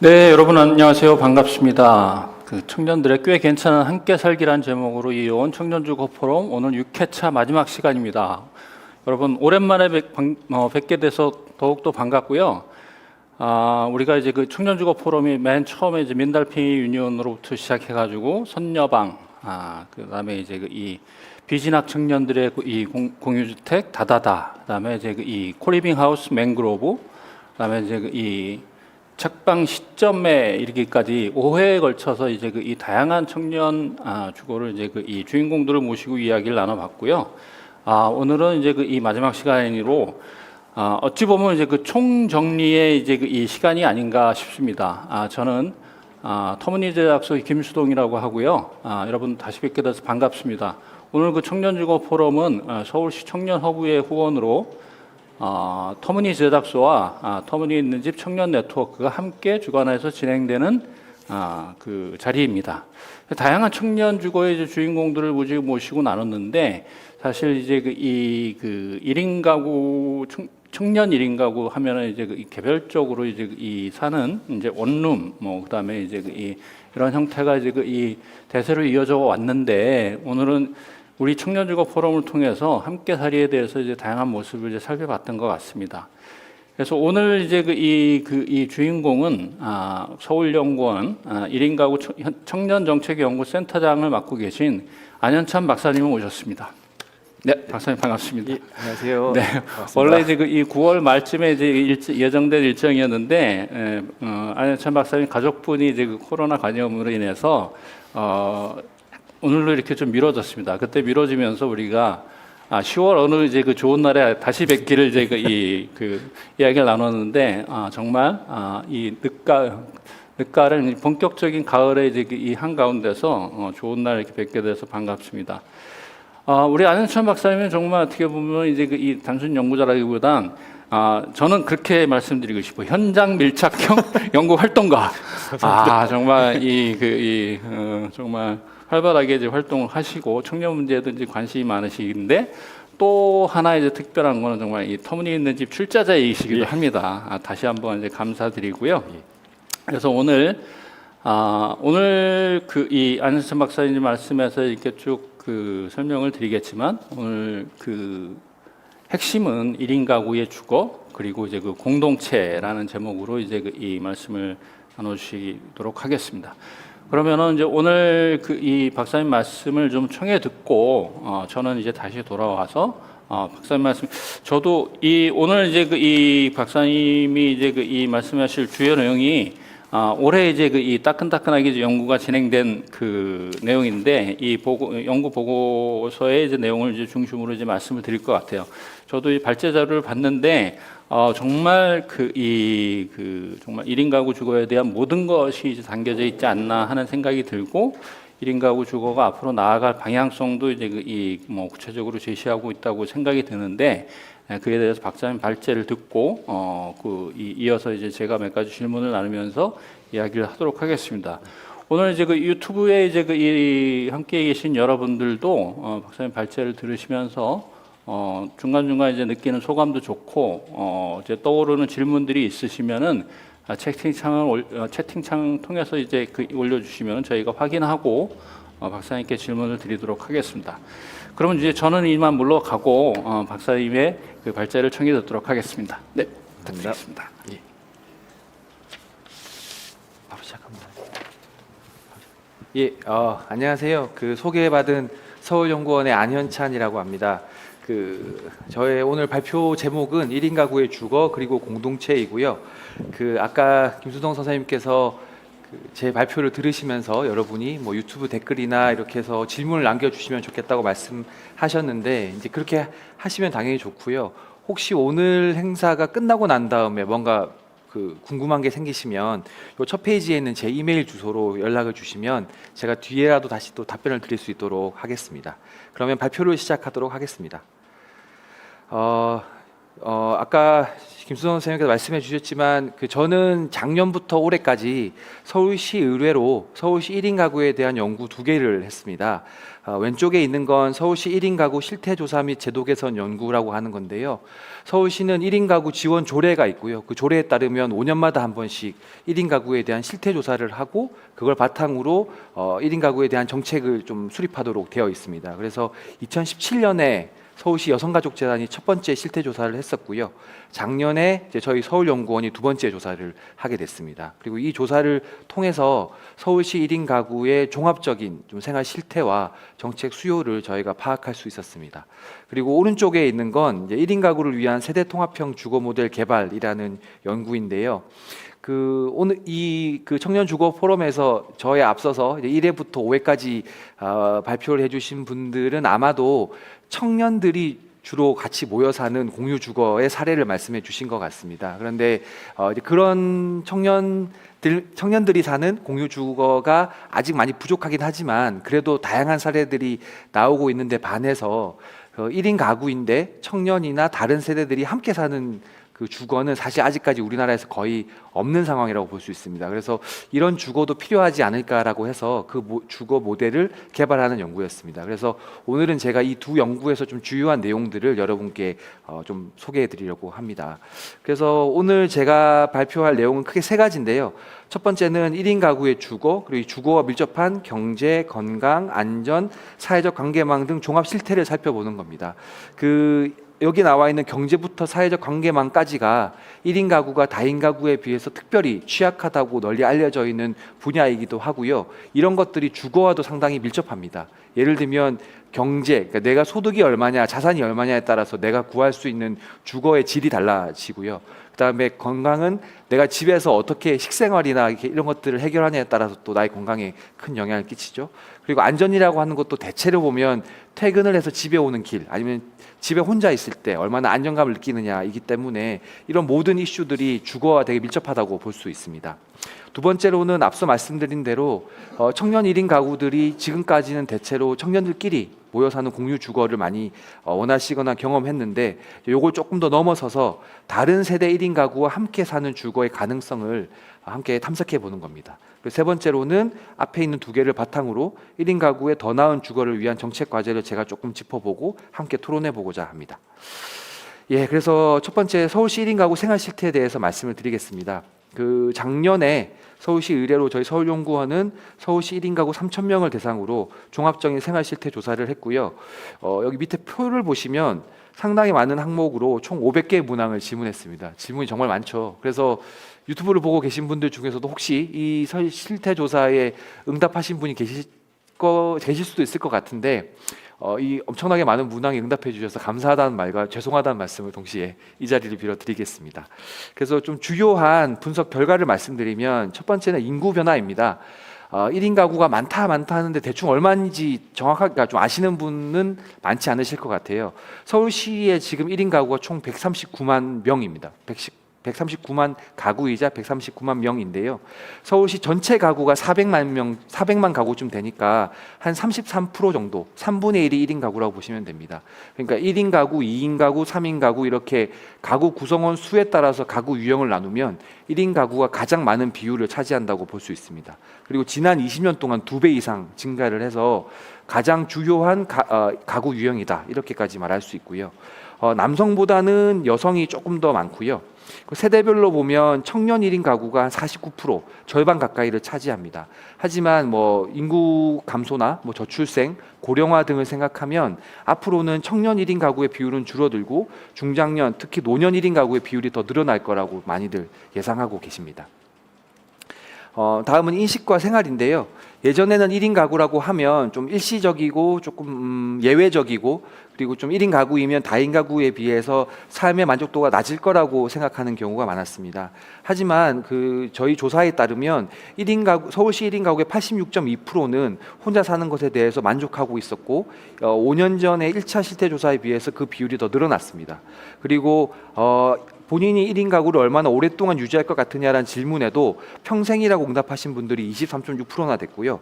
네, 여러분 안녕하세요. 반갑습니다. 청년들의 꽤 괜찮은 함께 살기란 제목으로 이어온 청년주거 포럼 오늘 6회차 마지막 시간입니다. 여러분 오랜만에 뵙게 돼서 더욱더 반갑고요. 우리가 이제 그 청년주거 포럼이 맨 처음에 이제 민달팽이 유니온으로부터 시작해가지고 선여방, 그다음에 이제 이 비진학 청년들의 이 공유주택 다다다, 그다음에 이제 이 코리빙 하우스 맹그로브, 그다음에 이제 이 책방 시점에 이르기까지 5회에 걸쳐서 이제 이 다양한 청년 주거를 이제 이 주인공들을 모시고 이야기를 나눠봤고요. 오늘은 이제 이 마지막 시간으로 어찌 보면 이제 총정리의 이제 이 시간이 아닌가 싶습니다. 저는 터무니제약소 김수동이라고 하고요. 여러분 다시 뵙게 돼서 반갑습니다. 오늘 청년주거 포럼은 서울시 청년허브의 후원으로 터무니 제작소와 터무니 있는 집 청년 네트워크가 함께 주관해서 진행되는 그 자리입니다. 다양한 청년 주거의 이제 주인공들을 모시고 나눴는데 사실 이제 이 1인 가구 청년 1인 가구 하면은 이제 개별적으로 이제 이 사는 이제 원룸 그다음에 이제 이런 형태가 이제 이 대세로 이어져 왔는데 오늘은 우리 청년주거 포럼을 통해서 함께살이에 대해서 이제 다양한 모습을 이제 살펴봤던 것 같습니다. 그래서 오늘 이제 이 주인공은 서울연구원 1인 가구 청년정책연구센터장을 맡고 계신 안현찬 박사님을 모셨습니다. 네, 박사님 반갑습니다. 예, 안녕하세요. 네, 반갑습니다. 원래 이제 이 9월 말쯤에 이제 예정된 일정이었는데 안현찬 박사님 가족분이 이제 코로나 감염으로 인해서 오늘로 이렇게 좀 미뤄졌습니다. 그때 미뤄지면서 우리가 10월 어느 이제 좋은 날에 다시 뵙기를 이제 이야기를 나눴는데 정말 이 늦가을 본격적인 가을에 이제 이 한가운데서 좋은 날 이렇게 뵙게 돼서 반갑습니다. 우리 안현찬 박사님은 정말 어떻게 보면 이제 이 단순 연구자라기보단 저는 그렇게 말씀드리고 싶어요. 현장 밀착형 연구 활동가. 정말 정말 활발하게 이제 활동을 하시고 청년 문제에도 이제 관심이 많으시긴데 또 하나 이제 특별한 거는 정말 이 터무니 있는 집 출자자이시기도 합니다. 다시 한번 이제 감사드리고요. 그래서 오늘 이 안현찬 박사님 말씀에서 이렇게 쭉 설명을 드리겠지만 오늘 핵심은 1인 가구의 주거 그리고 이제 공동체라는 제목으로 이제 이 말씀을 나눠주시도록 하겠습니다. 그러면은 이제 오늘 이 박사님 말씀을 좀 청해 듣고 저는 이제 다시 돌아와서 박사님 말씀 저도 오늘 이제 이 박사님이 이제 이 말씀하실 주요 내용이 올해 이제 이 따끈따끈하게 이제 연구가 진행된 내용인데 이 연구 보고서의 이제 내용을 이제 중심으로 이제 말씀을 드릴 것 같아요. 저도 이 발제 자료를 봤는데 정말 정말 1인 가구 주거에 대한 모든 것이 이제 담겨져 있지 않나 하는 생각이 들고 1인 가구 주거가 앞으로 나아갈 방향성도 이제 구체적으로 제시하고 있다고 생각이 드는데 그에 대해서 박사님 발제를 듣고 이어서 이제 제가 몇 가지 질문을 나누면서 이야기를 하도록 하겠습니다. 오늘 이제 유튜브에 이제 함께 계신 여러분들도 박사님 발제를 들으시면서 중간중간 이제 느끼는 소감도 좋고 이제 떠오르는 질문들이 있으시면은 채팅창 통해서 이제 올려주시면 저희가 확인하고 박사님께 질문을 드리도록 하겠습니다. 그러면 이제 저는 이만 물러가고 박사님의 발제를 청해 듣도록 하겠습니다. 네, 부탁드리겠습니다. 예. 바로 시작합니다. 예, 안녕하세요. 소개받은 서울연구원의 안현찬이라고 합니다. 저의 오늘 발표 제목은 1인 가구의 주거 그리고 공동체이고요. 아까 김수동 선생님께서 제 발표를 들으시면서 여러분이 유튜브 댓글이나 이렇게 해서 질문을 남겨주시면 좋겠다고 말씀하셨는데 이제 그렇게 하시면 당연히 좋고요. 혹시 오늘 행사가 끝나고 난 다음에 뭔가 궁금한 게 생기시면 요 첫 페이지에 있는 제 이메일 주소로 연락을 주시면 제가 뒤에라도 다시 또 답변을 드릴 수 있도록 하겠습니다. 그러면 발표를 시작하도록 하겠습니다. 아까 김수성 선생님께서 말씀해 주셨지만 저는 작년부터 올해까지 서울시 의뢰로 서울시 1인 가구에 대한 연구 2개를 했습니다. 왼쪽에 있는 건 서울시 1인 가구 실태조사 및 제도 개선 연구라고 하는 건데요. 서울시는 1인 가구 지원 조례가 있고요. 그 조례에 따르면 5년마다 한 번씩 1인 가구에 대한 실태조사를 하고 그걸 바탕으로 1인 가구에 대한 정책을 좀 수립하도록 되어 있습니다. 그래서 2017년에 서울시 여성가족재단이 첫 번째 실태조사를 했었고요. 작년에 이제 저희 서울연구원이 2번째 조사를 하게 됐습니다. 그리고 이 조사를 통해서 서울시 1인 가구의 종합적인 좀 생활 실태와 정책 수요를 저희가 파악할 수 있었습니다. 그리고 오른쪽에 있는 건 이제 1인 가구를 위한 세대 통합형 주거 모델 개발이라는 연구인데요. 오늘 청년 주거 포럼에서 저에 앞서서 이제 1회부터 5회까지 발표를 해주신 분들은 아마도 청년들이 주로 같이 모여 사는 공유 주거의 사례를 말씀해 주신 것 같습니다. 그런데 이제 그런 청년들이 사는 공유 주거가 아직 많이 부족하긴 하지만 그래도 다양한 사례들이 나오고 있는데 반해서 1인 가구인데 청년이나 다른 세대들이 함께 사는 그 주거는 사실 아직까지 우리나라에서 거의 없는 상황이라고 볼 수 있습니다. 그래서 이런 주거도 필요하지 않을까라고 해서 주거 모델을 개발하는 연구였습니다. 그래서 오늘은 제가 이 두 연구에서 좀 주요한 내용들을 여러분께 좀 소개해 드리려고 합니다. 그래서 오늘 제가 발표할 내용은 크게 3가지인데요. 첫 번째는 1인 가구의 주거, 그리고 이 주거와 밀접한 경제, 건강, 안전, 사회적 관계망 등 종합 실태를 살펴보는 겁니다. 여기 나와 있는 경제부터 사회적 관계망까지가 1인 가구가 다인 가구에 비해서 특별히 취약하다고 널리 알려져 있는 분야이기도 하고요. 이런 것들이 주거와도 상당히 밀접합니다. 예를 들면 경제, 그러니까 내가 소득이 얼마냐, 자산이 얼마냐에 따라서 내가 구할 수 있는 주거의 질이 달라지고요. 그다음에 건강은 내가 집에서 어떻게 식생활이나 이런 것들을 해결하냐에 따라서 또 나의 건강에 큰 영향을 끼치죠. 그리고 안전이라고 하는 것도 대체로 보면 퇴근을 해서 집에 오는 길 아니면 집에 혼자 있을 때 얼마나 안정감을 느끼느냐이기 때문에 이런 모든 이슈들이 주거와 되게 밀접하다고 볼 수 있습니다. 두 번째로는 앞서 말씀드린 대로 청년 1인 가구들이 지금까지는 대체로 청년들끼리 모여 사는 공유 주거를 많이 원하시거나 경험했는데 요걸 조금 더 넘어서서 다른 세대 1인 가구와 함께 사는 주거의 가능성을 함께 탐색해 보는 겁니다. 그리고 3번째로는 앞에 있는 2개를 바탕으로 1인 가구의 더 나은 주거를 위한 정책 과제를 제가 조금 짚어보고 함께 토론해 보고자 합니다. 그래서 첫 번째 서울시 1인 가구 생활 실태에 대해서 말씀을 드리겠습니다. 작년에 서울시 의뢰로 저희 서울연구원은 서울시 1인 가구 3,000명을 대상으로 종합적인 생활 실태 조사를 했고요. 여기 밑에 표를 보시면 상당히 많은 항목으로 총 500개의 문항을 질문했습니다. 질문이 정말 많죠. 그래서 유튜브를 보고 계신 분들 중에서도 혹시 이 실태 조사에 응답하신 분이 계실 수도 있을 것 같은데 이 엄청나게 많은 문항에 응답해 주셔서 감사하다는 말과 죄송하다는 말씀을 동시에 이 자리를 빌어 드리겠습니다. 그래서 좀 주요한 분석 결과를 말씀드리면 첫 번째는 인구 변화입니다. 1인 가구가 많다 하는데 대충 얼마인지 정확하게 좀 아시는 분은 많지 않으실 것 같아요. 서울시에 지금 1인 가구가 총 139만 명입니다. 139만 가구이자 139만 명인데요. 서울시 전체 가구가 400만 가구쯤 되니까 한 33% 정도, 3분의 1이 1인 가구라고 보시면 됩니다. 그러니까 1인 가구, 2인 가구, 3인 가구 이렇게 가구 구성원 수에 따라서 가구 유형을 나누면 1인 가구가 가장 많은 비율을 차지한다고 볼 수 있습니다. 그리고 지난 20년 동안 2배 이상 증가를 해서 가장 주요한 가구 유형이다. 이렇게까지 말할 수 있고요. 남성보다는 여성이 조금 더 많고요. 세대별로 보면 청년 1인 가구가 49%, 절반 가까이를 차지합니다. 하지만 인구 감소나 저출생, 고령화 등을 생각하면 앞으로는 청년 1인 가구의 비율은 줄어들고 중장년, 특히 노년 1인 가구의 비율이 더 늘어날 거라고 많이들 예상하고 계십니다. 다음은 인식과 생활인데요. 예전에는 1인 가구라고 하면 좀 일시적이고 조금 예외적이고 그리고 좀 1인 가구이면 다인 가구에 비해서 삶의 만족도가 낮을 거라고 생각하는 경우가 많았습니다. 하지만 저희 조사에 따르면 1인 가구, 서울시 1인 가구의 86.2%는 혼자 사는 것에 대해서 만족하고 있었고 5년 전에 1차 실태 조사에 비해서 그 비율이 더 늘어났습니다. 그리고 본인이 1인 가구를 얼마나 오랫동안 유지할 것 같으냐라는 질문에도 평생이라고 응답하신 분들이 23.6%나 됐고요.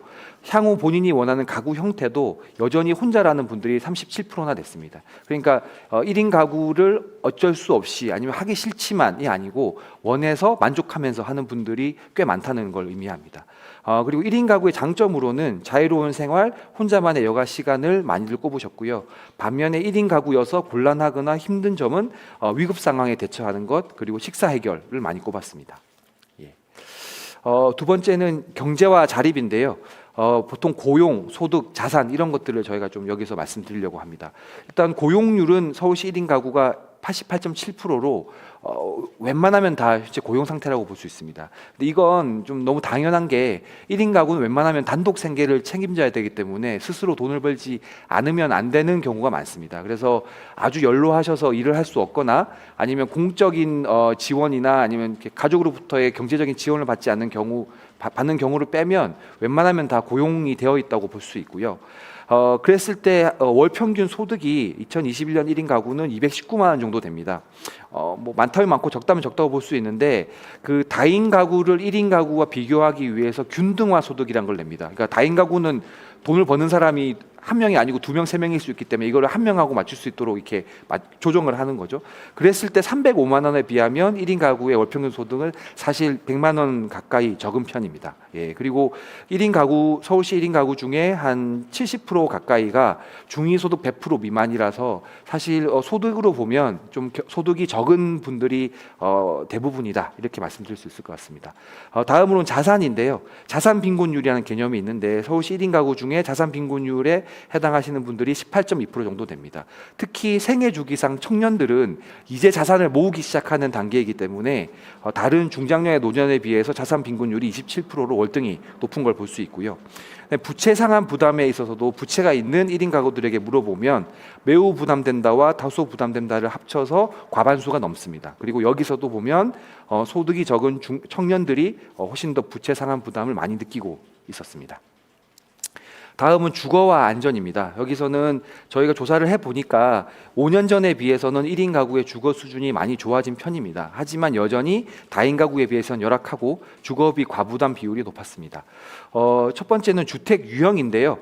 향후 본인이 원하는 가구 형태도 여전히 혼자라는 분들이 37%나 됐습니다. 그러니까 1인 가구를 어쩔 수 없이 아니면 하기 싫지만이 아니고 원해서 만족하면서 하는 분들이 꽤 많다는 걸 의미합니다. 그리고 1인 가구의 장점으로는 자유로운 생활, 혼자만의 여가 시간을 많이들 꼽으셨고요. 반면에 1인 가구여서 곤란하거나 힘든 점은 위급 상황에 대처하는 것, 그리고 식사 해결을 많이 꼽았습니다. 예. 두 번째는 경제와 자립인데요. 보통 고용, 소득, 자산 이런 것들을 저희가 좀 여기서 말씀드리려고 합니다. 일단 고용률은 서울시 1인 가구가 88.7%로 웬만하면 다 실제 고용 상태라고 볼 수 있습니다. 근데 이건 좀 너무 당연한 게 1인 가구는 웬만하면 단독 생계를 책임져야 되기 때문에 스스로 돈을 벌지 않으면 안 되는 경우가 많습니다. 그래서 아주 연로하셔서 일을 할 수 없거나 아니면 공적인 지원이나 아니면 이렇게 가족으로부터의 경제적인 지원을 받지 않는 경우 받는 경우를 빼면 웬만하면 다 고용이 되어 있다고 볼 수 있고요. 그랬을 때 월 평균 소득이 2021년 1인 가구는 219만 원 정도 됩니다. 뭐 많다면 많고 적다면 적다고 볼 수 있는데 그 다인 가구를 1인 가구와 비교하기 위해서 균등화 소득이란 걸 냅니다. 그러니까 다인 가구는 돈을 버는 사람이 한 명이 아니고 두 명, 세 명일 수 있기 때문에 이거를 한 명하고 맞출 수 있도록 이렇게 조정을 하는 거죠. 그랬을 때 305만 원에 비하면 1인 가구의 월 평균 소득은 사실 100만 원 가까이 적은 편입니다. 예, 그리고 1인 가구, 서울시 1인 가구 중에 한 70% 가까이가 중위소득 100% 미만이라서 사실 소득으로 보면 좀 소득이 적은 분들이 대부분이다 이렇게 말씀드릴 수 있을 것 같습니다. 다음으로는 자산인데요. 자산 빈곤율이라는 개념이 있는데 서울시 1인 가구 중에 자산 빈곤율에 해당하시는 분들이 18.2% 정도 됩니다. 특히 생애 주기상 청년들은 이제 자산을 모으기 시작하는 단계이기 때문에 다른 중장년의 노년에 비해서 자산 빈곤율이 27%로 월등히 높은 걸 볼 수 있고요. 부채 상환 부담에 있어서도 부채가 있는 1인 가구들에게 물어보면 매우 부담된다와 다소 부담된다를 합쳐서 과반수가 넘습니다. 그리고 여기서도 보면 소득이 적은 청년들이 훨씬 더 부채 상환 부담을 많이 느끼고 있었습니다. 다음은 주거와 안전입니다. 여기서는 저희가 조사를 해보니까 5년 전에 비해서는 1인 가구의 주거 수준이 많이 좋아진 편입니다. 하지만 여전히 다인 가구에 비해서는 열악하고 주거비 과부담 비율이 높았습니다. 첫 번째는 주택 유형인데요.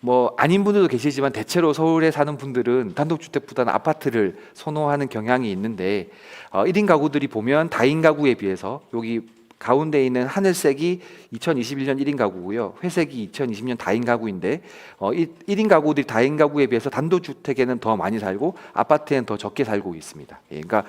뭐 아닌 분들도 계시지만 대체로 서울에 사는 분들은 단독주택보다는 아파트를 선호하는 경향이 있는데 1인 가구들이 보면 다인 가구에 비해서 여기 가운데 있는 하늘색이 2021년 1인 가구고요. 회색이 2020년 다인 가구인데 1인 가구들이 다인 가구에 비해서 단독주택에는 더 많이 살고 아파트에는 더 적게 살고 있습니다. 그러니까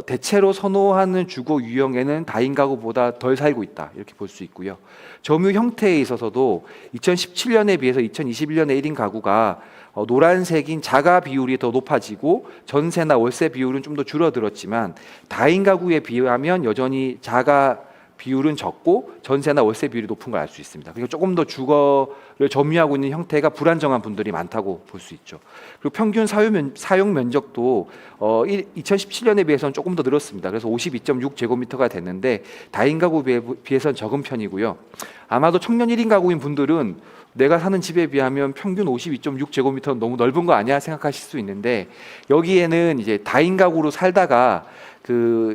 대체로 선호하는 주거 유형에는 다인 가구보다 덜 살고 있다 이렇게 볼 수 있고요. 점유 형태에 있어서도 2017년에 비해서 2021년에 1인 가구가 노란색인 자가 비율이 더 높아지고 전세나 월세 비율은 좀 더 줄어들었지만 다인 가구에 비하면 여전히 자가 비율은 적고 전세나 월세 비율이 높은 걸 알 수 있습니다. 그러니까 조금 더 주거를 점유하고 있는 형태가 불안정한 분들이 많다고 볼 수 있죠. 그리고 평균 사용 면적도 2017년에 비해서는 조금 더 늘었습니다. 그래서 52.6제곱미터가 됐는데 다인 가구에 비해서는 적은 편이고요. 아마도 청년 1인 가구인 분들은 내가 사는 집에 비하면 평균 52.6제곱미터는 너무 넓은 거 아니야 생각하실 수 있는데 여기에는 이제 다인 가구로 살다가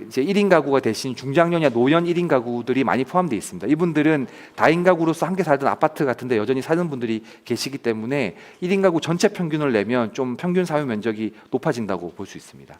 이제 1인 가구가 대신 중장년이나 노년 1인 가구들이 많이 포함되어 있습니다. 이분들은 다인 가구로서 함께 살던 아파트 같은데 여전히 사는 분들이 계시기 때문에 1인 가구 전체 평균을 내면 좀 평균 사유 면적이 높아진다고 볼 수 있습니다.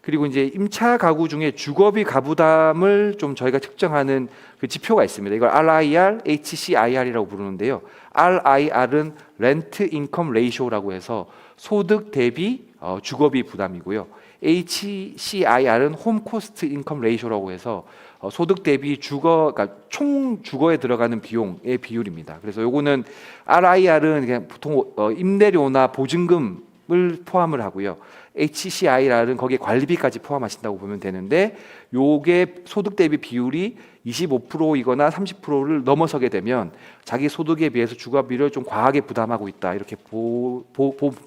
그리고 이제 임차 가구 중에 주거비 가부담을 좀 저희가 측정하는 그 지표가 있습니다. 이걸 RIR, HCIR이라고 부르는데요. RIR은 Rent Income Ratio라고 해서 소득 대비 주거비 부담이고요. HCIR은 Home Cost Income Ratio라고 해서 소득 대비 그러니까 총 주거에 들어가는 비용의 비율입니다. 그래서 요거는 RIR은 그냥 보통 임대료나 보증금을 포함을 하고요. HCIR은 거기에 관리비까지 포함하신다고 보면 되는데 요게 소득 대비 비율이 25%이거나 30%를 넘어서게 되면 자기 소득에 비해서 주거비를 좀 과하게 부담하고 있다 이렇게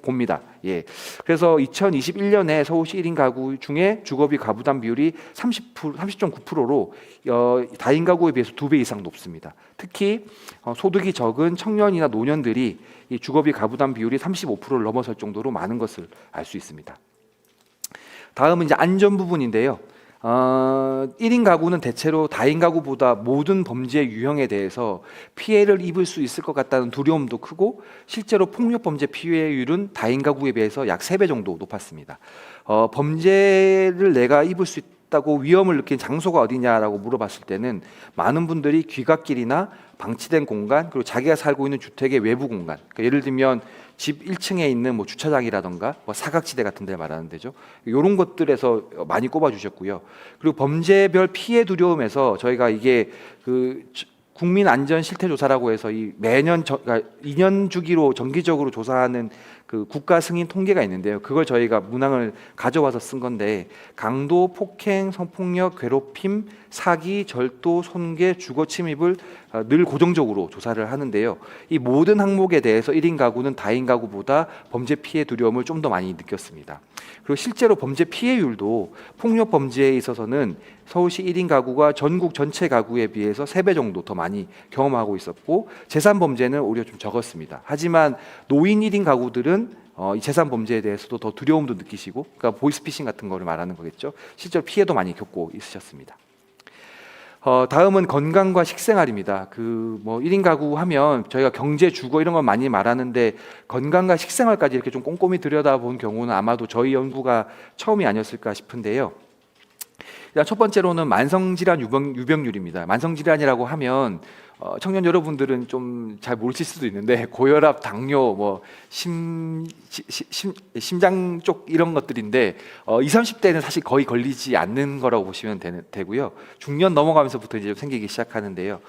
봅니다. 예. 그래서 2021년에 서울시 1인 가구 중에 주거비 가부담 비율이 30.9%로 다인 가구에 비해서 2배 이상 높습니다. 특히 소득이 적은 청년이나 노년들이 이 주거비 가부담 비율이 35%를 넘어설 정도로 많은 것을 알 수 있습니다. 다음은 이제 안전 부분인데요. 1인 가구는 대체로 다인 가구보다 모든 범죄 유형에 대해서 피해를 입을 수 있을 것 같다는 두려움도 크고 실제로 폭력 범죄 피해율은 다인 가구에 비해서 약 3배 정도 높았습니다. 범죄를 내가 입을 수 있다고 위험을 느낀 장소가 어디냐라고 물어봤을 때는 많은 분들이 귀갓길이나 방치된 공간, 그리고 자기가 살고 있는 주택의 외부 공간, 그러니까 예를 들면 집 1층에 있는 뭐 주차장이라던가 뭐 사각지대 같은 데 말하는 데죠. 이런 것들에서 많이 꼽아주셨고요. 그리고 범죄별 피해 두려움에서 저희가 이게 그 국민 안전 실태 조사라고 해서 이 매년 그러니까 2년 주기로 정기적으로 조사하는 그 국가 승인 통계가 있는데요. 그걸 저희가 문항을 가져와서 쓴 건데 강도, 폭행, 성폭력, 괴롭힘, 사기, 절도, 손괴, 주거 침입을 늘 고정적으로 조사를 하는데요. 이 모든 항목에 대해서 1인 가구는 다인 가구보다 범죄 피해 두려움을 좀 더 많이 느꼈습니다. 그리고 실제로 범죄 피해율도 폭력 범죄에 있어서는 서울시 1인 가구가 전국 전체 가구에 비해서 3배 정도 더 많이 경험하고 있었고 재산 범죄는 오히려 좀 적었습니다. 하지만 노인 1인 가구들은 이 재산 범죄에 대해서도 더 두려움도 느끼시고, 그러니까 보이스피싱 같은 거를 말하는 거겠죠. 실제로 피해도 많이 겪고 있으셨습니다. 다음은 건강과 식생활입니다. 뭐 1인 가구 하면 저희가 경제, 주거 이런 건 많이 말하는데 건강과 식생활까지 이렇게 좀 꼼꼼히 들여다본 경우는 아마도 저희 연구가 처음이 아니었을까 싶은데요. 일단 첫 번째로는 만성질환 유병률입니다. 만성질환이라고 하면 청년 여러분들은 좀 잘 모르실 수도 있는데 고혈압, 당뇨, 뭐 심장 쪽 이런 것들인데 20, 30대는 사실 거의 걸리지 않는 거라고 보시면 되고요. 중년 넘어가면서부터 이제 생기기 시작하는데요.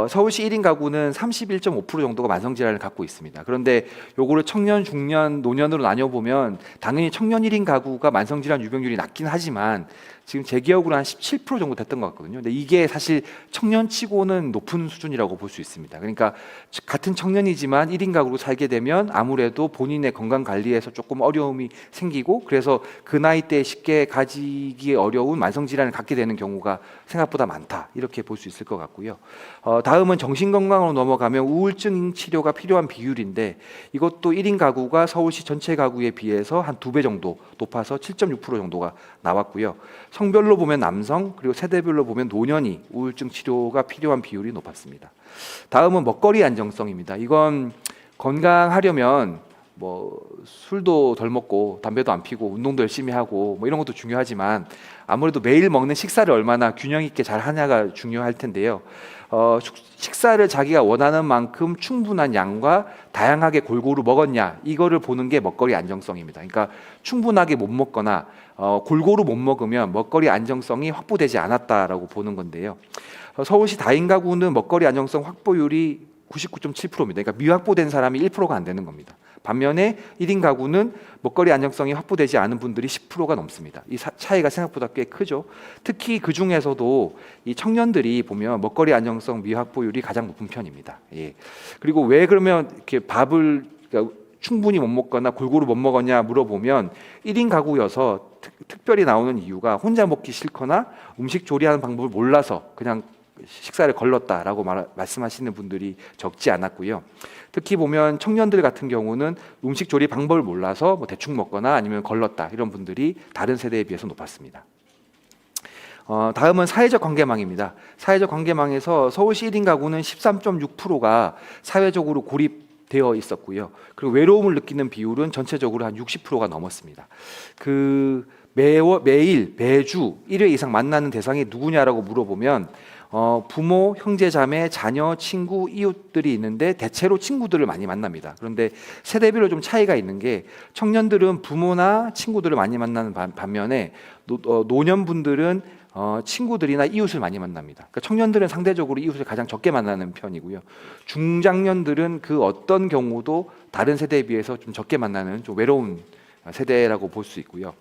서울시 1인 가구는 31.5% 정도가 만성질환을 갖고 있습니다. 그런데 요거를 청년, 중년, 노년으로 나뉘어보면 당연히 청년 1인 가구가 만성질환 유병률이 낮긴 하지만 지금 제 기억으로 한 17% 정도 됐던 것 같거든요. 근데 이게 사실 청년치고는 높은 수준이라고 볼 수 있습니다. 그러니까 같은 청년이지만 1인 가구로 살게 되면 아무래도 본인의 건강 관리에서 조금 어려움이 생기고 그래서 그 나이 때 쉽게 가지기 어려운 만성질환을 갖게 되는 경우가 생각보다 많다. 이렇게 볼 수 있을 것 같고요. 다음은 정신건강으로 넘어가면 우울증 치료가 필요한 비율인데 이것도 1인 가구가 서울시 전체 가구에 비해서 한 2배 정도 높아서 7.6% 정도가 나왔고요. 성별로 보면 남성, 그리고 세대별로 보면 노년이 우울증 치료가 필요한 비율이 높았습니다. 다음은 먹거리 안정성입니다. 이건 건강하려면 뭐 술도 덜 먹고 담배도 안 피고 운동도 열심히 하고 뭐 이런 것도 중요하지만 아무래도 매일 먹는 식사를 얼마나 균형 있게 잘 하냐가 중요할 텐데요. 식사를 자기가 원하는 만큼 충분한 양과 다양하게 골고루 먹었냐 이거를 보는 게 먹거리 안정성입니다. 그러니까 충분하게 못 먹거나 골고루 못 먹으면 먹거리 안정성이 확보되지 않았다라고 보는 건데요. 서울시 다인 가구는 먹거리 안정성 확보율이 99.7%입니다. 그러니까 미확보된 사람이 1%가 안 되는 겁니다. 반면에 1인 가구는 먹거리 안정성이 확보되지 않은 분들이 10%가 넘습니다. 이 차이가 생각보다 꽤 크죠. 특히 그 중에서도 이 청년들이 보면 먹거리 안정성 미확보율이 가장 높은 편입니다. 예. 그리고 왜 그러면 이렇게 밥을 그러니까 충분히 못 먹거나 골고루 못 먹었냐 물어보면 1인 가구여서 특별히 나오는 이유가 혼자 먹기 싫거나 음식 조리하는 방법을 몰라서 그냥 식사를 걸렀다라고 말씀하시는 분들이 적지 않았고요. 특히 보면 청년들 같은 경우는 음식 조리 방법을 몰라서 뭐 대충 먹거나 아니면 걸렀다 이런 분들이 다른 세대에 비해서 높았습니다. 다음은 사회적 관계망입니다. 사회적 관계망에서 서울시 1인 가구는 13.6%가 사회적으로 고립되어 있었고요. 그리고 외로움을 느끼는 비율은 전체적으로 한 60%가 넘었습니다. 매일, 매주 1회 이상 만나는 대상이 누구냐라고 물어보면 부모, 형제, 자매, 자녀, 친구, 이웃들이 있는데 대체로 친구들을 많이 만납니다. 그런데 세대별로 좀 차이가 있는 게 청년들은 부모나 친구들을 많이 만나는 반면에 노년분들은 친구들이나 이웃을 많이 만납니다. 그러니까 청년들은 상대적으로 이웃을 가장 적게 만나는 편이고요. 중장년들은 그 어떤 경우도 다른 세대에 비해서 좀 적게 만나는 좀 외로운 세대라고 볼 수 있고요.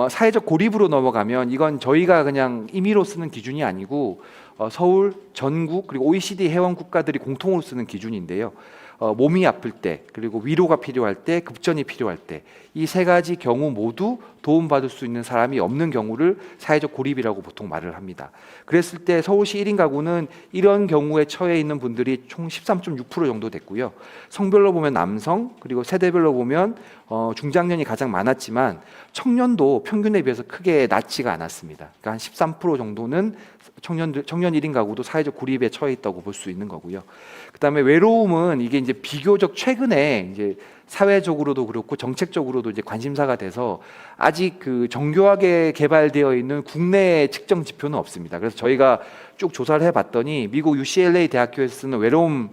사회적 고립으로 넘어가면 이건 저희가 그냥 임의로 쓰는 기준이 아니고 서울, 전국 그리고 OECD 회원 국가들이 공통으로 쓰는 기준인데요. 몸이 아플 때 그리고 위로가 필요할 때 급전이 필요할 때 이 세 가지 경우 모두 도움받을 수 있는 사람이 없는 경우를 사회적 고립이라고 보통 말을 합니다. 그랬을 때 서울시 1인 가구는 이런 경우에 처해 있는 분들이 총 13.6% 정도 됐고요. 성별로 보면 남성, 그리고 세대별로 보면 중장년이 가장 많았지만 청년도 평균에 비해서 크게 낮지가 않았습니다. 그러니까 한 13% 정도는 청년 1인 가구도 사회적 고립에 처해 있다고 볼 수 있는 거고요. 그다음에 외로움은 이게 이제 비교적 최근에 이제 사회적으로도 그렇고 정책적으로도 이제 관심사가 돼서 아직 그 정교하게 개발되어 있는 국내 측정 지표는 없습니다. 그래서 저희가 쭉 조사를 해봤더니 미국 UCLA 대학교에서 쓰는 외로움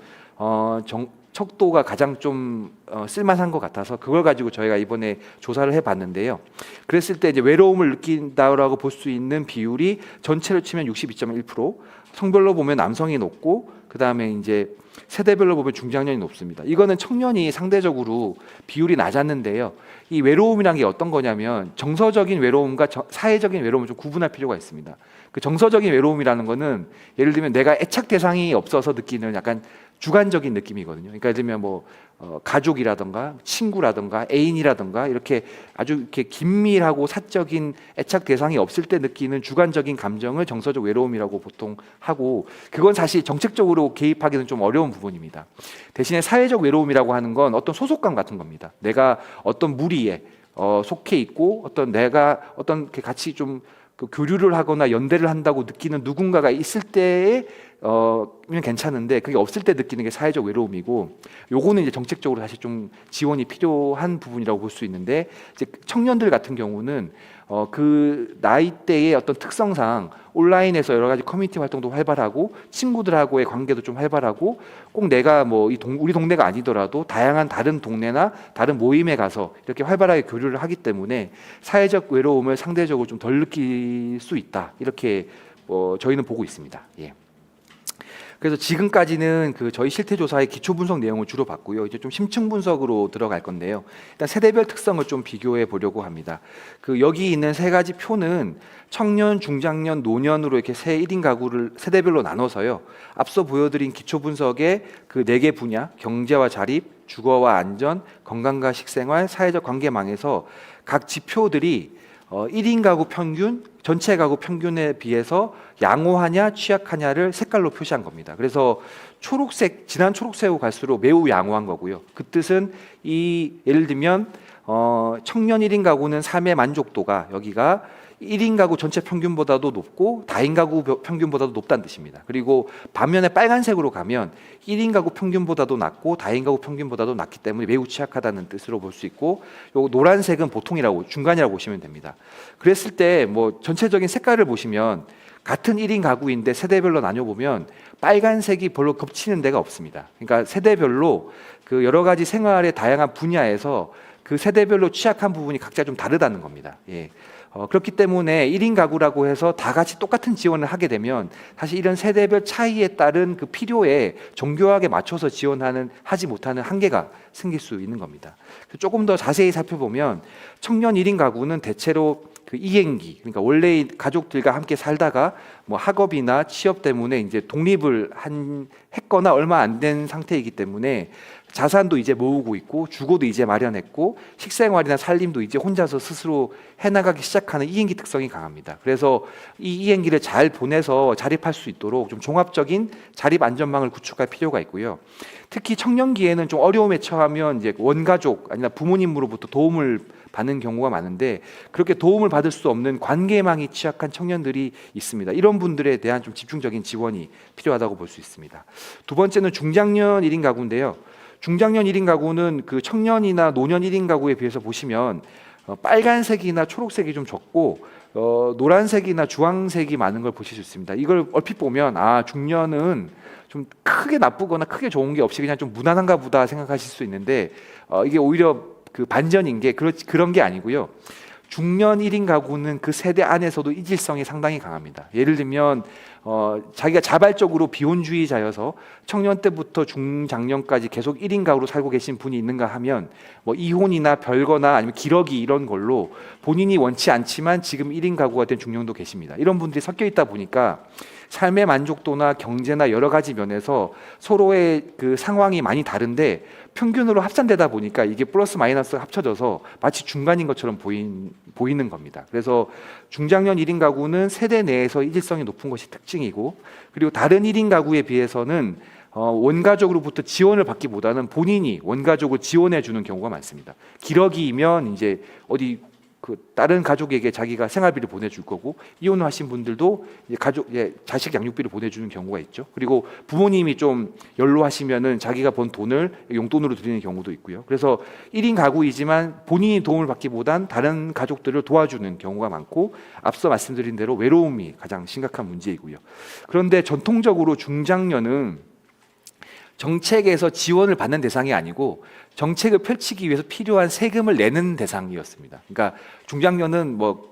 척도가 가장 좀 쓸만한 것 같아서 그걸 가지고 저희가 이번에 조사를 해봤는데요. 그랬을 때 이제 외로움을 느낀다라고 볼 수 있는 비율이 전체를 치면 62.1%, 성별로 보면 남성이 높고 그 다음에 이제 세대별로 보면 중장년이 높습니다. 이거는 청년이 상대적으로 비율이 낮았는데요. 이 외로움이란 게 어떤 거냐면 정서적인 외로움과 사회적인 외로움을 좀 구분할 필요가 있습니다. 그 정서적인 외로움이라는 거는 예를 들면 내가 애착 대상이 없어서 느끼는 약간 주관적인 느낌이거든요. 그러니까 예를 들면 뭐 가족이라든가 친구라든가 애인이라든가 이렇게 아주 이렇게 긴밀하고 사적인 애착 대상이 없을 때 느끼는 주관적인 감정을 정서적 외로움이라고 보통 하고, 그건 사실 정책적으로 개입하기는 좀 어려운 부분입니다. 대신에 사회적 외로움이라고 하는 건 어떤 소속감 같은 겁니다. 내가 어떤 무리에 속해 있고 어떤 내가 어떤 같이 좀 그 교류를 하거나 연대를 한다고 느끼는 누군가가 있을 때에 그냥 괜찮은데 그게 없을 때 느끼는 게 사회적 외로움이고, 요거는 이제 정책적으로 사실 좀 지원이 필요한 부분이라고 볼 수 있는데, 이제 청년들 같은 경우는 그 나이대의 어떤 특성상 온라인에서 여러 가지 커뮤니티 활동도 활발하고 친구들하고의 관계도 좀 활발하고, 꼭 내가 뭐 우리 동네가 아니더라도 다양한 다른 동네나 다른 모임에 가서 이렇게 활발하게 교류를 하기 때문에 사회적 외로움을 상대적으로 좀 덜 느낄 수 있다, 이렇게 저희는 보고 있습니다. 예. 그래서 지금까지는 그 저희 실태 조사의 기초 분석 내용을 주로 봤고요. 이제 좀 심층 분석으로 들어갈 건데요. 일단 세대별 특성을 좀 비교해 보려고 합니다. 그 여기 있는 세 가지 표는 청년, 중장년, 노년으로 이렇게 세 1인 가구를 세대별로 나눠서요. 앞서 보여드린 기초 분석의 그 네 개 분야, 경제와 자립, 주거와 안전, 건강과 식생활, 사회적 관계망에서 각 지표들이 1인 가구 평균, 전체 가구 평균에 비해서 양호하냐 취약하냐를 색깔로 표시한 겁니다. 그래서 초록색, 진한 초록색으로 갈수록 매우 양호한 거고요. 그 뜻은 예를 들면 청년 1인 가구는 삶의 만족도가 여기가 1인 가구 전체 평균보다도 높고 다인 가구 평균보다도 높다는 뜻입니다. 그리고 반면에 빨간색으로 가면 1인 가구 평균보다도 낮고 다인 가구 평균보다도 낮기 때문에 매우 취약하다는 뜻으로 볼 수 있고, 요 노란색은 보통이라고, 중간이라고 보시면 됩니다. 그랬을 때 뭐 전체적인 색깔을 보시면 같은 1인 가구인데 세대별로 나눠보면 빨간색이 별로 겹치는 데가 없습니다. 그러니까 세대별로 그 여러 가지 생활의 다양한 분야에서 그 세대별로 취약한 부분이 각자 좀 다르다는 겁니다. 예. 그렇기 때문에 1인 가구라고 해서 다 같이 똑같은 지원을 하게 되면 사실 이런 세대별 차이에 따른 그 필요에 정교하게 맞춰서 하지 못하는 한계가 생길 수 있는 겁니다. 조금 더 자세히 살펴보면 청년 1인 가구는 대체로 그 이행기, 그러니까 원래 가족들과 함께 살다가 뭐 학업이나 취업 때문에 이제 독립을 했거나 얼마 안 된 상태이기 때문에 자산도 이제 모으고 있고 주거도 이제 마련했고 식생활이나 살림도 이제 혼자서 스스로 해나가기 시작하는 이행기 특성이 강합니다. 그래서 이 이행기를 잘 보내서 자립할 수 있도록 좀 종합적인 자립 안전망을 구축할 필요가 있고요. 특히 청년기에는 좀 어려움에 처하면 이제 원가족 아니나 부모님으로부터 도움을 받는 경우가 많은데, 그렇게 도움을 받을 수 없는 관계망이 취약한 청년들이 있습니다. 이런 분들에 대한 좀 집중적인 지원이 필요하다고 볼 수 있습니다. 두 번째는 중장년 1인 가구인데요. 중장년 1인 가구는 그 청년이나 노년 1인 가구에 비해서 보시면 빨간색이나 초록색이 좀 적고 노란색이나 주황색이 많은 걸 보실 수 있습니다. 이걸 얼핏 보면 중년은 좀 크게 나쁘거나 크게 좋은 게 없이 그냥 좀 무난한가 보다 생각하실 수 있는데, 이게 오히려 그 반전인 게 그런 게 아니고요. 중년 1인 가구는 그 세대 안에서도 이질성이 상당히 강합니다. 예를 들면 자기가 자발적으로 비혼주의자여서 청년 때부터 중장년까지 계속 1인 가구로 살고 계신 분이 있는가 하면 뭐 이혼이나 별거나 아니면 기러기 이런 걸로 본인이 원치 않지만 지금 1인 가구가 된 중년도 계십니다. 이런 분들이 섞여 있다 보니까 삶의 만족도나 경제나 여러 가지 면에서 서로의 그 상황이 많이 다른데 평균으로 합산되다 보니까 이게 플러스 마이너스 합쳐져서 마치 중간인 것처럼 보이는 겁니다. 그래서 중장년 1인 가구는 세대 내에서 일질성이 높은 것이 특징이고, 그리고 다른 1인 가구에 비해서는 원가족으로부터 지원을 받기보다는 본인이 원가족을 지원해 주는 경우가 많습니다. 기러기이면 이제 어디 그 다른 가족에게 자기가 생활비를 보내줄 거고, 이혼하신 분들도 이제 자식 양육비를 보내주는 경우가 있죠. 그리고 부모님이 좀 연로하시면은 자기가 번 돈을 용돈으로 드리는 경우도 있고요. 그래서 1인 가구이지만 본인이 도움을 받기보단 다른 가족들을 도와주는 경우가 많고, 앞서 말씀드린 대로 외로움이 가장 심각한 문제이고요. 그런데 전통적으로 중장년은 정책에서 지원을 받는 대상이 아니고 정책을 펼치기 위해서 필요한 세금을 내는 대상이었습니다. 그러니까 중장년은 뭐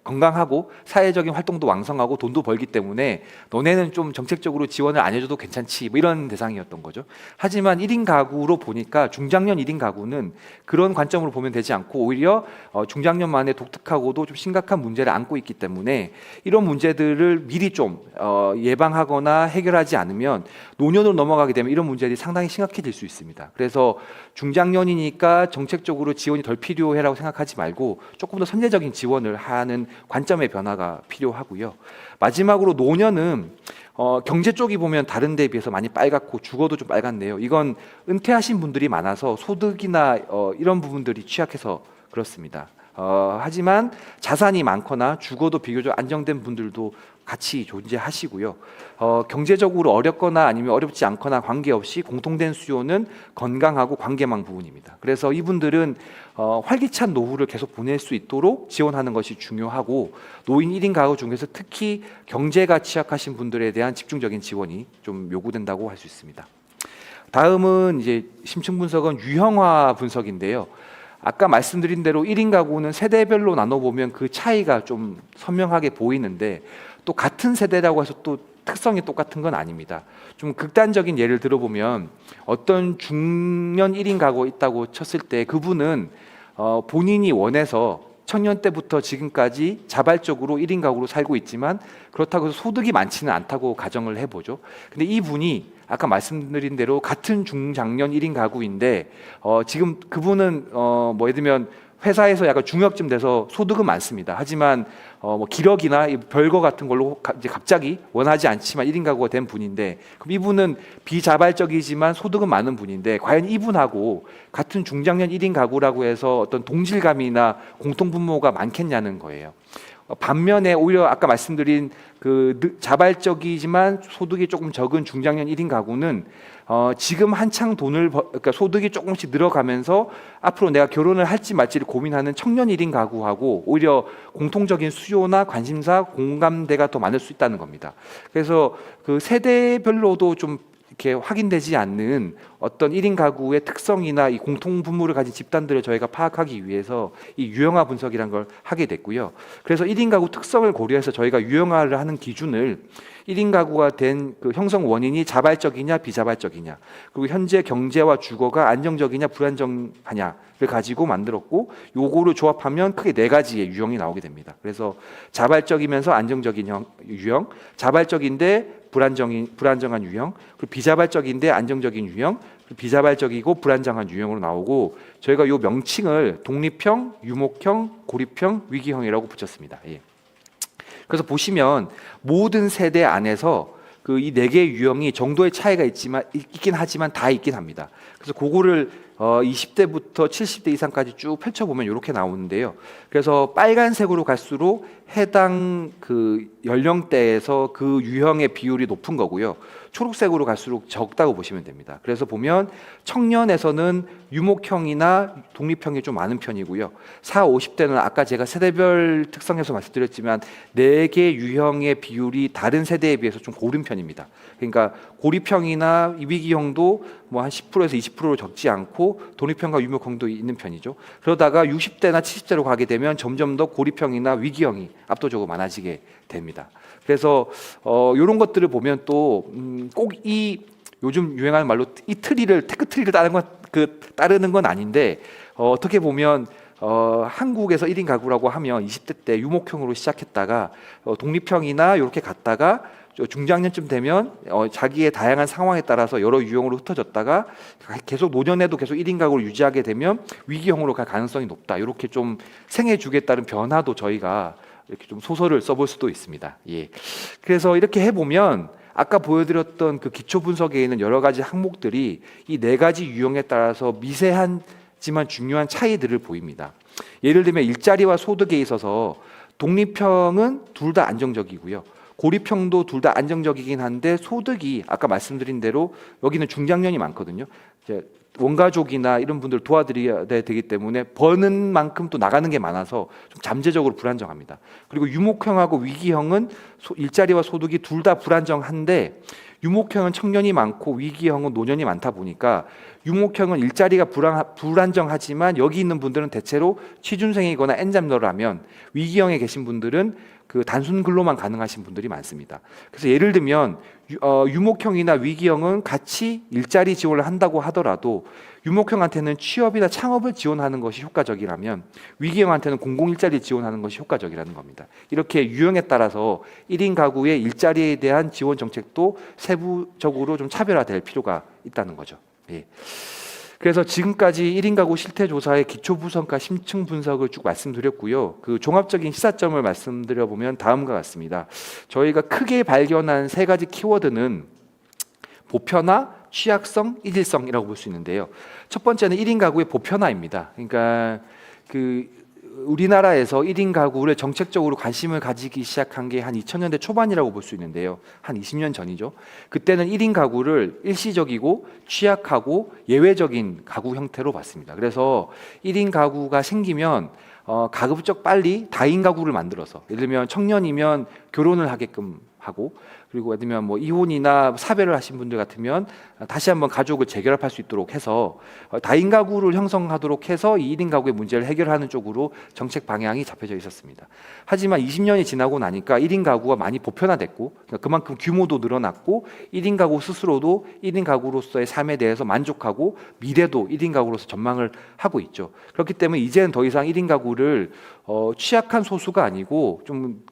건강하고 사회적인 활동도 왕성하고 돈도 벌기 때문에 너네는 좀 정책적으로 지원을 안 해줘도 괜찮지, 뭐 이런 대상이었던 거죠. 하지만 1인 가구로 보니까 중장년 1인 가구는 그런 관점으로 보면 되지 않고 오히려 중장년만의 독특하고도 좀 심각한 문제를 안고 있기 때문에 이런 문제들을 미리 좀 예방하거나 해결하지 않으면 노년으로 넘어가게 되면 이런 문제들이 상당히 심각해질 수 있습니다. 그래서 중장년이니까 정책적으로 지원이 덜 필요해라고 생각하지 말고 조금 더 선제적인 지원을 하는 관점의 변화가 필요하고요. 마지막으로 노년은 경제 쪽이 보면 다른 데에 비해서 많이 빨갛고 주거도 좀 빨갛네요. 이건 은퇴하신 분들이 많아서 소득이나 이런 부분들이 취약해서 그렇습니다. 하지만 자산이 많거나 주거도 비교적 안정된 분들도 같이 존재하시고요. 경제적으로 어렵거나 아니면 어렵지 않거나 관계없이 공통된 수요는 건강하고 관계망 부분입니다. 그래서 이분들은 활기찬 노후를 계속 보낼 수 있도록 지원하는 것이 중요하고, 노인 1인 가구 중에서 특히 경제가 취약하신 분들에 대한 집중적인 지원이 좀 요구된다고 할 수 있습니다. 다음은 이제 심층 분석은 유형화 분석인데요. 아까 말씀드린 대로 1인 가구는 세대별로 나눠보면 그 차이가 좀 선명하게 보이는데, 또 같은 세대라고 해서 또 특성이 똑같은 건 아닙니다. 좀 극단적인 예를 들어보면 어떤 중년 1인 가구 있다고 쳤을 때 그분은 본인이 원해서 청년 때부터 지금까지 자발적으로 1인 가구로 살고 있지만 그렇다고 해서 소득이 많지는 않다고 가정을 해보죠. 근데 이분이 아까 말씀드린 대로 같은 중장년 1인 가구인데 지금 그분은 뭐 예를 들면 회사에서 약간 중역쯤 돼서 소득은 많습니다. 하지만 뭐 기력이나 별거 같은 걸로 이제 갑자기 원하지 않지만 1인 가구가 된 분인데, 그럼 이분은 비자발적이지만 소득은 많은 분인데 과연 이분하고 같은 중장년 1인 가구라고 해서 어떤 동질감이나 공통분모가 많겠냐는 거예요. 반면에 오히려 아까 말씀드린 그 자발적이지만 소득이 조금 적은 중장년 1인 가구는 지금 한창 그러니까 소득이 조금씩 늘어가면서 앞으로 내가 결혼을 할지 말지를 고민하는 청년 1인 가구하고 오히려 공통적인 수요나 관심사, 공감대가 더 많을 수 있다는 겁니다. 그래서 그 세대별로도 좀 이렇게 확인되지 않는 어떤 1인 가구의 특성이나 이 공통분모를 가진 집단들을 저희가 파악하기 위해서 이 유형화 분석이라는 걸 하게 됐고요. 그래서 1인 가구 특성을 고려해서 저희가 유형화를 하는 기준을 1인 가구가 된 그 형성 원인이 자발적이냐 비자발적이냐, 그리고 현재 경제와 주거가 안정적이냐 불안정하냐를 가지고 만들었고, 요거를 조합하면 크게 4가지의 유형이 나오게 됩니다. 그래서 자발적이면서 안정적인 유형, 자발적인데 불안정한 유형, 그리고 비자발적인데 안정적인 유형, 그리고 비자발적이고 불안정한 유형으로 나오고, 저희가 요 명칭을 독립형, 유목형, 고립형, 위기형이라고 붙였습니다. 예. 그래서 보시면 모든 세대 안에서 그 이 4개의 유형이 정도의 차이가 있긴 하지만 다 있긴 합니다. 그래서 그거를 20대부터 70대 이상까지 쭉 펼쳐보면 이렇게 나오는데요. 그래서 빨간색으로 갈수록 해당 그 연령대에서 그 유형의 비율이 높은 거고요. 초록색으로 갈수록 적다고 보시면 됩니다. 그래서 보면 청년에서는 유목형이나 독립형이 좀 많은 편이고요. 40, 50대는 아까 제가 세대별 특성에서 말씀드렸지만 4개 유형의 비율이 다른 세대에 비해서 좀 고른 편입니다. 그러니까 고립형이나 위기형도 뭐 한 10%에서 20%로 적지 않고 독립형과 유목형도 있는 편이죠. 그러다가 60대나 70대로 가게 되면 점점 더 고립형이나 위기형이 압도적으로 많아지게 됩니다. 그래서 이런 것들을 보면 또 꼭 이 요즘 유행하는 말로 이 테크 트리를 따르는 건 아닌데 어떻게 보면 한국에서 1인 가구라고 하면 20대 때 유목형으로 시작했다가 독립형이나 이렇게 갔다가 중장년쯤 되면 자기의 다양한 상황에 따라서 여러 유형으로 흩어졌다가 계속 노년에도 계속 1인 가구를 유지하게 되면 위기형으로 갈 가능성이 높다. 이렇게 좀 생애 주기에 따른 변화도 저희가 이렇게 좀 소설을 써볼 수도 있습니다. 예. 그래서 이렇게 해보면 아까 보여드렸던 그 기초 분석에 있는 여러 가지 항목들이 이 네 가지 유형에 따라서 미세하지만 중요한 차이들을 보입니다. 예를 들면 일자리와 소득에 있어서 독립형은 둘 다 안정적이고요. 고립형도 둘 다 안정적이긴 한데 소득이 아까 말씀드린 대로 여기는 중장년이 많거든요. 이제 원가족이나 이런 분들 도와드려야 되기 때문에 버는 만큼 또 나가는 게 많아서 좀 잠재적으로 불안정합니다. 그리고 유목형하고 위기형은 일자리와 소득이 둘 다 불안정한데 유목형은 청년이 많고 위기형은 노년이 많다 보니까 유목형은 일자리가 불안정하지만 여기 있는 분들은 대체로 취준생이거나 엔잡러라면 위기형에 계신 분들은 그 단순 근로만 가능하신 분들이 많습니다. 그래서 예를 들면 유목형이나 위기형은 같이 일자리 지원을 한다고 하더라도 유목형한테는 취업이나 창업을 지원하는 것이 효과적이라면 위기형한테는 공공일자리 지원하는 것이 효과적이라는 겁니다. 이렇게 유형에 따라서 1인 가구의 일자리에 대한 지원 정책도 세부적으로 좀 차별화될 필요가 있다는 거죠. 예. 그래서 지금까지 1인 가구 실태 조사의 기초 분석과 심층 분석을 쭉 말씀드렸고요. 그 종합적인 시사점을 말씀드려 보면 다음과 같습니다. 저희가 크게 발견한 세 가지 키워드는 보편화, 취약성, 이질성이라고 볼 수 있는데요. 첫 번째는 1인 가구의 보편화입니다. 그러니까 우리나라에서 1인 가구를 정책적으로 관심을 가지기 시작한 게 한 2000년대 초반이라고 볼 수 있는데요. 한 20년 전이죠. 그때는 1인 가구를 일시적이고 취약하고 예외적인 가구 형태로 봤습니다. 그래서 1인 가구가 생기면 가급적 빨리 다인 가구를 만들어서 예를 들면 청년이면 결혼을 하게끔 하고 그리고 예를 들면 뭐 이혼이나 사별을 하신 분들 같으면 다시 한번 가족을 재결합할 수 있도록 해서 다인 가구를 형성하도록 해서 이 1인 가구의 문제를 해결하는 쪽으로 정책 방향이 잡혀져 있었습니다. 하지만 20년이 지나고 나니까 1인 가구가 많이 보편화됐고 그러니까 그만큼 규모도 늘어났고 1인 가구 스스로도 1인 가구로서의 삶에 대해서 만족하고 미래도 1인 가구로서 전망을 하고 있죠. 그렇기 때문에 이제는 더 이상 1인 가구를 취약한 소수가 아니고 좀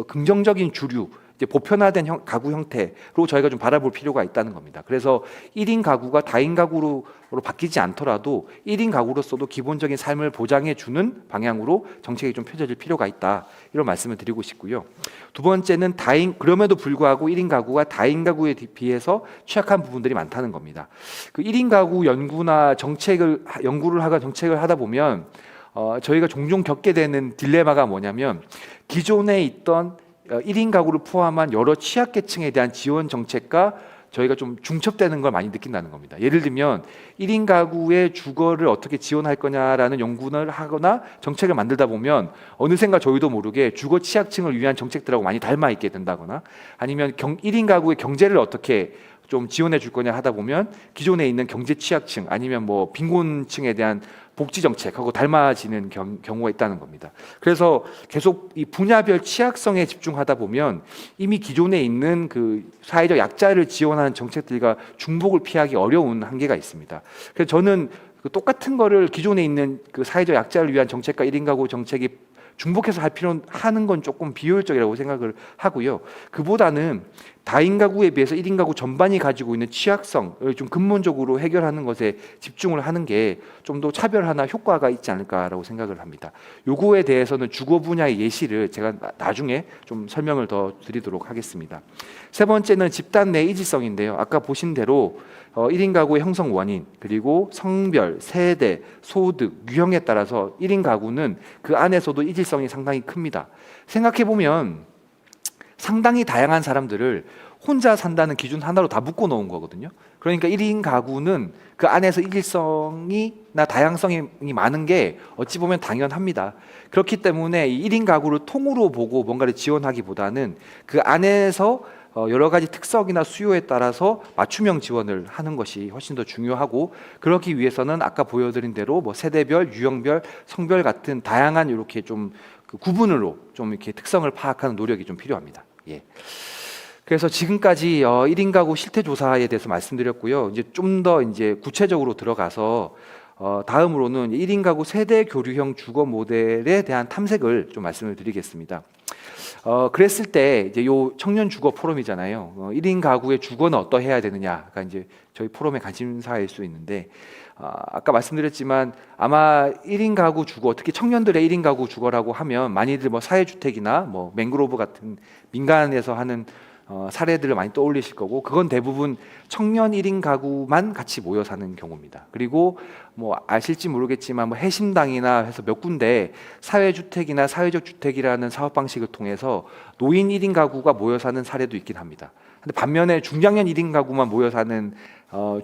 긍정적인 주류 이제 보편화된 가구 형태로 저희가 좀 바라볼 필요가 있다는 겁니다. 그래서 1인 가구가 다인 가구로 바뀌지 않더라도 1인 가구로서도 기본적인 삶을 보장해 주는 방향으로 정책이 좀 펴져질 필요가 있다. 이런 말씀을 드리고 싶고요. 두 번째는 그럼에도 불구하고 1인 가구가 다인 가구에 비해서 취약한 부분들이 많다는 겁니다. 그 1인 가구 연구나 연구를 하거나 정책을 하다 보면 저희가 종종 겪게 되는 딜레마가 뭐냐면 기존에 있던 1인 가구를 포함한 여러 취약계층에 대한 지원 정책과 저희가 좀 중첩되는 걸 많이 느낀다는 겁니다. 예를 들면 1인 가구의 주거를 어떻게 지원할 거냐라는 연구를 하거나 정책을 만들다 보면 어느샌가 저희도 모르게 주거 취약층을 위한 정책들하고 많이 닮아 있게 된다거나 아니면 1인 가구의 경제를 어떻게 좀 지원해 줄 거냐 하다 보면 기존에 있는 경제 취약층 아니면 뭐 빈곤층에 대한 복지 정책하고 닮아지는 경우가 있다는 겁니다. 그래서 계속 이 분야별 취약성에 집중하다 보면 이미 기존에 있는 그 사회적 약자를 지원하는 정책들과 중복을 피하기 어려운 한계가 있습니다. 그래서 저는 그 똑같은 거를 기존에 있는 그 사회적 약자를 위한 정책과 1인 가구 정책이 중복해서 하는 건 조금 비효율적이라고 생각을 하고요. 그보다는 다인 가구에 비해서 1인 가구 전반이 가지고 있는 취약성을 좀 근본적으로 해결하는 것에 집중을 하는 게 좀 더 차별화나 효과가 있지 않을까라고 생각을 합니다. 요거에 대해서는 주거 분야의 예시를 제가 나중에 좀 설명을 더 드리도록 하겠습니다. 세 번째는 집단 내 이질성인데요. 아까 보신 대로 1인 가구의 형성 원인, 그리고 성별, 세대, 소득, 유형에 따라서 1인 가구는 그 안에서도 이질성이 상당히 큽니다. 생각해 보면 상당히 다양한 사람들을 혼자 산다는 기준 하나로 다 묶어 놓은 거거든요. 그러니까 1인 가구는 그 안에서 이질성이나 다양성이 많은 게 어찌 보면 당연합니다. 그렇기 때문에 이 1인 가구를 통으로 보고 뭔가를 지원하기보다는 그 안에서 여러 가지 특성이나 수요에 따라서 맞춤형 지원을 하는 것이 훨씬 더 중요하고 그러기 위해서는 아까 보여드린 대로 뭐 세대별, 유형별, 성별 같은 다양한 이렇게 좀 그 구분으로 좀 이렇게 특성을 파악하는 노력이 좀 필요합니다. 예. 그래서 지금까지 1인 가구 실태 조사에 대해서 말씀드렸고요. 이제 좀 더 이제 구체적으로 들어가서 다음으로는 1인 가구 세대 교류형 주거 모델에 대한 탐색을 좀 말씀을 드리겠습니다. 그랬을 때 이제 요 청년 주거 포럼이잖아요. 1인 가구의 주거는 어떠해야 되느냐가 이제 저희 포럼의 관심사일 수 있는데, 아까 말씀드렸지만 아마 1인 가구 주거, 특히 청년들의 1인 가구 주거라고 하면 많이들 뭐 사회주택이나 뭐 맹그로브 같은 민간에서 하는 사례들을 많이 떠올리실 거고, 그건 대부분 청년 1인 가구만 같이 모여 사는 경우입니다. 그리고 뭐 아실지 모르겠지만 뭐 해심당이나 해서 몇 군데 사회주택이나 사회적 주택이라는 사업 방식을 통해서 노인 1인 가구가 모여 사는 사례도 있긴 합니다. 근데 반면에 중장년 1인 가구만 모여 사는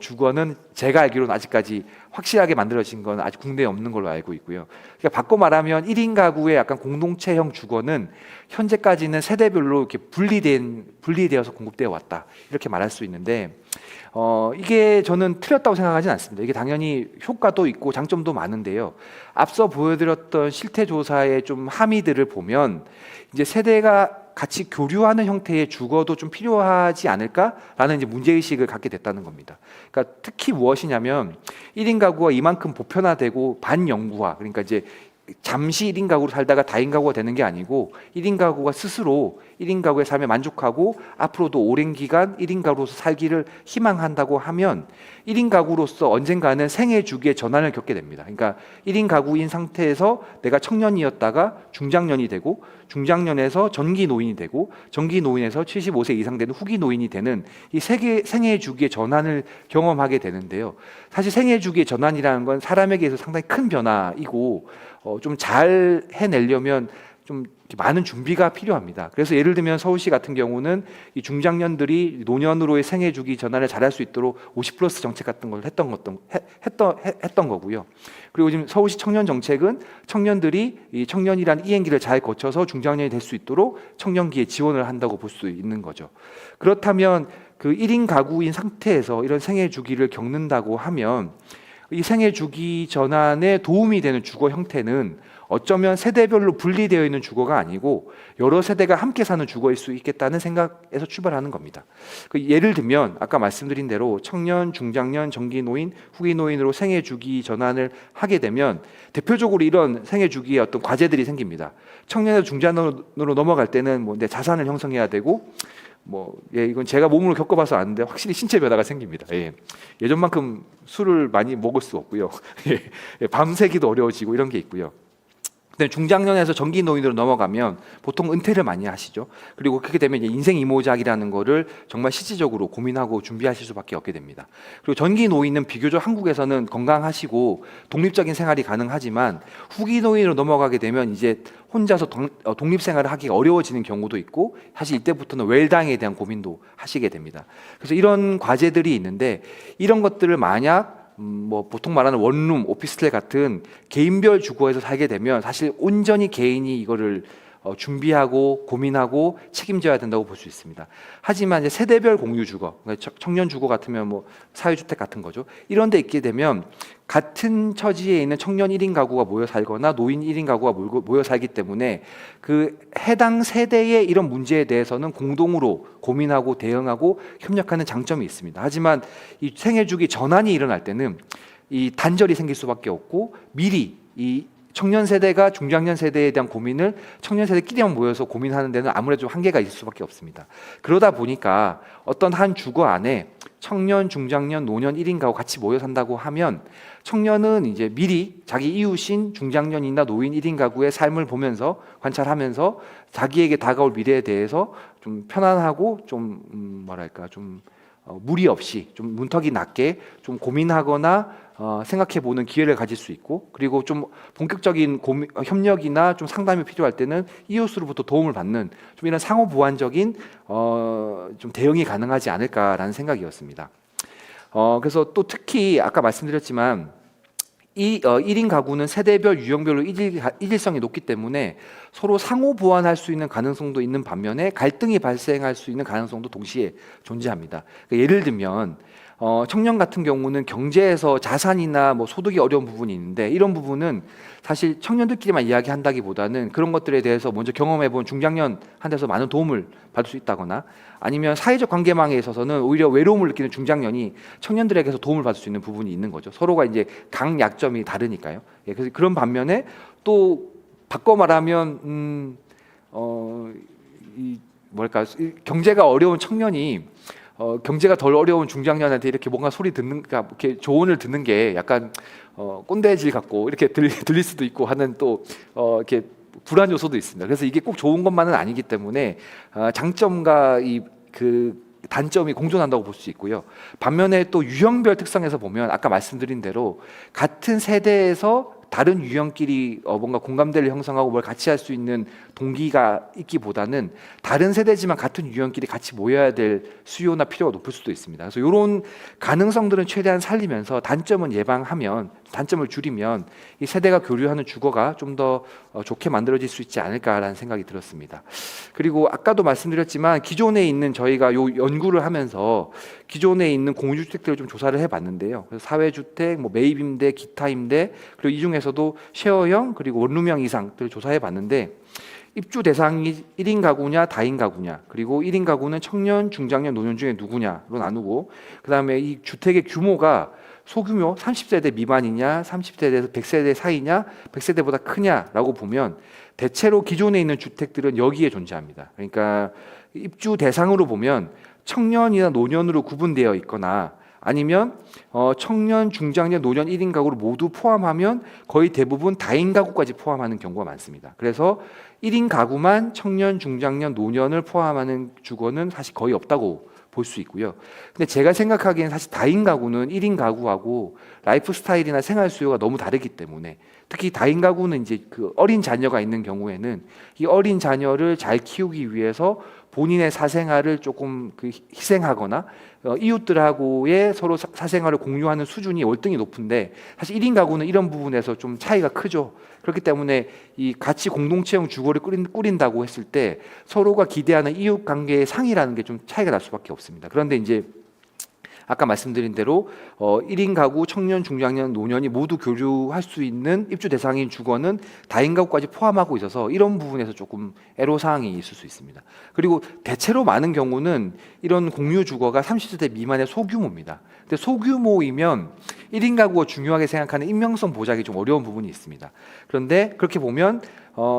주거는 제가 알기로는 아직까지 확실하게 만들어진 건 아직 국내에 없는 걸로 알고 있고요. 그러니까 바꿔 말하면 1인 가구의 약간 공동체형 주거는 현재까지는 세대별로 이렇게 분리되어서 공급되어 왔다, 이렇게 말할 수 있는데, 이게 저는 틀렸다고 생각하지는 않습니다. 이게 당연히 효과도 있고 장점도 많은데요. 앞서 보여드렸던 실태 조사의 좀 함의들을 보면 이제 세대가 같이 교류하는 형태의 주거도 좀 필요하지 않을까라는 이제 문제의식을 갖게 됐다는 겁니다. 그러니까 특히 무엇이냐면 1인 가구가 이만큼 보편화되고 반영구화, 그러니까 이제 잠시 1인 가구로 살다가 다인 가구가 되는 게 아니고 1인 가구가 스스로 1인 가구의 삶에 만족하고 앞으로도 오랜 기간 1인 가구로서 살기를 희망한다고 하면 1인 가구로서 언젠가는 생애 주기의 전환을 겪게 됩니다. 그러니까 1인 가구인 상태에서 내가 청년이었다가 중장년이 되고, 중장년에서 전기 노인이 되고, 전기 노인에서 75세 이상 되는 후기 노인이 되는 이 생애 주기의 전환을 경험하게 되는데요. 사실 생애 주기의 전환이라는 건 사람에게서 상당히 큰 변화이고, 좀 잘 해내려면 좀 많은 준비가 필요합니다. 그래서 예를 들면 서울시 같은 경우는 이 중장년들이 노년으로의 생애 주기 전환을 잘할 수 있도록 50+ 정책 같은 걸 했던 거고요. 그리고 지금 서울시 청년 정책은 청년들이 이 청년이란 이행기를 잘 거쳐서 중장년이 될 수 있도록 청년기에 지원을 한다고 볼 수 있는 거죠. 그렇다면 그 1인 가구인 상태에서 이런 생애 주기를 겪는다고 하면 이 생애 주기 전환에 도움이 되는 주거 형태는 어쩌면 세대별로 분리되어 있는 주거가 아니고 여러 세대가 함께 사는 주거일 수 있겠다는 생각에서 출발하는 겁니다. 예를 들면 아까 말씀드린 대로 청년, 중장년, 전기 노인, 후기 노인으로 생애 주기 전환을 하게 되면 대표적으로 이런 생애 주기에 어떤 과제들이 생깁니다. 청년에서 중장년으로 넘어갈 때는 뭐 내 자산을 형성해야 되고, 이건 제가 몸으로 겪어봐서 아는데 확실히 신체 변화가 생깁니다. 예전만큼 술을 많이 먹을 수 없고요. 밤새기도 어려워지고 이런 게 있고요. 중장년에서 전기 노인으로 넘어가면 보통 은퇴를 많이 하시죠. 그리고 그렇게 되면 이제 인생 이모작이라는 거를 정말 실질적으로 고민하고 준비하실 수밖에 없게 됩니다. 그리고 전기 노인은 비교적 한국에서는 건강하시고 독립적인 생활이 가능하지만 후기 노인으로 넘어가게 되면 이제 혼자서 독립 생활을 하기 어려워지는 경우도 있고, 사실 이때부터는 웰당에 대한 고민도 하시게 됩니다. 그래서 이런 과제들이 있는데, 이런 것들을 만약 보통 말하는 원룸, 오피스텔 같은 개인별 주거에서 살게 되면 사실 온전히 개인이 이거를 준비하고 고민하고 책임져야 된다고 볼 수 있습니다. 하지만 이제 세대별 공유 주거, 그러니까 청년 주거 같으면 뭐 사회주택 같은 거죠. 이런 데 있게 되면 같은 처지에 있는 청년 1인 가구가 모여 살거나 노인 1인 가구가 모여 살기 때문에 그 해당 세대의 이런 문제에 대해서는 공동으로 고민하고 대응하고 협력하는 장점이 있습니다. 하지만 이 생애 주기 전환이 일어날 때는 이 단절이 생길 수밖에 없고, 미리 이 청년 세대가 중장년 세대에 대한 고민을 청년 세대끼리만 모여서 고민하는 데는 아무래도 좀 한계가 있을 수밖에 없습니다. 그러다 보니까 어떤 한 주거 안에 청년, 중장년, 노년 1인 가구 같이 모여 산다고 하면 청년은 이제 미리 자기 이웃인 중장년이나 노인 1인 가구의 삶을 보면서 관찰하면서 자기에게 다가올 미래에 대해서 좀 편안하고 좀 무리 없이 좀 문턱이 낮게 좀 고민하거나 생각해보는 기회를 가질 수 있고, 그리고 좀 본격적인 협력이나 좀 상담이 필요할 때는 이웃으로부터 도움을 받는 좀 이런 상호 보완적인 좀 대응이 가능하지 않을까라는 생각이었습니다. 그래서 또 특히 아까 말씀드렸지만 이 1인 가구는 세대별 유형별로 일일성이 높기 때문에 서로 상호 보완할 수 있는 가능성도 있는 반면에 갈등이 발생할 수 있는 가능성도 동시에 존재합니다. 그러니까 예를 들면 청년 같은 경우는 경제에서 자산이나 뭐 소득이 어려운 부분이 있는데 이런 부분은 사실 청년들끼리만 이야기한다기보다는 그런 것들에 대해서 먼저 경험해본 중장년한테서 많은 도움을 받을 수 있다거나 아니면 사회적 관계망에 있어서는 오히려 외로움을 느끼는 중장년이 청년들에게서 도움을 받을 수 있는 부분이 있는 거죠. 서로가 이제 강약점이 다르니까요. 예, 그래서 그런 반면에 또 바꿔 말하면 이 경제가 어려운 청년이 경제가 덜 어려운 중장년한테 이렇게 뭔가 소리 듣는, 그러니까 이렇게 조언을 듣는 게 약간 꼰대질 같고 이렇게 들릴 수도 있고 하는 또 이렇게 불안 요소도 있습니다. 그래서 이게 꼭 좋은 것만은 아니기 때문에 장점과 그 단점이 공존한다고 볼 수 있고요. 반면에 또 유형별 특성에서 보면 아까 말씀드린 대로 같은 세대에서 다른 유형끼리 뭔가 공감대를 형성하고 뭘 같이 할 수 있는 동기가 있기보다는 다른 세대지만 같은 유형끼리 같이 모여야 될 수요나 필요가 높을 수도 있습니다. 그래서 이런 가능성들은 최대한 살리면서 단점은 예방하면, 단점을 줄이면 이 세대가 교류하는 주거가 좀 더 좋게 만들어질 수 있지 않을까라는 생각이 들었습니다. 그리고 아까도 말씀드렸지만 기존에 있는 저희가 요 연구를 하면서 기존에 있는 공유주택들을 좀 조사를 해봤는데요. 그래서 사회주택, 뭐 매입임대, 기타임대, 그리고 이 중에서도 쉐어형 그리고 원룸형 이상들을 조사해봤는데 입주 대상이 1인 가구냐 다인 가구냐, 그리고 1인 가구는 청년, 중장년, 노년 중에 누구냐로 나누고, 그 다음에 이 주택의 규모가 소규모 30세대 미만이냐, 30세대에서 100세대 사이냐, 100세대보다 크냐라고 보면 대체로 기존에 있는 주택들은 여기에 존재합니다. 그러니까 입주 대상으로 보면 청년이나 노년으로 구분되어 있거나 아니면 청년, 중장년, 노년 1인 가구를 모두 포함하면 거의 대부분 다인 가구까지 포함하는 경우가 많습니다. 그래서 1인 가구만 청년, 중장년, 노년을 포함하는 주거는 사실 거의 없다고 볼 수 있고요. 근데 제가 생각하기에는 사실 다인 가구는 1인 가구하고 라이프 스타일이나 생활 수요가 너무 다르기 때문에, 특히 다인 가구는 이제 그 어린 자녀가 있는 경우에는 이 어린 자녀를 잘 키우기 위해서 본인의 사생활을 조금 희생하거나 이웃들하고의 서로 사생활을 공유하는 수준이 월등히 높은데, 사실 1인 가구는 이런 부분에서 좀 차이가 크죠. 그렇기 때문에 이 같이 공동체형 주거를 꾸린다고 했을 때 서로가 기대하는 이웃 관계의 상이라는 게 좀 차이가 날 수밖에 없습니다. 그런데 이제 아까 말씀드린 대로 1인 가구, 청년, 중장년, 노년이 모두 교류할 수 있는 입주 대상인 주거는 다인 가구까지 포함하고 있어서 이런 부분에서 조금 애로사항이 있을 수 있습니다. 그리고 대체로 많은 경우는 이런 공유 주거가 30세대 미만의 소규모입니다. 근데 소규모이면 1인 가구가 중요하게 생각하는 익명성 보장이 좀 어려운 부분이 있습니다. 그런데 그렇게 보면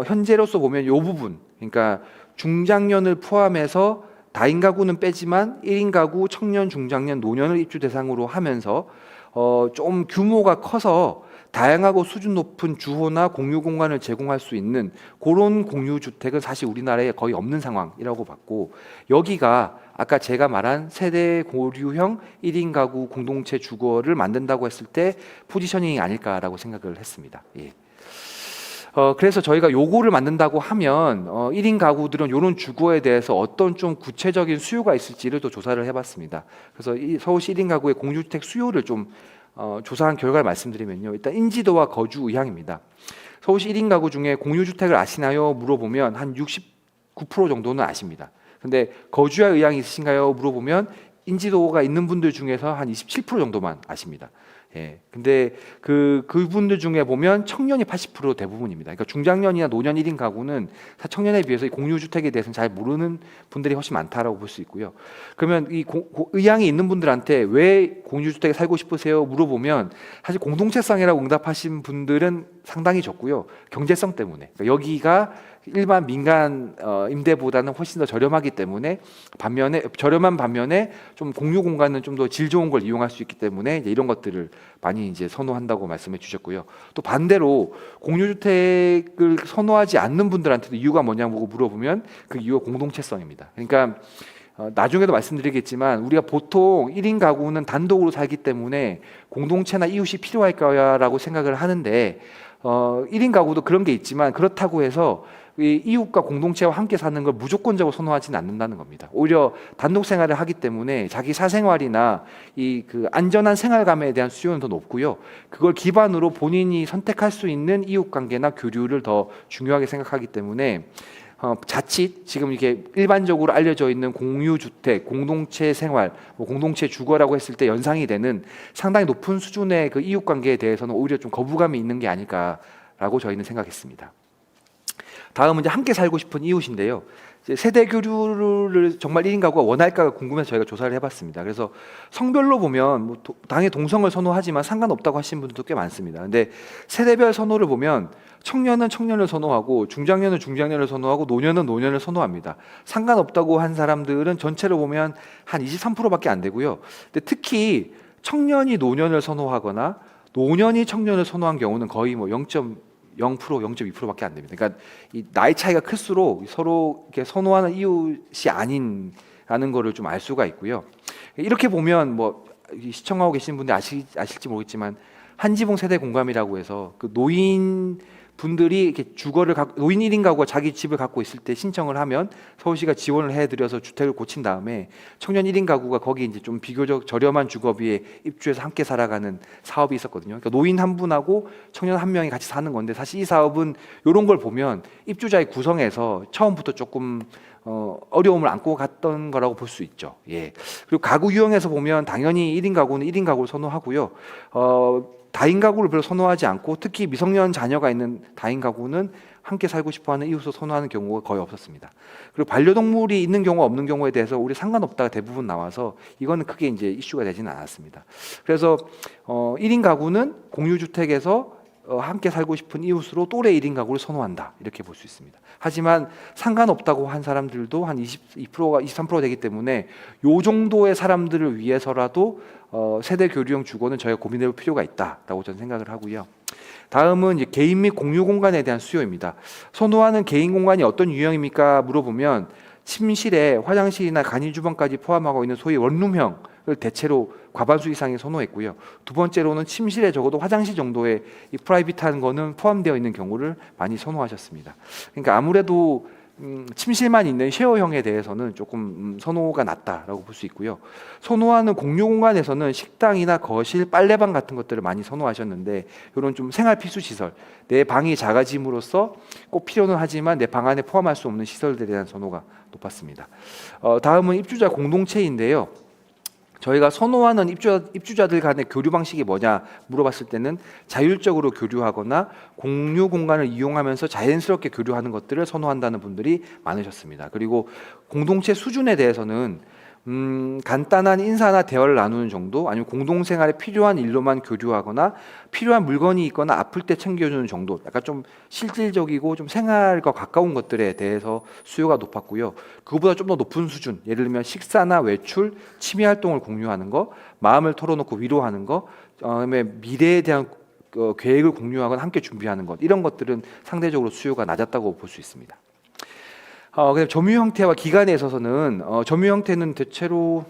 현재로서 보면 이 부분, 그러니까 중장년을 포함해서 다인 가구는 빼지만 1인 가구, 청년, 중장년, 노년을 입주 대상으로 하면서 좀 규모가 커서 다양하고 수준 높은 주호나 공유 공간을 제공할 수 있는 그런 공유 주택은 사실 우리나라에 거의 없는 상황이라고 봤고, 여기가 아까 제가 말한 세대 고류형 1인 가구 공동체 주거를 만든다고 했을 때 포지셔닝이 아닐까라고 생각을 했습니다. 예. 그래서 저희가 요거를 만든다고 하면 1인 가구들은 이런 주거에 대해서 어떤 좀 구체적인 수요가 있을지를 또 조사를 해봤습니다. 그래서 이 서울시 1인 가구의 공유주택 수요를 좀 조사한 결과를 말씀드리면요, 일단 인지도와 거주 의향입니다. 서울시 1인 가구 중에 공유주택을 아시나요? 물어보면 한 69% 정도는 아십니다. 근데 거주할 의향이 있으신가요? 물어보면 인지도가 있는 분들 중에서 한 27% 정도만 아십니다. 예. 근데 그분들 중에 보면 청년이 80% 대부분입니다. 그러니까 중장년이나 노년 1인 가구는 청년에 비해서 이 공유주택에 대해서는 잘 모르는 분들이 훨씬 많다라고 볼 수 있고요. 그러면 이 의향이 있는 분들한테 왜 공유주택에 살고 싶으세요? 물어보면 사실 공동체성이라고 응답하신 분들은 상당히 적고요. 경제성 때문에. 그러니까 여기가 일반 민간 임대보다는 훨씬 더 저렴하기 때문에, 저렴한 반면에 좀 공유 공간은 좀 더 질 좋은 걸 이용할 수 있기 때문에 이제 이런 것들을 많이 이제 선호한다고 말씀해 주셨고요. 또 반대로 공유주택을 선호하지 않는 분들한테도 이유가 뭐냐고 물어보면 그 이유가 공동체성입니다. 그러니까 나중에도 말씀드리겠지만 우리가 보통 1인 가구는 단독으로 살기 때문에 공동체나 이웃이 필요할 거야라고 생각을 하는데 1인 가구도 그런 게 있지만 그렇다고 해서 이 이웃과 공동체와 함께 사는 걸 무조건적으로 선호하지는 않는다는 겁니다. 오히려 단독 생활을 하기 때문에 자기 사생활이나 그 안전한 생활감에 대한 수요는 더 높고요. 그걸 기반으로 본인이 선택할 수 있는 이웃 관계나 교류를 더 중요하게 생각하기 때문에 자칫 지금 이게 일반적으로 알려져 있는 공유주택, 공동체 생활, 뭐 공동체 주거라고 했을 때 연상이 되는 상당히 높은 수준의 그 이웃관계에 대해서는 오히려 좀 거부감이 있는 게 아닐까라고 저희는 생각했습니다. 다음은 이제 함께 살고 싶은 이웃인데요. 이제 세대 교류를 정말 1인 가구가 원할까가 궁금해서 저희가 조사를 해봤습니다. 그래서 성별로 보면 뭐 당연히 동성을 선호하지만 상관없다고 하시는 분들도 꽤 많습니다. 근데 세대별 선호를 보면 청년은 청년을 선호하고 중장년은 중장년을 선호하고 노년은 노년을 선호합니다. 상관없다고 한 사람들은 전체로 보면 한 23%밖에 안 되고요. 근데 특히 청년이 노년을 선호하거나 노년이 청년을 선호한 경우는 거의 뭐 0.0%, 0.2%밖에 안 됩니다. 그러니까 이 나이 차이가 클수록 서로 이렇게 선호하는 이웃이 아닌라는 거를 좀 알 수가 있고요. 이렇게 보면 뭐 시청하고 계신 분들 아실지 모르겠지만 한지붕 세대 공감이라고 해서 그 노인 분들이 이렇게 노인 1인 가구가 자기 집을 갖고 있을 때 신청을 하면 서울시가 지원을 해드려서 주택을 고친 다음에 청년 1인 가구가 거기 이제 좀 비교적 저렴한 주거비에 입주해서 함께 살아가는 사업이 있었거든요. 그러니까 노인 한 분하고 청년 한 명이 같이 사는 건데 사실 이 사업은 이런 걸 보면 입주자의 구성에서 처음부터 조금 어려움을 안고 갔던 거라고 볼 수 있죠. 예. 그리고 가구 유형에서 보면 당연히 1인 가구는 1인 가구를 선호하고요. 다인 가구를 별로 선호하지 않고 특히 미성년 자녀가 있는 다인 가구는 함께 살고 싶어하는 이웃을 선호하는 경우가 거의 없었습니다. 그리고 반려동물이 있는 경우가 없는 경우에 대해서 우리 상관없다가 대부분 나와서 이거는 크게 이제 이슈가 되지는 않았습니다. 그래서 1인 가구는 공유주택에서 함께 살고 싶은 이웃으로 또래 1인 가구를 선호한다 이렇게 볼 수 있습니다. 하지만 상관없다고 한 사람들도 한 22%가 23% 되기 때문에 요 정도의 사람들을 위해서라도 세대 교류형 주거는 저희가 고민해볼 필요가 있다라고 저는 생각을 하고요. 다음은 이제 개인 및 공유 공간에 대한 수요입니다. 선호하는 개인 공간이 어떤 유형입니까? 물어보면 침실에 화장실이나 간이 주방까지 포함하고 있는 소위 원룸형을 대체로 과반수 이상이 선호했고요. 두 번째로는 침실에 적어도 화장실 정도의 이 프라이빗한 거는 포함되어 있는 경우를 많이 선호하셨습니다. 그러니까 아무래도 침실만 있는 쉐어형에 대해서는 조금 선호가 낮다라고 볼 수 있고요. 선호하는 공유 공간에서는 식당이나 거실, 빨래방 같은 것들을 많이 선호하셨는데 이런 좀 생활 필수 시설, 내 방이 작아짐으로써 꼭 필요는 하지만 내 방 안에 포함할 수 없는 시설들에 대한 선호가 높았습니다. 다음은 입주자 공동체인데요. 저희가 선호하는 입주자들 간의 교류 방식이 뭐냐 물어봤을 때는 자율적으로 교류하거나 공유 공간을 이용하면서 자연스럽게 교류하는 것들을 선호한다는 분들이 많으셨습니다. 그리고 공동체 수준에 대해서는 간단한 인사나 대화를 나누는 정도, 아니면 공동생활에 필요한 일로만 교류하거나 필요한 물건이 있거나 아플 때 챙겨주는 정도, 약간 좀 실질적이고 좀 생활과 가까운 것들에 대해서 수요가 높았고요. 그거보다 좀 더 높은 수준, 예를 들면 식사나 외출, 취미 활동을 공유하는 거, 마음을 털어놓고 위로하는 거, 그다음에 미래에 대한 계획을 공유하거나 함께 준비하는 것, 이런 것들은 상대적으로 수요가 낮았다고 볼 수 있습니다. 그다음 점유 형태와 기간에 있어서는 점유 형태는 대체로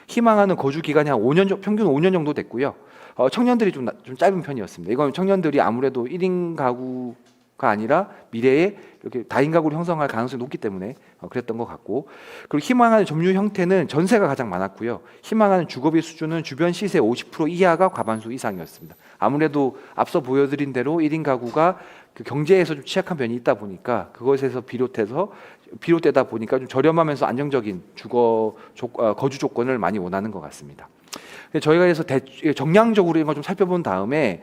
희망하는 거주 기간이 한 5년, 평균 5년 정도 됐고요. 청년들이 좀 짧은 편이었습니다. 이건 청년들이 아무래도 1인 가구가 아니라 미래에 이렇게 다인 가구를 형성할 가능성이 높기 때문에 그랬던 것 같고, 그리고 희망하는 점유 형태는 전세가 가장 많았고요. 희망하는 주거비 수준은 주변 시세 50% 이하가 과반수 이상이었습니다. 아무래도 앞서 보여드린 대로 1인 가구가 그 경제에서 좀 취약한 면이 있다 보니까 그것에서 비롯되다 보니까 좀 저렴하면서 안정적인 거주 조건을 많이 원하는 것 같습니다. 저희가 그래서 정량적으로 이런 걸 좀 살펴본 다음에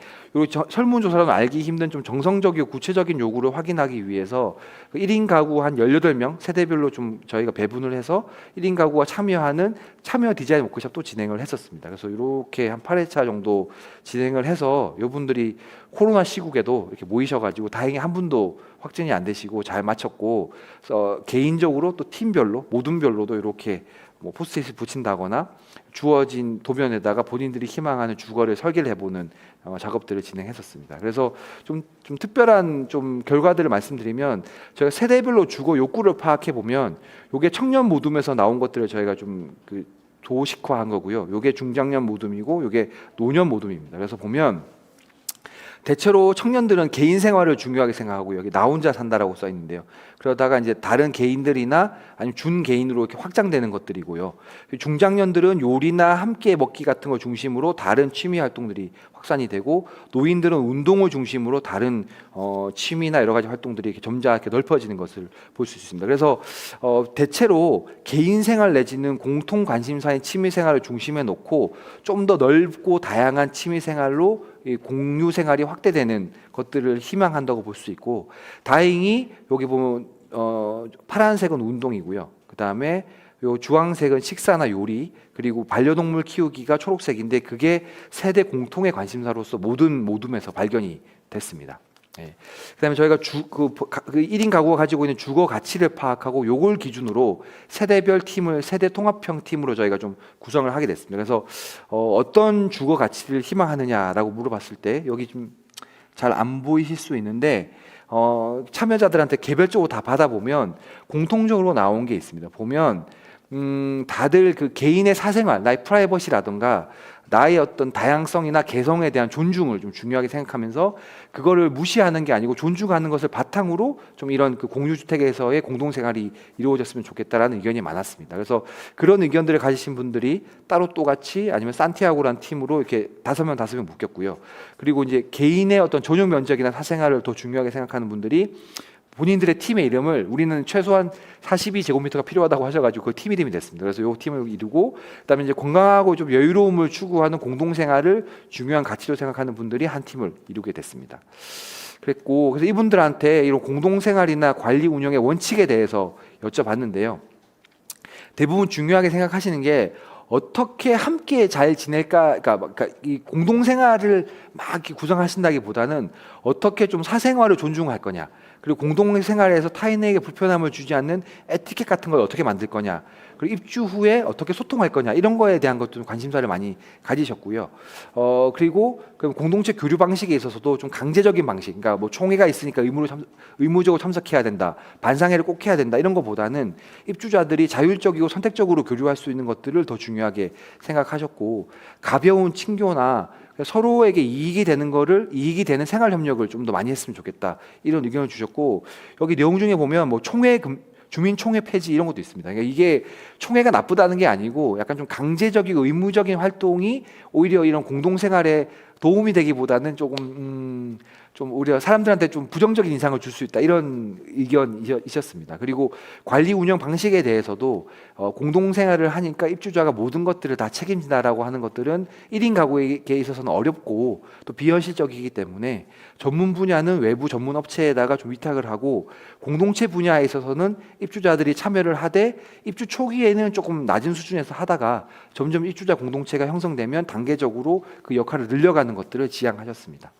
설문조사로는 알기 힘든 좀 정성적이고 구체적인 요구를 확인하기 위해서 1인 가구 한 18명 세대별로 좀 저희가 배분을 해서 1인 가구가 참여하는 참여 디자인 워크숍 또 진행을 했었습니다. 그래서 이렇게 한 8회차 정도 진행을 해서 이분들이 코로나 시국에도 이렇게 모이셔가지고 다행히 한 분도 확진이 안 되시고 잘 마쳤고, 개인적으로 또 팀별로 모둠별로도 이렇게 뭐 포스트잇을 붙인다거나 주어진 도면에다가 본인들이 희망하는 주거를 설계를 해보는 작업들을 진행했었습니다. 그래서 좀 특별한 좀 결과들을 말씀드리면, 저희가 세대별로 주거 욕구를 파악해 보면 이게 청년 모둠에서 나온 것들을 저희가 좀 도식화한 거고요. 이게 중장년 모둠이고 이게 노년 모둠입니다. 그래서 보면 대체로 청년들은 개인 생활을 중요하게 생각하고 여기 나 혼자 산다라고 써 있는데요. 그러다가 이제 다른 개인들이나 아니면 준 개인으로 이렇게 확장되는 것들이고요. 중장년들은 요리나 함께 먹기 같은 걸 중심으로 다른 취미 활동들이 확산이 되고, 노인들은 운동을 중심으로 다른 취미나 여러 가지 활동들이 이렇게 점차 이렇게 넓어지는 것을 볼 수 있습니다. 그래서 대체로 개인 생활 내지는 공통 관심사인 취미 생활을 중심에 놓고 좀 더 넓고 다양한 취미 생활로 이 공유 생활이 확대되는 것들을 희망한다고 볼 수 있고, 다행히 여기 보면 파란색은 운동이고요. 그 다음에 요 주황색은 식사나 요리, 그리고 반려동물 키우기가 초록색인데 그게 세대 공통의 관심사로서 모든 모둠에서 발견이 됐습니다. 예. 그다음에 저희가 그 1인 가구가 가지고 있는 주거 가치를 파악하고 요걸 기준으로 세대별 팀을 세대 통합형 팀으로 저희가 좀 구성을 하게 됐습니다. 그래서 어떤 주거 가치를 희망하느냐라고 물어봤을 때 여기 좀 잘 안 보이실 수 있는데 참여자들한테 개별적으로 다 받아보면 공통적으로 나온 게 있습니다. 보면 다들 그 개인의 사생활, 나의 프라이버시라든가 나의 어떤 다양성이나 개성에 대한 존중을 좀 중요하게 생각하면서 그거를 무시하는 게 아니고 존중하는 것을 바탕으로 좀 이런 그 공유주택에서의 공동생활이 이루어졌으면 좋겠다라는 의견이 많았습니다. 그래서 그런 의견들을 가지신 분들이 따로 똑같이 아니면 산티아고라는 팀으로 이렇게 5명 묶였고요. 그리고 이제 개인의 어떤 전용 면적이나 사생활을 더 중요하게 생각하는 분들이 본인들의 팀의 이름을 우리는 최소한 42제곱미터가 필요하다고 하셔가지고 그 팀 이름이 됐습니다. 그래서 이 팀을 이루고, 그다음에 이제 건강하고 좀 여유로움을 추구하는 공동생활을 중요한 가치로 생각하는 분들이 한 팀을 이루게 됐습니다. 그랬고, 그래서 이분들한테 이런 공동생활이나 관리 운영의 원칙에 대해서 여쭤봤는데요. 대부분 중요하게 생각하시는 게 어떻게 함께 잘 지낼까, 그러니까 이 공동생활을 막 이렇게 구성하신다기보다는 어떻게 좀 사생활을 존중할 거냐, 그리고 공동생활에서 타인에게 불편함을 주지 않는 에티켓 같은 걸 어떻게 만들 거냐, 그리고 입주 후에 어떻게 소통할 거냐, 이런 거에 대한 것도 관심사를 많이 가지셨고요. 그리고 그 공동체 교류 방식에 있어서도 좀 강제적인 방식, 그러니까 뭐 총회가 있으니까 의무적으로 참석해야 된다, 반상회를 꼭 해야 된다, 이런 것보다는 입주자들이 자율적이고 선택적으로 교류할 수 있는 것들을 더 중요하게 생각하셨고, 가벼운 친교나 서로에게 이익이 되는 생활 협력을 좀 더 많이 했으면 좋겠다, 이런 의견을 주셨고, 여기 내용 중에 보면 뭐 주민총회 폐지 이런 것도 있습니다. 그러니까 이게 총회가 나쁘다는 게 아니고 약간 좀 강제적이고 의무적인 활동이 오히려 이런 공동생활에 도움이 되기보다는 조금 좀 오히려 사람들한테 좀 부정적인 인상을 줄 수 있다, 이런 의견이셨습니다. 그리고 관리 운영 방식에 대해서도 공동생활을 하니까 입주자가 모든 것들을 다 책임진다라고 하는 것들은 1인 가구에게 있어서는 어렵고 또 비현실적이기 때문에 전문 분야는 외부 전문 업체에다가 좀 위탁을 하고, 공동체 분야에 있어서는 입주자들이 참여를 하되 입주 초기에는 조금 낮은 수준에서 하다가 점점 입주자 공동체가 형성되면 단계적으로 그 역할을 늘려가는 것들을 지향하셨습니다.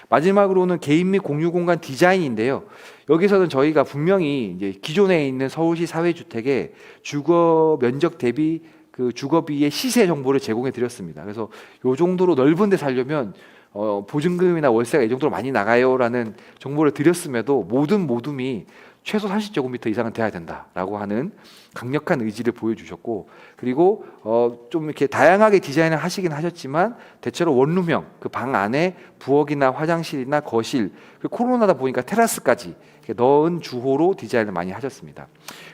마지막으로는 개인 및 공유 공간 디자인인데요. 여기서는 저희가 분명히 이제 기존에 있는 서울시 사회주택의 주거 면적 대비 그 주거비의 시세 정보를 제공해 드렸습니다. 그래서 요 정도로 넓은 데 살려면 보증금이나 월세가 이 정도로 많이 나가요라는 정보를 드렸음에도 모든 모둠이 최소 30제곱미터 이상은 돼야 된다라고 하는 강력한 의지를 보여주셨고, 그리고 좀 이렇게 다양하게 디자인을 하시긴 하셨지만 대체로 원룸형, 그 방 안에 부엌이나 화장실이나 거실, 그리고 코로나다 보니까 테라스까지 넣은 주호로 디자인을 많이 하셨습니다.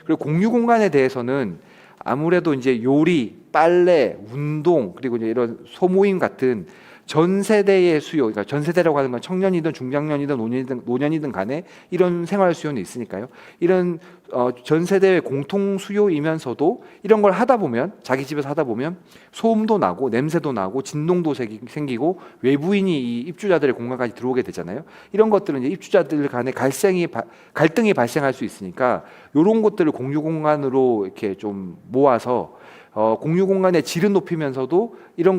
그리고 공유 공간에 대해서는 아무래도 이제 요리, 빨래, 운동, 그리고 이제 이런 소모임 같은 전 세대의 수요, 그러니까 전 세대라고 하는 건 청년이든 중장년이든 노년이든 간에 이런 생활 수요는 있으니까요. 이런 전 세대의 공통 수요이면서도 이런 걸 하다 보면, 자기 집에서 하다 보면 소음도 나고 냄새도 나고 진동도 생기고 외부인이 이 입주자들의 공간까지 들어오게 되잖아요. 이런 것들은 이제 입주자들 간에 갈등이 발생할 수 있으니까 이런 것들을 공유 공간으로 이렇게 좀 모아서 공유 공간의 질은 높이면서도 이런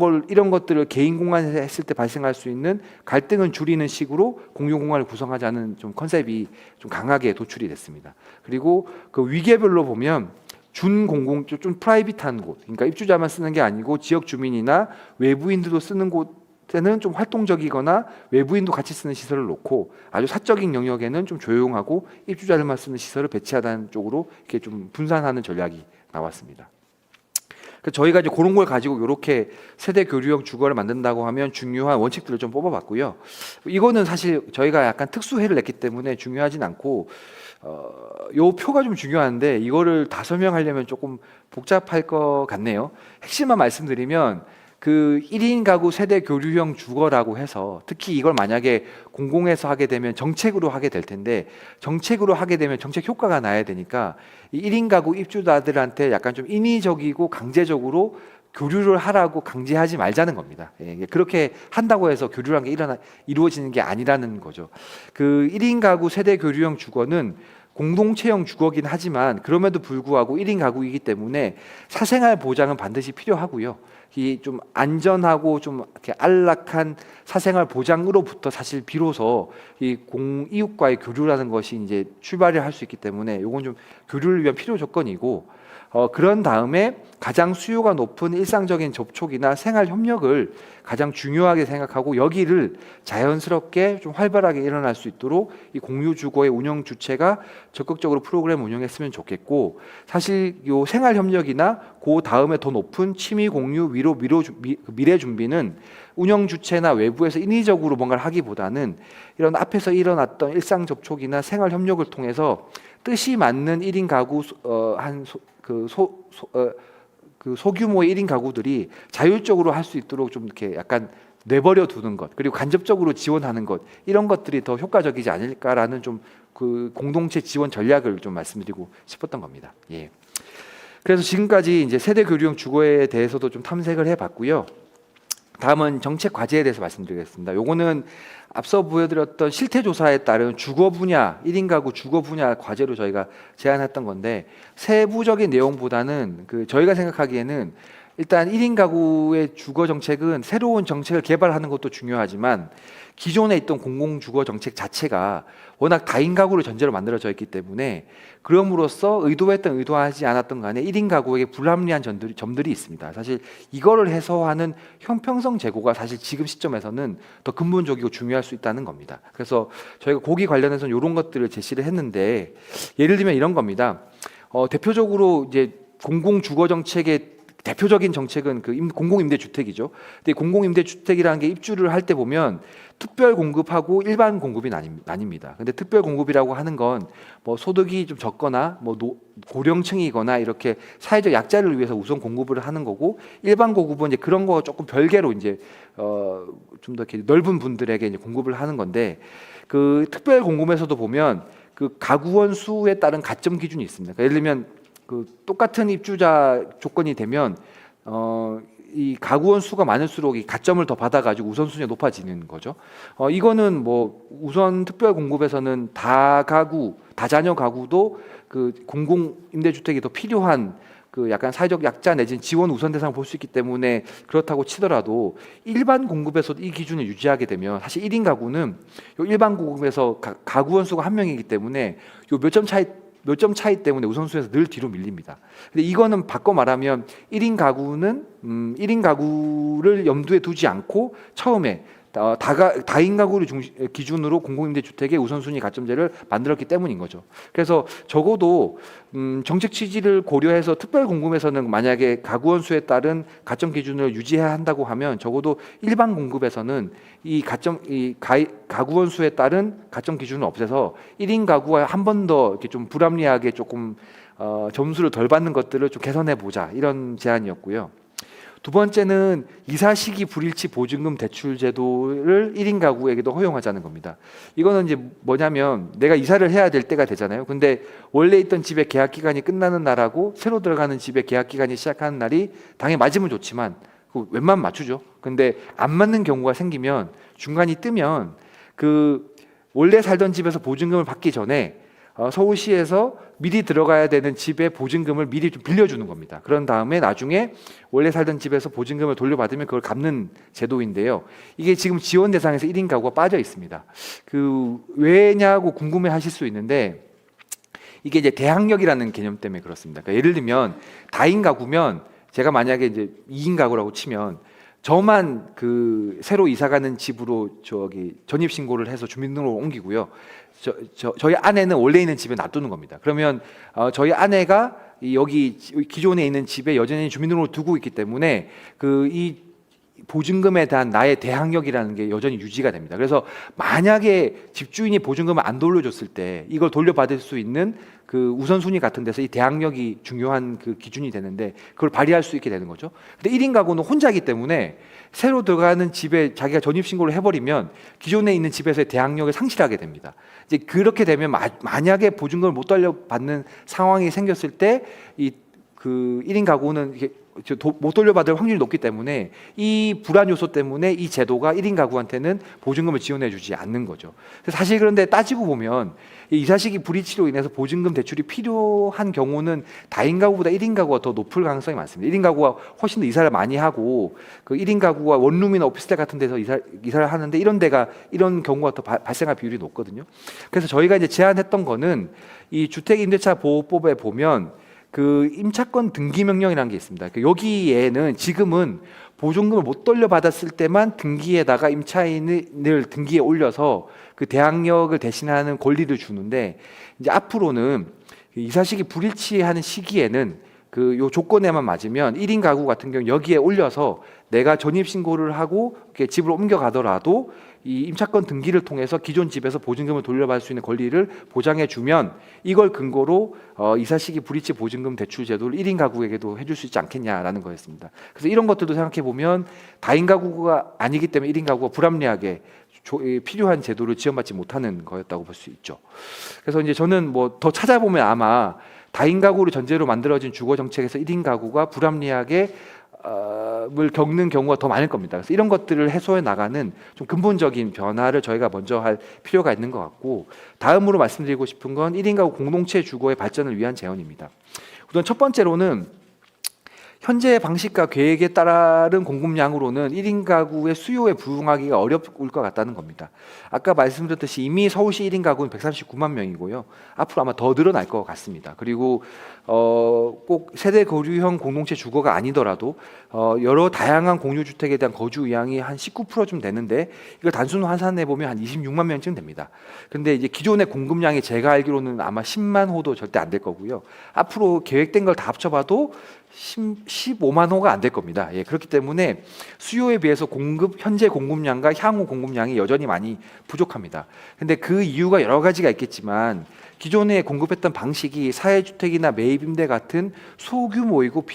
것들을 개인 공간에서 했을 때 발생할 수 있는 갈등은 줄이는 식으로 공유 공간을 구성하자는 좀 컨셉이 좀 강하게 도출이 됐습니다. 그리고 그 위계별로 보면 준공공, 좀 프라이빗한 곳, 그러니까 입주자만 쓰는 게 아니고 지역 주민이나 외부인들도 쓰는 곳에는 좀 활동적이거나 외부인도 같이 쓰는 시설을 놓고, 아주 사적인 영역에는 좀 조용하고 입주자들만 쓰는 시설을 배치하다는 쪽으로 이렇게 좀 분산하는 전략이 나왔습니다. 그러니까 저희가 이제 그런 걸 가지고 이렇게 세대 교류형 주거를 만든다고 하면 중요한 원칙들을 좀 뽑아봤고요. 이거는 사실 저희가 약간 특수회를 냈기 때문에 중요하진 않고 요 표가 좀 중요한데 이거를 다 설명하려면 조금 복잡할 것 같네요. 핵심만 말씀드리면 그 1인 가구 세대 교류형 주거라고 해서 특히 이걸 만약에 공공에서 하게 되면 정책으로 하게 될 텐데 정책으로 하게 되면 정책 효과가 나야 되니까 이 1인 가구 입주자들한테 약간 좀 인위적이고 강제적으로 교류를 하라고 강제하지 말자는 겁니다. 예, 그렇게 한다고 해서 교류란 게 이루어지는 게 아니라는 거죠. 그 1인 가구 세대 교류형 주거는 공동체형 주거긴 하지만 그럼에도 불구하고 1인 가구이기 때문에 사생활 보장은 반드시 필요하고요. 이 좀 안전하고 좀 이렇게 안락한 사생활 보장으로부터 사실 비로소 이 이웃과의 교류라는 것이 이제 출발을 할 수 있기 때문에 이건 좀 교류를 위한 필요 조건이고 그런 다음에 가장 수요가 높은 일상적인 접촉이나 생활 협력을 가장 중요하게 생각하고 여기를 자연스럽게 좀 활발하게 일어날 수 있도록 이 공유 주거의 운영 주체가 적극적으로 프로그램 운영했으면 좋겠고 사실 요 생활 협력이나 그 다음에 더 높은 취미 공유 미래 준비는 운영 주체나 외부에서 인위적으로 뭔가를 하기보다는 이런 앞에서 일어났던 일상 접촉이나 생활 협력을 통해서 뜻이 맞는 1인 가구 소규모의 1인 가구들이 자율적으로 할 수 있도록 좀 이렇게 약간 내버려 두는 것 그리고 간접적으로 지원하는 것 이런 것들이 더 효과적이지 않을까라는 좀 그 공동체 지원 전략을 좀 말씀드리고 싶었던 겁니다. 예. 그래서 지금까지 이제 세대 교류형 주거에 대해서도 좀 탐색을 해봤고요. 다음은 정책 과제에 대해서 말씀드리겠습니다. 요거는 앞서 보여드렸던 실태 조사에 따른 주거 분야 1인 가구 주거 분야 과제로 저희가 제안했던 건데 세부적인 내용보다는 그 저희가 생각하기에는 일단 1인 가구의 주거 정책은 새로운 정책을 개발하는 것도 중요하지만 기존에 있던 공공 주거 정책 자체가 워낙 다인 가구를 전제로 만들어져 있기 때문에 그럼으로써 의도했던 의도하지 않았던 간에 1인 가구에게 불합리한 점들이 있습니다. 사실 이거를 해소하는 형평성 제고가 사실 지금 시점에서는 더 근본적이고 중요할 수 있다는 겁니다. 그래서 저희가 거기 관련해서 이런 것들을 제시를 했는데 예를 들면 이런 겁니다. 대표적으로 이제 공공 주거 정책의 대표적인 정책은 그 공공임대주택이죠. 근데 공공임대주택이라는 게 입주를 할 때 보면 특별 공급하고 일반 공급이 나뉩니다. 근데 특별 공급이라고 하는 건 뭐 소득이 좀 적거나 뭐 고령층이거나 이렇게 사회적 약자를 위해서 우선 공급을 하는 거고 일반 공급은 이제 그런 거 조금 별개로 이제 좀 더 이렇게 넓은 분들에게 이제 공급을 하는 건데 그 특별 공급에서도 보면 그 가구원 수에 따른 가점 기준이 있습니다. 그러니까 예를 들면 그 똑같은 입주자 조건이 되면 이 가구원 수가 많을수록 이 가점을 더 받아가지고 우선순위가 높아지는 거죠. 이거는 뭐 우선 특별 공급에서는 다자녀 가구도 그 공공 임대주택이 더 필요한 그 약간 사회적 약자 내지는 지원 우선 대상을 볼 수 있기 때문에 그렇다고 치더라도 일반 공급에서도 이 기준을 유지하게 되면 사실 1인 가구는 요 일반 공급에서 가구원 수가 한 명이기 때문에 요 몇 점 차이 때문에 우선순위에서 늘 뒤로 밀립니다. 근데 이거는 바꿔 말하면 1인 가구는 1인 가구를 염두에 두지 않고 처음에 다인 가구를 기준으로 공공임대주택의 우선순위 가점제를 만들었기 때문인 거죠. 그래서 적어도 정책 취지를 고려해서 특별 공급에서는 만약에 가구원 수에 따른 가점 기준을 유지해야 한다고 하면 적어도 일반 공급에서는 이 가구원 수에 따른 가점 기준을 없애서 1인 가구와 한 번 더 이렇게 좀 불합리하게 조금 점수를 덜 받는 것들을 좀 개선해 보자 이런 제안이었고요. 두 번째는 이사 시기 불일치 보증금 대출 제도를 1인 가구에게도 허용하자는 겁니다. 이거는 이제 뭐냐면 내가 이사를 해야 될 때가 되잖아요. 근데 원래 있던 집의 계약 기간이 끝나는 날하고 새로 들어가는 집의 계약 기간이 시작하는 날이 당연히 맞으면 좋지만 웬만하면 맞추죠. 근데 안 맞는 경우가 생기면 중간이 뜨면 그 원래 살던 집에서 보증금을 받기 전에 서울시에서 미리 들어가야 되는 집의 보증금을 미리 좀 빌려주는 겁니다. 그런 다음에 나중에 원래 살던 집에서 보증금을 돌려받으면 그걸 갚는 제도인데요. 이게 지금 지원 대상에서 1인 가구가 빠져 있습니다. 그 왜냐고 궁금해 하실 수 있는데 이게 이제 대항력이라는 개념 때문에 그렇습니다. 그러니까 예를 들면 다인 가구면 제가 만약에 이제 2인 가구라고 치면 저만 그 새로 이사가는 집으로 전입 신고를 해서 주민등록을 옮기고요. 저희 아내는 원래 있는 집에 놔두는 겁니다. 그러면 저희 아내가 여기 기존에 있는 집에 여전히 주민등록을 두고 있기 때문에 이 보증금에 대한 나의 대항력이라는 게 여전히 유지가 됩니다. 그래서 만약에 집주인이 보증금을 안 돌려줬을 때 이걸 돌려받을 수 있는 그 우선순위 같은 데서 이 대항력이 중요한 그 기준이 되는데 그걸 발휘할 수 있게 되는 거죠. 근데 1인 가구는 혼자이기 때문에 새로 들어가는 집에 자기가 전입신고를 해버리면 기존에 있는 집에서의 대항력을 상실하게 됩니다. 이제 그렇게 되면 만약에 보증금을 못 돌려받는 상황이 생겼을 때 그 1인 가구는 못 돌려받을 확률이 높기 때문에 이 불안 요소 때문에 이 제도가 1인 가구한테는 보증금을 지원해 주지 않는 거죠. 사실 그런데 따지고 보면 이사시기 불이치로 인해서 보증금 대출이 필요한 경우는 다인 가구보다 1인 가구가 더 높을 가능성이 많습니다. 1인 가구가 훨씬 더 이사를 많이 하고 그 1인 가구가 원룸이나 오피스텔 같은 데서 이사를 하는데 이런 경우가 더 발생할 비율이 높거든요. 그래서 저희가 이제 제안했던 거는 이 주택임대차 보호법에 보면 그 임차권 등기 명령이라는 게 있습니다. 여기에는 지금은 보증금을 못 돌려받았을 때만 등기에다가 임차인을 등기에 올려서 그 대항력을 대신하는 권리를 주는데 이제 앞으로는 이사시기 불일치하는 시기에는 요 조건에만 맞으면 1인 가구 같은 경우 여기에 올려서 내가 전입 신고를 하고 집을 옮겨가더라도 이 임차권 등기를 통해서 기존 집에서 보증금을 돌려받을 수 있는 권리를 보장해 주면 이걸 근거로 이사시기 불이치 보증금 대출 제도를 1인 가구에게도 해줄 수 있지 않겠냐라는 거였습니다. 그래서 이런 것들도 생각해 보면 다인 가구가 아니기 때문에 1인 가구가 불합리하게 필요한 제도를 지원받지 못하는 거였다고 볼 수 있죠. 그래서 이제 저는 뭐 더 찾아보면 아마 다인 가구를 전제로 만들어진 주거 정책에서 1인 가구가 불합리하게 을 겪는 경우가 더 많을 겁니다. 그래서 이런 것들을 해소해 나가는 좀 근본적인 변화를 저희가 먼저 할 필요가 있는 것 같고, 다음으로 말씀드리고 싶은 건 1인 가구 공동체 주거의 발전을 위한 제언입니다. 우선 첫 번째로는 현재 방식과 계획에 따른 공급량으로는 1인 가구의 수요에 부응하기가 어려울 것 같다는 겁니다. 아까 말씀드렸듯이 이미 서울시 1인 가구는 139만 명이고요. 앞으로 아마 더 늘어날 것 같습니다. 그리고 꼭 세대 거류형 공동체 주거가 아니더라도 여러 다양한 공유주택에 대한 거주 의향이 한 19%쯤 되는데 이걸 단순 환산해 보면 한 26만 명쯤 됩니다. 근데 이제 기존의 공급량이 제가 알기로는 아마 10만 호도 절대 안 될 거고요. 앞으로 계획된 걸 다 합쳐봐도 15만 호가 안 될 겁니다. 예, 그렇기 때문에 수요에 비해서 현재 공급량과 향후 공급량이 여전히 많이 부족합니다. 근데 그 이유가 여러 가지가 있겠지만 기존에 공급했던 방식이 사회주택이나 매입임대 같은 소규모이고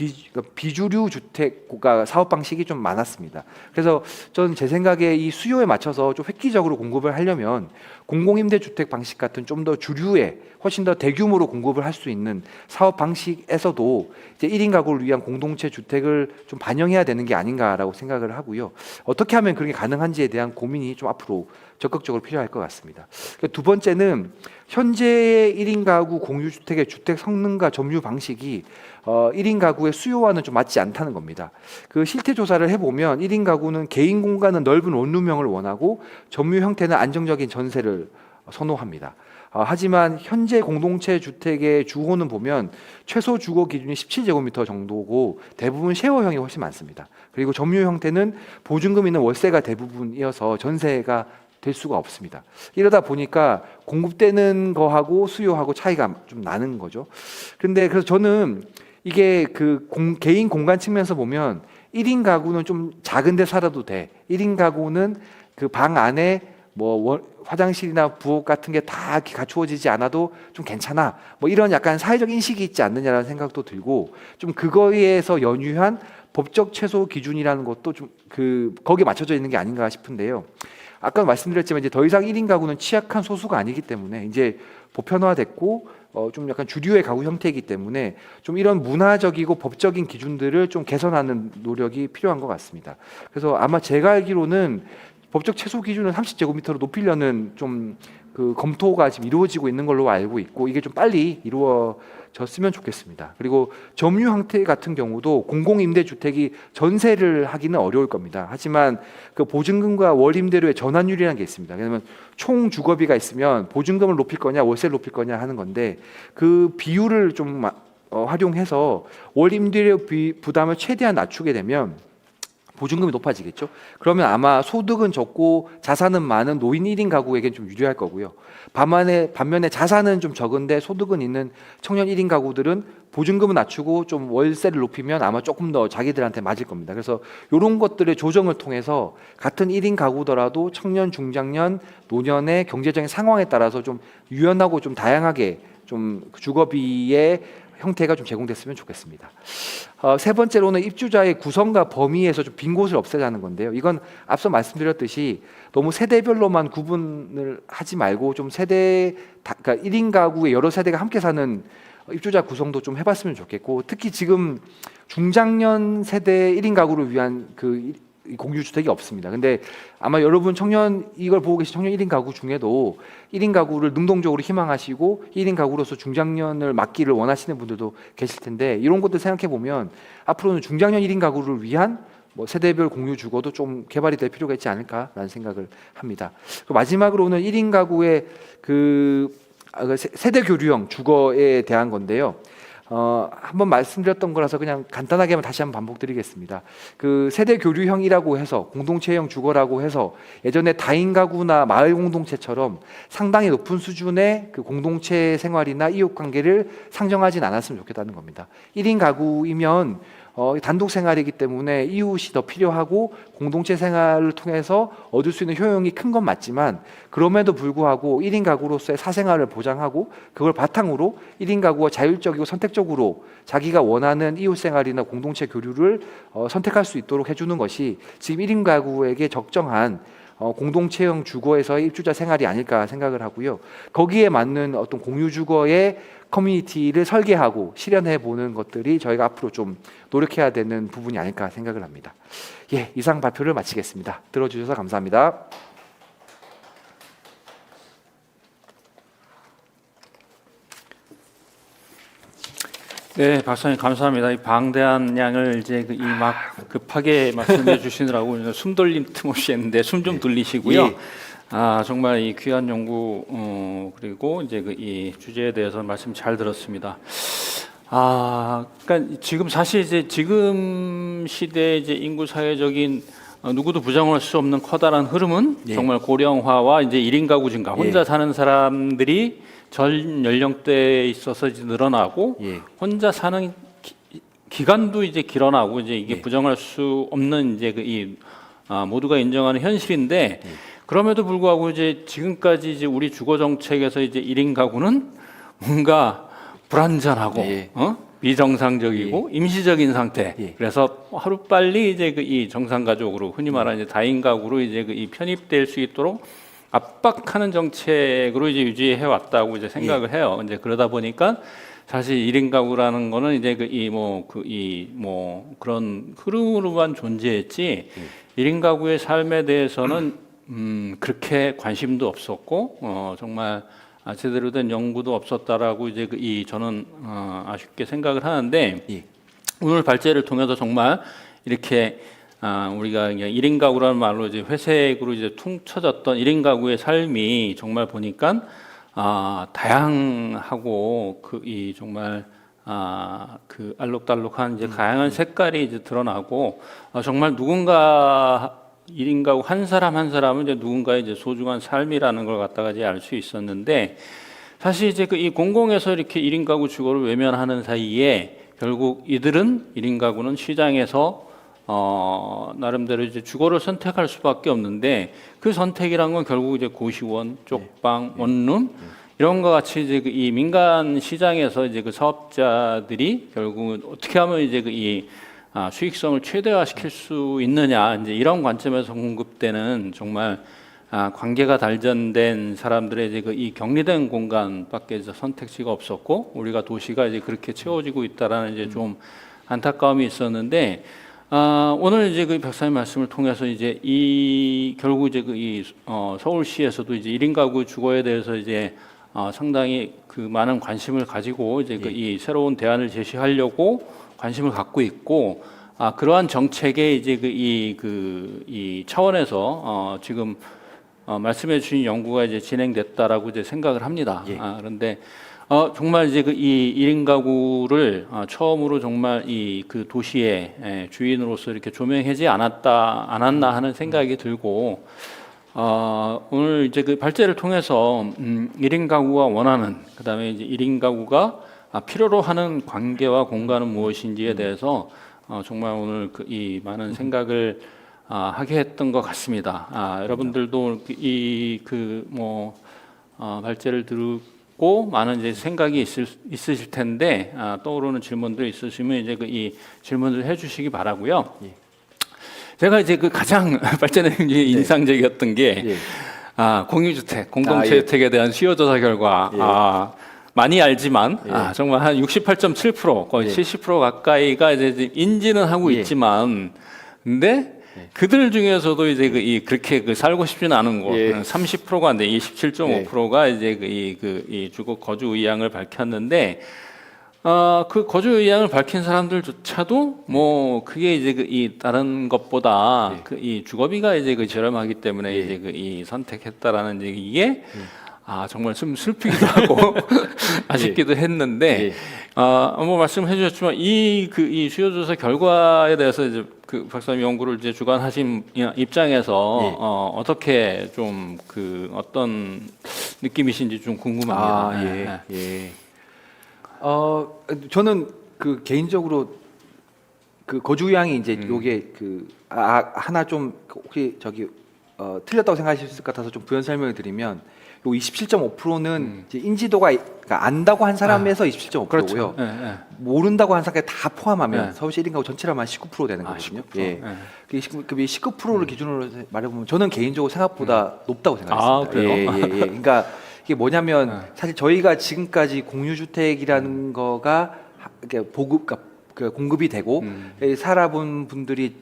비주류 주택 사업 방식이 좀 많았습니다. 그래서 저는 제 생각에 이 수요에 맞춰서 좀 획기적으로 공급을 하려면 공공임대주택 방식 같은 좀 더 주류의 훨씬 더 대규모로 공급을 할 수 있는 사업 방식에서도 이제 1인 가구를 위한 공동체 주택을 좀 반영해야 되는 게 아닌가라고 생각을 하고요. 어떻게 하면 그런 게 가능한지에 대한 고민이 좀 앞으로 적극적으로 필요할 것 같습니다. 두 번째는 현재의 1인 가구 공유주택의 주택 성능과 점유 방식이 1인 가구의 수요와는 좀 맞지 않다는 겁니다. 그 실태 조사를 해보면 1인 가구는 개인 공간은 넓은 원룸형을 원하고 점유 형태는 안정적인 전세를 선호합니다. 하지만 현재 공동체 주택의 주호는 보면 최소 주거 기준이 17제곱미터 정도고 대부분 쉐어형이 훨씬 많습니다. 그리고 점유 형태는 보증금 있는 월세가 대부분이어서 전세가 될 수가 없습니다. 이러다 보니까 공급되는 거하고 수요하고 차이가 좀 나는 거죠. 그래서 저는 이게 개인 공간 측면에서 보면 1인 가구는 좀 작은 데 살아도 돼. 1인 가구는 그 방 안에 화장실이나 부엌 같은 게 다 갖추어지지 않아도 좀 괜찮아. 이런 약간 사회적 인식이 있지 않느냐라는 생각도 들고, 좀 그거에서 연유한 법적 최소 기준이라는 것도 좀 거기에 맞춰져 있는 게 아닌가 싶은데요. 아까 말씀드렸지만 이제 더 이상 1인 가구는 취약한 소수가 아니기 때문에 이제 보편화됐고 좀 약간 주류의 가구 형태이기 때문에 좀 이런 문화적이고 법적인 기준들을 좀 개선하는 노력이 필요한 것 같습니다. 그래서 아마 제가 알기로는 법적 최소 기준을 30제곱미터로 높이려는 좀 검토가 지금 이루어지고 있는 걸로 알고 있고, 이게 좀 빨리 이루어졌으면 좋겠습니다. 그리고 점유 형태 같은 경우도 공공임대주택이 전세를 하기는 어려울 겁니다. 하지만 그 보증금과 월임대료의 전환율이라는 게 있습니다. 왜냐하면 총 주거비가 있으면 보증금을 높일 거냐 월세를 높일 거냐 하는 건데, 그 비율을 좀 활용해서 월임대료 부담을 최대한 낮추게 되면 보증금이 높아지겠죠. 그러면 아마 소득은 적고 자산은 많은 노인 1인 가구에겐 좀 유리할 거고요. 반면에 자산은 좀 적은데 소득은 있는 청년 1인 가구들은 보증금을 낮추고 좀 월세를 높이면 아마 조금 더 자기들한테 맞을 겁니다. 그래서 이런 것들의 조정을 통해서 같은 1인 가구더라도 청년, 중장년, 노년의 경제적인 상황에 따라서 좀 유연하고 좀 다양하게 좀 주거비의 형태가 좀 제공됐으면 좋겠습니다. 세 번째로는 입주자의 구성과 범위에서 좀 빈 곳을 없애자는 건데요. 이건 앞서 말씀드렸듯이 너무 세대별로만 구분을 하지 말고 좀 그러니까 1인 가구의 여러 세대가 함께 사는 입주자 구성도 좀 해봤으면 좋겠고, 특히 지금 중장년 세대 1인 가구를 위한 그 공유주택이 없습니다. 근데 아마 여러분 이걸 보고 계신 청년 1인 가구 중에도 1인 가구를 능동적으로 희망하시고 1인 가구로서 중장년을 맡기를 원하시는 분들도 계실 텐데, 이런 것들 생각해 보면 앞으로는 중장년 1인 가구를 위한 뭐 세대별 공유 주거도 좀 개발이 될 필요가 있지 않을까라는 생각을 합니다. 그리고 마지막으로는 1인 가구의 세대 교류형 주거에 대한 건데요. 한번 말씀드렸던 거라서 그냥 간단하게만 다시 한번 반복드리겠습니다. 그 세대 교류형이라고 해서 공동체형 주거라고 해서 예전에 다인 가구나 마을 공동체처럼 상당히 높은 수준의 그 공동체 생활이나 이웃 관계를 상정하진 않았으면 좋겠다는 겁니다. 1인 가구이면 단독 생활이기 때문에 이웃이 더 필요하고 공동체 생활을 통해서 얻을 수 있는 효용이 큰 건 맞지만, 그럼에도 불구하고 1인 가구로서의 사생활을 보장하고 그걸 바탕으로 1인 가구가 자율적이고 선택적으로 자기가 원하는 이웃 생활이나 공동체 교류를 선택할 수 있도록 해주는 것이 지금 1인 가구에게 적정한 공동체형 주거에서의 입주자 생활이 아닐까 생각을 하고요. 거기에 맞는 어떤 공유 주거의 커뮤니티를 설계하고 실현해 보는 것들이 저희가 앞으로 좀 노력해야 되는 부분이 아닐까 생각을 합니다. 예, 이상 발표를 마치겠습니다. 들어주셔서 감사합니다. 네, 박사님 감사합니다. 이 방대한 양을 이제 막 급하게 말씀해 주시느라고 숨 돌림 틈 없이 했는데 숨 좀 돌리시고요. 예. 정말 이 귀한 연구 그리고 이제 이 주제에 대해서 말씀 잘 들었습니다. 그러니까 지금 사실 이제 지금 시대 이제 인구 사회적인 누구도 부정할 수 없는 커다란 흐름은 예. 정말 고령화와 이제 1인 가구 증가, 혼자 예. 사는 사람들이 전 연령대에 있어서 이제 늘어나고 예. 혼자 사는 기간도 이제 길어나고 이제 이게 예. 부정할 수 없는 이제 모두가 인정하는 현실인데, 그럼에도 불구하고 이제 지금까지 이제 우리 주거 정책에서 이제 1인 가구는 뭔가 불안전하고 예. 비정상적이고 임시적인 상태. 예. 그래서 하루 빨리 이제 이 정상 가족으로 흔히 말하는 이제 다인 가구로 이제 이 편입될 수 있도록 압박하는 정책으로 이제 유지해 왔다고 이제 생각을 해요. 이제 그러다 보니까 사실 1인 가구라는 거는 이제 그런 흐름으로만 존재했지 1인 가구의 삶에 대해서는 그렇게 관심도 없었고 정말 제대로 된 연구도 없었다라고 이제 저는 아쉽게 생각을 하는데, 예. 오늘 발제를 통해서 정말 이렇게 우리가 그냥 1인 가구라는 말로 이제 회색으로 이제 퉁쳐졌던 1인 가구의 삶이 정말 보니까 다양하고 정말 그 알록달록한 이제 다양한 색깔이 이제 드러나고 정말 누군가 1인 가구 한 사람 한 사람은 이제 누군가의 이제 소중한 삶이라는 걸 갖다가 이제 알 수 있었는데, 사실 이제 이 공공에서 이렇게 1인 가구 주거를 외면하는 사이에 결국 이들은 1인 가구는 시장에서 나름대로 이제 주거를 선택할 수밖에 없는데, 그 선택이란 건 결국 이제 고시원, 쪽방, 원룸 이런 것 같이 이제 이 민간 시장에서 이제 그 사업자들이 결국은 어떻게 하면 이제 이 수익성을 최대화시킬 수 있느냐, 이제 이런 관점에서 공급되는 정말 관계가 단절된 사람들의 이제 이 격리된 공간밖에 이제 선택지가 없었고, 우리가 도시가 이제 그렇게 채워지고 있다라는 이제 좀 안타까움이 있었는데, 오늘 이제 그 박사님 말씀을 통해서 이제 결국 이제 서울시에서도 이제 1인 가구 주거에 대해서 이제 상당히 그 많은 관심을 가지고 이제 이 새로운 대안을 제시하려고 관심을 갖고 있고, 그러한 정책의 이제 이 차원에서 지금 말씀해 주신 연구가 이제 진행됐다라고 이제 생각을 합니다. 예. 그런데 정말 이제 그 이 1인 가구를 처음으로 정말 이 그 도시의 주인으로서 이렇게 조명하지 않았나 하는 생각이 들고, 오늘 이제 그 발제를 통해서 1인 가구가 원하는, 그다음에 이제 1인 가구가 필요로 하는 관계와 공간은 무엇인지에 대해서 정말 오늘 그 이 많은 생각을 하게 했던 것 같습니다. 여러분들도 이 그 뭐 발제를 듣고 많은 이제 생각이 있으실 텐데, 떠오르는 질문들 있으시면 이제 그 이 질문을 해주시기 바라고요. 예. 제가 이제 그 가장 발제 내용이 인상적이었던 게 예. 공유주택, 공동체주택에 대한 수요조사 결과. 예. 많이 알지만 예. 정말 한 68.7% 거의 예. 70% 가까이가 이제 인지는 하고 예. 있지만, 근데 그들 중에서도 이제 그렇게 살고 싶지는 않은 곳, 예. 30%가 안 돼, 27.5%가 이제 이 주거 거주 의향을 밝혔는데, 그 거주 의향을 밝힌 사람들조차도 뭐 그게 이제 이 다른 것보다 예. 그 이 주거비가 이제 저렴하기 때문에 예. 이제 이 선택했다라는 이제 이게 정말 좀 슬프기도 하고 아쉽기도 했는데, 뭐 말씀해 주셨지만 이 수요조사 결과에 대해서 이제 그 박사님 연구를 이제 주관하신 입장에서 어떻게 좀 그 어떤 느낌이신지 좀 궁금합니다. 예. 저는 그 개인적으로 그 거주 의향이 이제 요게 그 하나 좀 혹시 저기 틀렸다고 생각하실 것 같아서 좀 부연 설명을 드리면, 요 27.5%는 이제 인지도가, 그러니까 안다고 한 사람에서 27.5%고요. 그렇죠. 모른다고 한 사람까지 다 포함하면 네. 서울시 1인 가구 전체라면 한 19% 되는 거거든요. 19%. 예. 네. 그 19%를 기준으로 말해보면 저는 개인적으로 생각보다 높다고 생각했습니다. 그래요? 예. 그러니까 이게 뭐냐면 사실 저희가 지금까지 공유주택이라는 거가 이렇게 그러니까 그 공급이 되고 살아본 분들이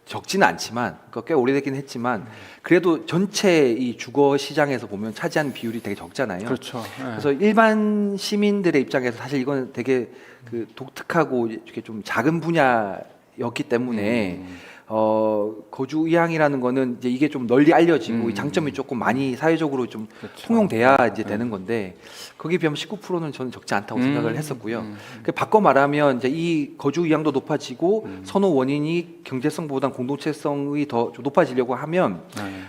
적지는 않지만, 그러니까 꽤 오래됐긴 했지만, 그래도 전체 이 주거 시장에서 보면 차지하는 비율이 되게 적잖아요. 그렇죠. 그래서 일반 시민들의 입장에서 사실 이건 되게 그 독특하고 이렇게 좀 작은 분야였기 때문에 거주 의향이라는 거는 이제 이게 좀 널리 알려지고 이 장점이 조금 많이 사회적으로 좀 그렇죠. 통용돼야 이제 되는 건데, 거기에 비하면 19%는 저는 적지 않다고 생각을 했었고요. 그 바꿔 말하면 이제 이 거주 의향도 높아지고 선호 원인이 경제성보다는 공동체성이 더 높아지려고 하면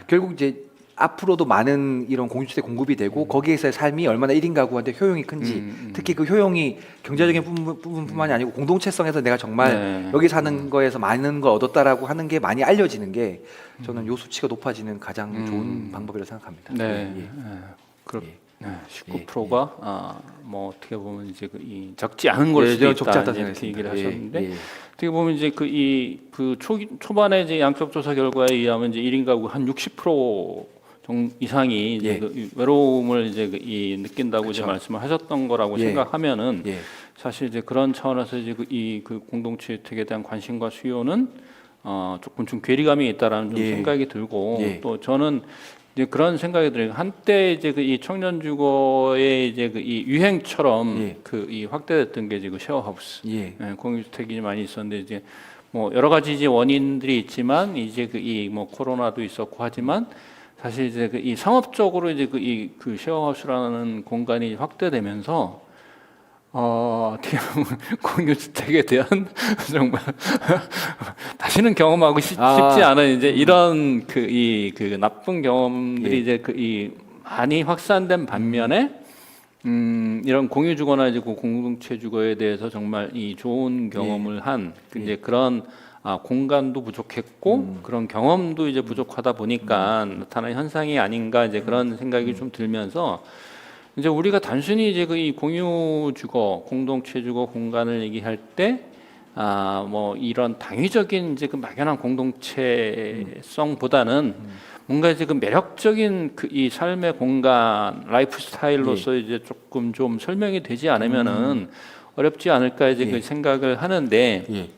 결국 이제 앞으로도 많은 이런 공유주택 공급이 되고 거기에서의 삶이 얼마나 1인 가구한테 효용이 큰지, 특히 그 효용이 경제적인 부분뿐만이 아니고 공동체성에서 내가 정말 여기 사는 거에서 많은 걸 얻었다라고 하는 게 많이 알려지는 게 저는 요 수치가 높아지는 가장 좋은 방법이라고 생각합니다. 네. 예. 19%가 뭐 어떻게 보면 이제 이 적지 않은 걸 수도 적지 있다 않다 이렇게 얘기를 하셨는데, 예. 어떻게 보면 이제 그 초반에 이제 양적 조사 결과에 의하면 이제 1인 가구 한 60% 이상이 이제 그 외로움을 이제 느낀다고 이제 말씀을 하셨던 거라고 생각하면은, 사실 이제 그런 차원에서 이제 그 공동체 주택에 대한 관심과 수요는 조금 좀 괴리감이 있다라는 좀 생각이 들고, 또 저는 이제 그런 생각이 들어요. 한때 이제 이 청년 주거의 이제 이 유행처럼 이 확대됐던 게 이제 그 쉐어하우스, 공유주택이 많이 있었는데, 이제 뭐 여러 가지 이제 원인들이 있지만 이제 이 뭐 코로나도 있었고 하지만, 사실 이제 이 상업적으로 이제 그 쉐어하우스라는 공간이 확대되면서 어떻게 보면 공유주택에 대한 정말 다시는 경험하고 싶지 않은 이제 이런 그 나쁜 경험들이 이제 이 많이 확산된 반면에 이런 공유 주거나 이제 그 공동체 주거에 대해서 정말 이 좋은 경험을 한 이제 그런 공간도 부족했고 그런 경험도 이제 부족하다 보니까 나타난 현상이 아닌가 이제 그런 생각이 좀 들면서, 이제 우리가 단순히 이제 이 공유 주거, 공동체 주거 공간을 얘기할 때, 뭐 이런 당위적인 이제 그 막연한 공동체성보다는 뭔가 이제 그 매력적인 이 삶의 공간, 라이프 스타일로서 이제 조금 좀 설명이 되지 않으면은 어렵지 않을까 이제 그 생각을 하는데,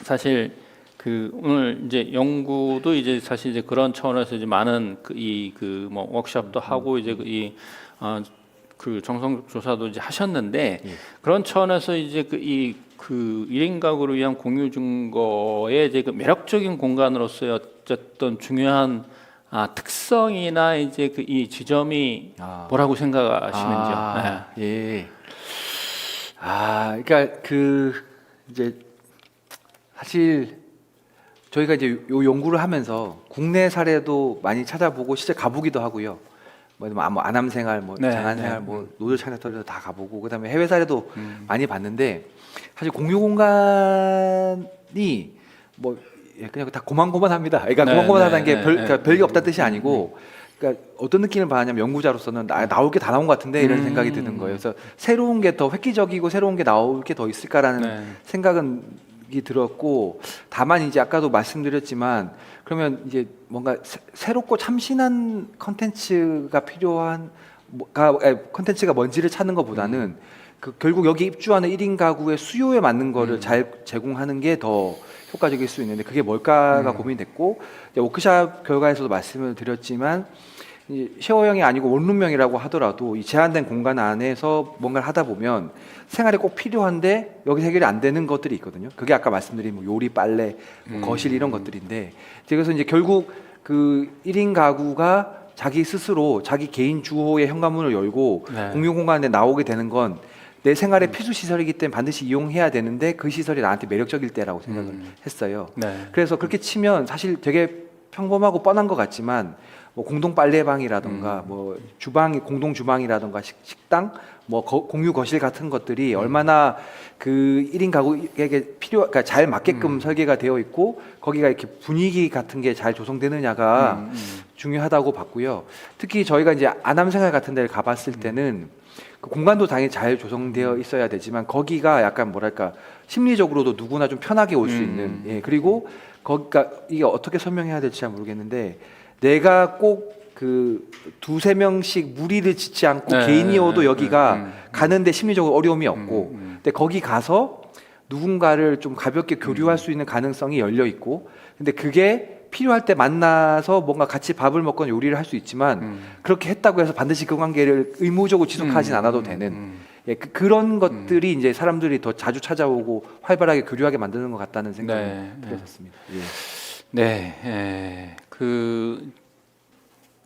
사실 그 오늘 이제 연구도 이제 사실 이제 그런 차원에서 이제 많은 뭐 워크숍도 하고 이제 그 정성 조사도 이제 하셨는데, 그런 차원에서 이제 그 1인 가구를 위한 공유 증거의 이제 그 매력적인 공간으로서의 어쨌든 중요한 특성이나 이제 이 지점이 뭐라고 생각하시는지요? 예. 그러니까 이제 사실 저희가 이제 요 연구를 하면서 국내 사례도 많이 찾아보고 실제 가보기도 하고요. 뭐 안암생활, 뭐 네, 장안생활, 네. 뭐 노조 차례터리도 다 가보고 그다음에 해외 사례도 많이 봤는데 사실 공유 공간이 뭐 그냥 다 고만고만합니다. 그러니까 네, 고만고만하다는 네, 게 별, 네, 그러니까 별게 없다는 뜻이 아니고 그러니까 어떤 느낌을 받냐면 연구자로서는 나올 게 다 나온 것 같은데 이런 생각이 드는 거예요. 그래서 새로운 게 더 획기적이고 새로운 게 나올 게 더 있을까라는 네. 생각은 들었고 다만 이제 아까도 말씀드렸지만 그러면 이제 뭔가 새롭고 참신한 컨텐츠가 필요한 컨텐츠가 뭔지를 찾는 것보다는 결국 여기 입주하는 1인 가구의 수요에 맞는 거를 잘 제공하는 게 더 효과적일 수 있는데 그게 뭘까가 고민됐고 이제 워크샵 결과에서도 말씀을 드렸지만 이 쉐어형이 아니고 원룸형이라고 하더라도 이 제한된 공간 안에서 뭔가를 하다 보면 생활에 꼭 필요한데 여기서 해결이 안 되는 것들이 있거든요. 그게 아까 말씀드린 뭐 요리, 빨래, 뭐 거실 이런 것들인데 그래서 이제 결국 그 1인 가구가 자기 스스로 자기 개인 주호의 현관문을 열고 네. 공유 공간에 나오게 되는 건 내 생활의 필수 시설이기 때문에 반드시 이용해야 되는데 그 시설이 나한테 매력적일 때라고 생각을 했어요. 네. 그래서 그렇게 치면 사실 되게 평범하고 뻔한 것 같지만 뭐 공동 빨래방이라던가 뭐 주방 공동 주방이라던가 식당 뭐 공유 거실 같은 것들이 얼마나 그 1인 가구에게 그러니까 잘 맞게끔 설계가 되어 있고 거기가 이렇게 분위기 같은 게 잘 조성되느냐가 중요하다고 봤고요. 특히 저희가 이제 안암생활 같은 데를 가봤을 때는 그 공간도 당연히 잘 조성되어 있어야 되지만 거기가 약간 뭐랄까 심리적으로도 누구나 좀 편하게 올 수 있는 그리고 거기가 이게 어떻게 설명해야 될지 잘 모르겠는데 내가 꼭 그 두세 명씩 무리를 짓지 않고 네, 개인이어도 네, 여기가 가는데 심리적으로 어려움이 없고 근데 거기 가서 누군가를 좀 가볍게 교류할 수 있는 가능성이 열려 있고 근데 그게 필요할 때 만나서 뭔가 같이 밥을 먹거나 요리를 할 수 있지만 그렇게 했다고 해서 반드시 그 관계를 의무적으로 지속하진 않아도 되는 그런 것들이 이제 사람들이 더 자주 찾아오고 활발하게 교류하게 만드는 것 같다는 생각이 네, 들었습니다. 네,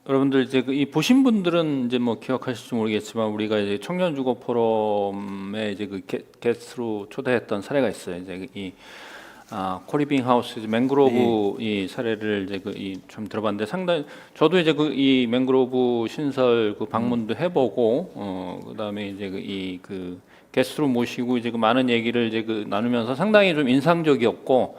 여러분들 이제 이 보신 분들은 이제 뭐 기억하실지 모르겠지만 우리가 이제 청년 주거 포럼에 이제 그 게스트로 초대했던 사례가 있어요. 이제 이 코리빙 하우스 맹그로브 이 사례를 이제 좀 들어봤는데 상당히 저도 이제 이 맹그로브 신설 그 방문도 해보고 그다음에 이제 그 게스트로 모시고 이제 그 많은 얘기를 이제 나누면서 상당히 좀 인상적이었고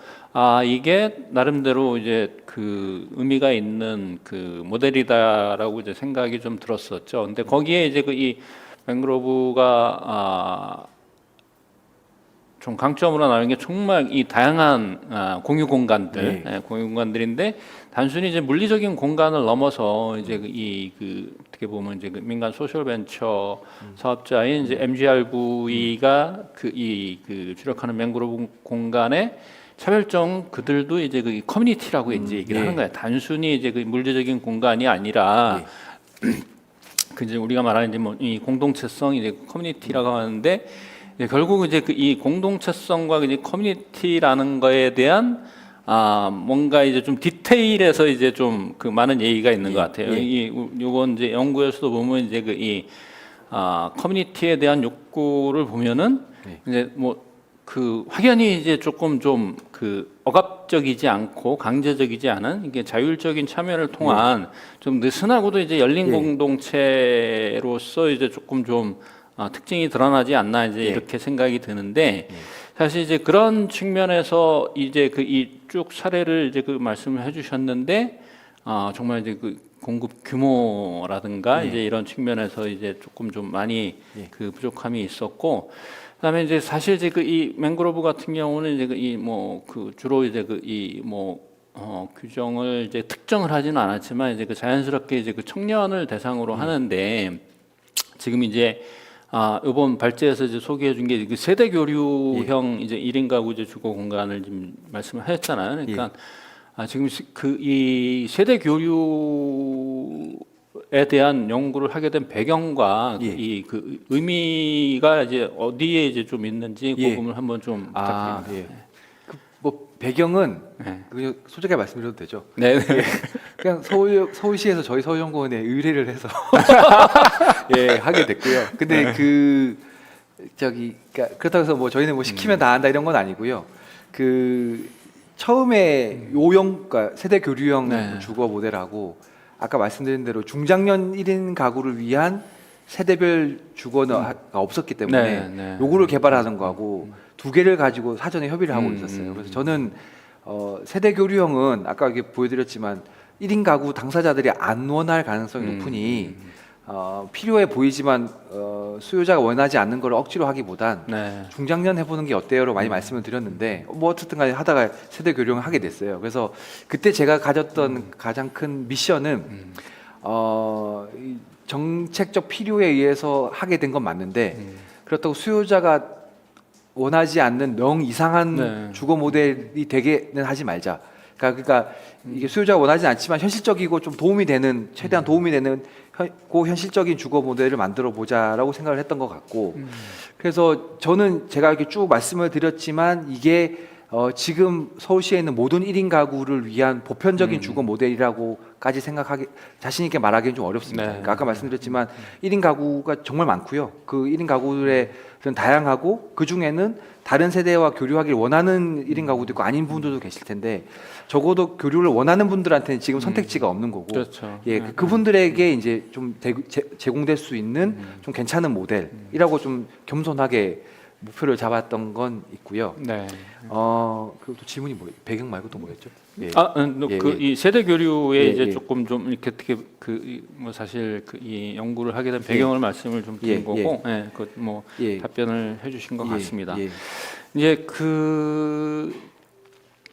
이게 나름대로 이제 그 의미가 있는 그 모델이다라고 이제 생각이 좀 들었었죠. 근데 거기에 이제 이 맹그로브가 좀 강점으로 나오는 게 정말 이 다양한 공유 공간들, 공유 공간들인데 단순히 이제 물리적인 공간을 넘어서 이제 어떻게 보면 이제 그 민간 소셜 벤처 사업자인 이제 MGRV가 그 주력하는 맹그로브 공간에 차별점 그들도 이제 그 커뮤니티라고 이제 얘기를 하는 거예요. 단순히 이제 그 물리적인 공간이 아니라 그 이제 우리가 말하는 이제 뭐 이 공동체성 이제 커뮤니티라고 하는데 결국 이제 이 공동체성과 이제 커뮤니티라는 거에 대한 뭔가 이제 좀 디테일에서 이제 좀 그 많은 얘기가 있는 것 같아요. 요건 이제 연구에서도 보면 이제 이 커뮤니티에 대한 욕구를 보면은 이제 뭐 그 확연히 이제 조금 좀 그 억압적이지 않고 강제적이지 않은 이게 자율적인 참여를 통한 좀 느슨하고도 이제 열린 공동체로서 이제 조금 좀 특징이 드러나지 않나 이제 이렇게 생각이 드는데 사실 이제 그런 측면에서 이제 이 쭉 사례를 이제 말씀을 해주셨는데 정말 이제 그 공급 규모라든가 이제 이런 측면에서 이제 조금 좀 많이 그 부족함이 있었고 그다음에 이제 사실 이제 이 맹그로브 같은 경우는 이제 주로 이제 규정을 이제 특정을 하지는 않았지만 이제 자연스럽게 이제 청년을 대상으로 하는데 지금 이제 이번 발제에서 이제 소개해 준 게 세대 교류형 이제 1인 가구 이제 주거 공간을 지금 말씀을 하셨잖아요. 그러니까 지금 이 세대 교류에 대한 연구를 하게 된 배경과 그 의미가 이제 어디에 이제 좀 있는지 그 부분을 한번 좀 부탁드립니다. 뭐 배경은 그냥 솔직하게 말씀드려도 되죠? 네. 그냥 서울시에서 저희 서울연구원에 의뢰를 해서 하게 됐고요. 근데 그러니까 그렇다고 해서 뭐 저희는 뭐 시키면 다 한다 이런 건 아니고요. 그 처음에 그러니까 세대 교류형 네. 주거 모델하고 아까 말씀드린 대로 중장년 1인 가구를 위한 세대별 주거가 없었기 때문에 네, 네. 요거를 개발하는 거하고 두 개를 가지고 사전에 협의를 하고 있었어요. 그래서 저는 세대 교류형은 아까 이게 보여드렸지만 1인 가구 당사자들이 안 원할 가능성이 높으니 필요해 보이지만 수요자가 원하지 않는 걸 억지로 하기보단 네. 중장년 해보는 게 어때요로 많이 말씀을 드렸는데 뭐 어쨌든 간에 하다가 세대 교류형을 하게 됐어요. 그래서 그때 제가 가졌던 가장 큰 미션은 이 정책적 필요에 의해서 하게 된 건 맞는데 그렇다고 수요자가 원하지 않는 명 이상한 네. 주거 모델이 되게는 하지 말자. 그러니까 이게 수요자가 원하지 않지만 현실적이고 좀 도움이 되는 최대한 도움이 되는 현실적인 주거 모델을 만들어 보자라고 생각을 했던 것 같고 그래서 저는 제가 이렇게 쭉 말씀을 드렸지만 이게 지금 서울시에 있는 모든 1인 가구를 위한 보편적인 주거 모델이라고까지 생각하기 자신 있게 말하기는 좀 어렵습니다. 네. 그러니까 아까 말씀드렸지만 1인 가구가 정말 많고요. 그 1인 가구들의 다양하고 그 중에는 다른 세대와 교류하기를 원하는 1인 가구도 있고 아닌 분들도 계실 텐데 적어도 교류를 원하는 분들한테는 지금 선택지가 없는 거고 그렇죠. 예, 그분들에게 이제 좀 제공될 수 있는 좀 괜찮은 모델이라고 좀 겸손하게 목표를 잡았던 건 있고요. 네. 그또 질문이 뭐 배경 말고 또 뭐였죠? 예. 이 세대 교류에 예, 이제 예. 조금 좀 이렇게 어떻게 뭐 사실 이 연구를 하게 된 배경을 말씀을 좀 드린 예, 거고, 뭐 예. 답변을 해주신 것 같습니다. 예. 이제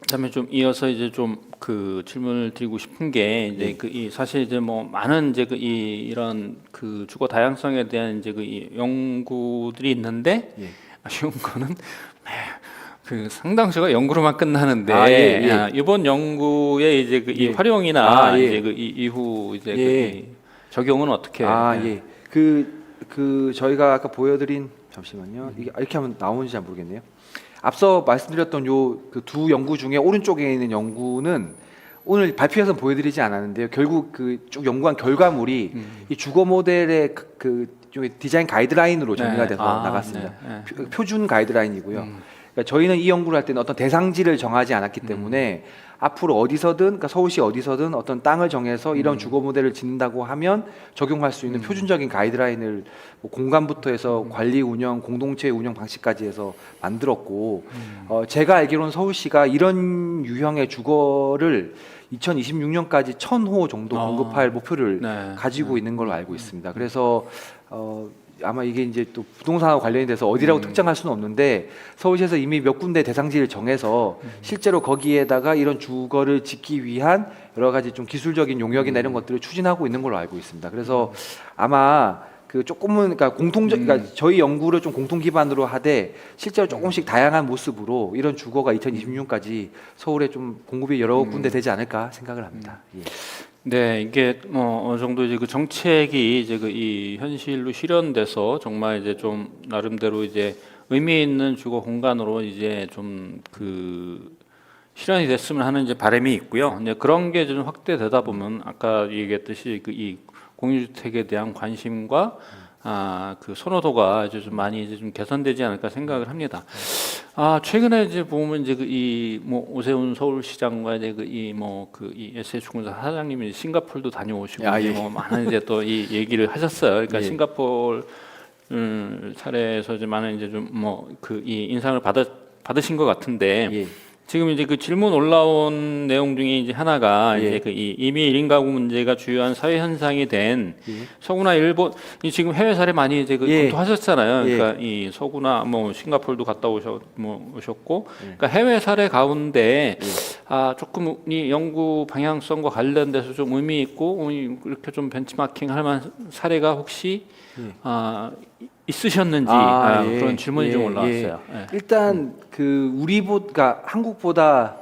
그다음에 좀 이어서 이제 좀 그 질문을 드리고 싶은 게 이제 이 사실 이제 뭐 많은 이제 이런 그 주거 다양성에 대한 이제 이 연구들이 있는데 예. 아쉬운 거는 그 상당수가 연구로만 끝나는데 이번 연구의 이제 이 활용이나 이제 이후 이제 이 적용은 어떻게? 그 저희가 아까 보여드린 잠시만요. 이게 이렇게 하면 나오는지 잘 모르겠네요. 앞서 말씀드렸던 요 그 두 연구 중에 오른쪽에 있는 연구는 오늘 발표해서 보여드리지 않았는데요. 결국 그 쭉 연구한 결과물이 이 주거 모델의 그 디자인 가이드라인으로 정리가 돼서 나갔습니다. 표준 가이드라인이고요. 그러니까 저희는 이 연구를 할 때는 어떤 대상지를 정하지 않았기 때문에 앞으로 어디서든 그러니까 서울시 어디서든 어떤 땅을 정해서 이런 주거 모델을 짓는다고 하면 적용할 수 있는 표준적인 가이드라인을 뭐 공간부터 해서 관리 운영, 공동체 운영 방식까지 해서 만들었고 제가 알기로는 서울시가 이런 유형의 주거를 2026년까지 1,000호 정도 공급할 목표를 가지고 있는 걸로 알고 있습니다. 그래서 아마 이게 이제 또 부동산과 관련이 돼서 어디라고 특정할 수는 없는데 서울시에서 이미 몇 군데 대상지를 정해서 실제로 거기에다가 이런 주거를 짓기 위한 여러 가지 좀 기술적인 용역이나 이런 것들을 추진하고 있는 걸로 알고 있습니다. 그래서 아마 그 조금은 그러니까 그러니까 저희 연구를 좀 공통 기반으로 하되 실제로 조금씩 다양한 모습으로 이런 주거가 2026년까지 서울에 좀 공급이 여러 군데 되지 않을까 생각을 합니다. 예. 네, 이게 뭐 어느 정도 이제 그 정책이 이제 이 현실로 실현돼서 정말 이제 좀 나름대로 이제 의미 있는 주거 공간으로 이제 좀 실현이 됐으면 하는 이제 바람이 있고요. 이제 그런 게 좀 확대되다 보면 아까 얘기했듯이 이 공유주택에 대한 관심과 그 선호도가 이제 좀 많이 이제 좀 개선되지 않을까 생각을 합니다. 최근에 이제 보면 이제 뭐 오세훈 서울시장과 이제 이 SH공사 사장님이 싱가포르도 다녀오시고 뭐 많은 이제 또 이 얘기를 하셨어요. 그러니까 싱가포르 사례에서 이제 많은 이제 좀 뭐 이 인상을 받으신 것 같은데. 지금 이제 그 질문 올라온 내용 중에 이제 하나가 이제 이미 1인 가구 문제가 주요한 사회 현상이 된 서구나 일본 지금 해외 사례 많이 이제 검토하셨잖아요. 그러니까 이 서구나 뭐 싱가포르도 갔다 오셨고, 그러니까 해외 사례 가운데 조금 이 연구 방향성과 관련돼서 좀 의미 있고 이렇게 좀 벤치마킹할 만한 사례가 혹시 있으셨는지 그런 질문이 좀 올라왔어요. 일단 그러니까 한국보다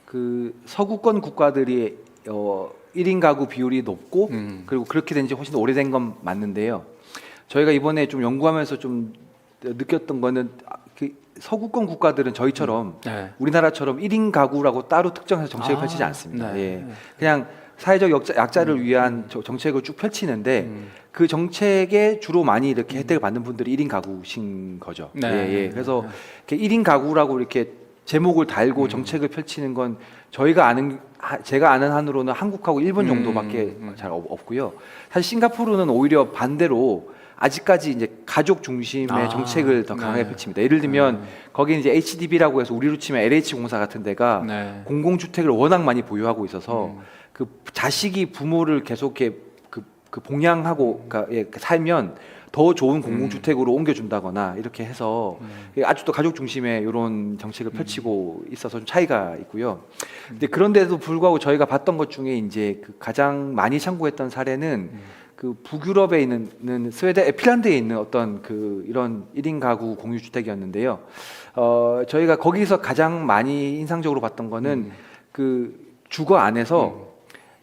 그 서구권 국가들이 1인 가구 비율이 높고 그리고 그렇게 된 지 훨씬 더 오래된 건 맞는데요. 저희가 이번에 좀 연구하면서 좀 느꼈던 거는 그 서구권 국가들은 저희처럼 우리나라처럼 1인 가구라고 따로 특정해서 정책을 펼치지 않습니다. 그냥 사회적 약자를 위한 정책을 쭉 펼치는데 그 정책에 주로 많이 이렇게 혜택을 받는 분들이 1인 가구신 거죠. 네. 예. 그래서 이렇게 1인 가구라고 이렇게 제목을 달고 정책을 펼치는 건 제가 아는 한으로는 한국하고 일본 정도밖에 잘 없고요. 사실 싱가포르는 오히려 반대로 아직까지 이제 가족 중심의 정책을 더 강하게 펼칩니다. 예를 들면 거기 이제 HDB라고 해서 우리로 치면 LH공사 같은 데가 네. 공공주택을 워낙 많이 보유하고 있어서 그 자식이 부모를 계속 이렇게 그 봉양하고 그러니까 살면 더 좋은 공공주택으로 옮겨준다거나 이렇게 해서 아주 또 가족 중심의 이런 정책을 펼치고 있어서 좀 차이가 있고요. 근데 그런데도 불구하고 저희가 봤던 것 중에 이제 그 가장 많이 참고했던 사례는 그 북유럽에 있는 스웨덴, 핀란드에 있는 어떤 그 이런 1인 가구 공유주택이었는데요. 저희가 거기서 가장 많이 인상적으로 봤던 거는 그 주거 안에서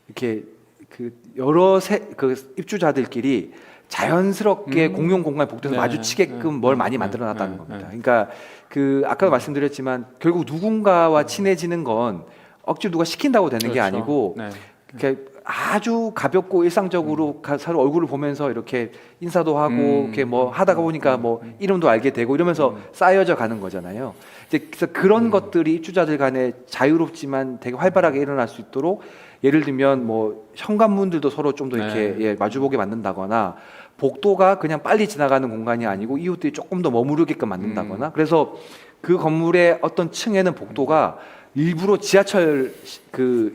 이렇게 그 여러 그 입주자들끼리 자연스럽게 공용 공간에 복도에서 네. 마주치게끔 뭘 많이 만들어놨다는 겁니다. 그러니까 그 아까 말씀드렸지만 결국 누군가와 친해지는 건 억지로 누가 시킨다고 되는 게 그렇죠. 아니고 네. 이렇게 아주 가볍고 일상적으로 서로 얼굴을 보면서 이렇게 인사도 하고 이렇게 뭐 하다가 보니까 뭐 이름도 알게 되고 이러면서 쌓여져 가는 거잖아요. 이제 그래서 그런 것들이 입주자들 간에 자유롭지만 되게 활발하게 일어날 수 있도록 예를 들면 뭐 현관문들도 서로 좀 더 이렇게 예, 마주보게 만든다거나 복도가 그냥 빨리 지나가는 공간이 아니고 이웃들이 조금 더 머무르게끔 만든다거나 그래서 그 건물의 어떤 층에는 복도가 일부러 지하철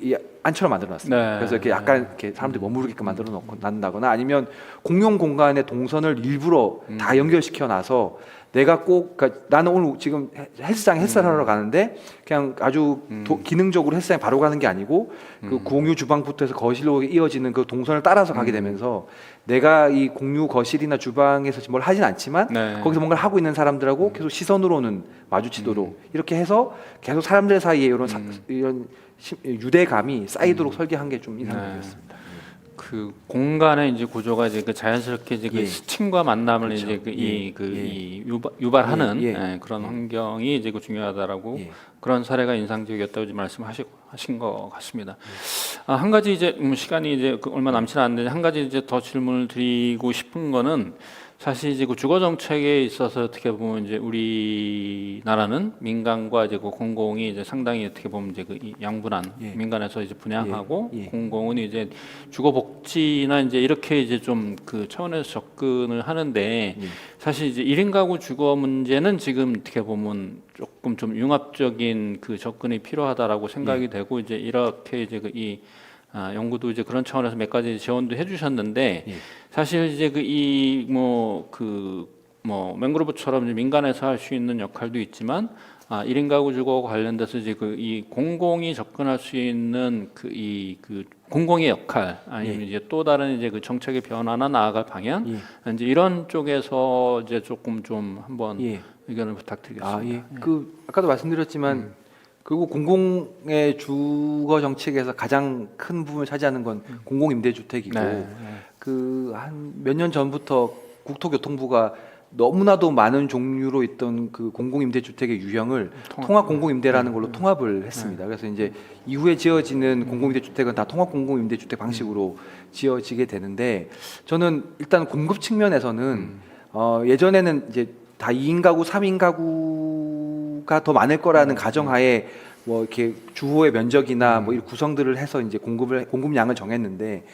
이 안처럼 만들어놨습니다. 네. 그래서 이렇게 약간 이렇게 사람들이 머무르게끔 만들어 놓고 난다거나 아니면 공용 공간의 동선을 일부러 다 연결시켜 놔서 내가 꼭 그러니까 나는 오늘 지금 헬스장에 헬스하러 가는데 그냥 아주 기능적으로 헬스장에 바로 가는 게 아니고 그 공유 주방부터 해서 거실로 이어지는 그 동선을 따라서 가게 되면서 내가 이 공유 거실이나 주방에서 뭘 하진 않지만 네. 거기서 뭔가를 하고 있는 사람들하고 계속 시선으로는 마주치도록 이렇게 해서 계속 사람들 사이에 이런 유대감이 쌓이도록 설계한 게 좀 인상적이었습니다. 그 공간의 이제 구조가 이제 그 자연스럽게 이제 그 예. 시침과 만남을 그렇죠. 이제 예. 이 유발하는 예. 예, 그런 환경이 이제 그 중요하다라고 예. 그런 사례가 인상적이었다고 이제 말씀하신 것 같습니다. 한 가지 이제 시간이 이제 얼마 남지 않는데 한 가지 이제 더 질문을 드리고 싶은 거는 사실 이제 그 주거 정책에 있어서 어떻게 보면 이제 우리나라는 민간과 이제 그 공공이 이제 상당히 어떻게 보면 이제 그 양분한 예. 민간에서 이제 분양하고 예. 공공은 이제 주거 복지나 이제 이렇게 이제 좀 그 차원에서 접근을 하는데 사실 이제 1인 가구 주거 문제는 지금 어떻게 보면 조금 좀 융합적인 그 접근이 필요하다라고 생각이 되고 이제 이렇게 이제 연구도 이제 그런 차원에서 몇 가지 지원도 해주셨는데 사실 이제 맹그로브처럼 이제 민간에서 할 수 있는 역할도 있지만 1인 가구 주거와 관련돼서 이제 이 공공이 접근할 수 있는 그 공공의 역할 아니면 이제 또 다른 이제 그 정책의 변화나 나아갈 방향 이제 이런 쪽에서 이제 조금 좀 한번 의견을 부탁드리겠습니다. 그 아까도 말씀드렸지만 그리고 공공의 주거 정책에서 가장 큰 부분을 차지하는 건 공공임대주택이고 그 한 몇 년 전부터 국토교통부가 너무나도 많은 종류로 있던 그 공공임대주택의 유형을 통합공공임대라는 걸로 통합을 했습니다. 그래서 이제 이후에 지어지는 공공임대주택은 다 통합공공임대주택 방식으로 지어지게 되는데 저는 일단 공급 측면에서는 예전에는 이제 다 2인 가구, 3인 가구가 더 많을 거라는 가정하에 뭐 이렇게 주호의 면적이나 뭐 이런 구성들을 해서 이제 공급량을 정했는데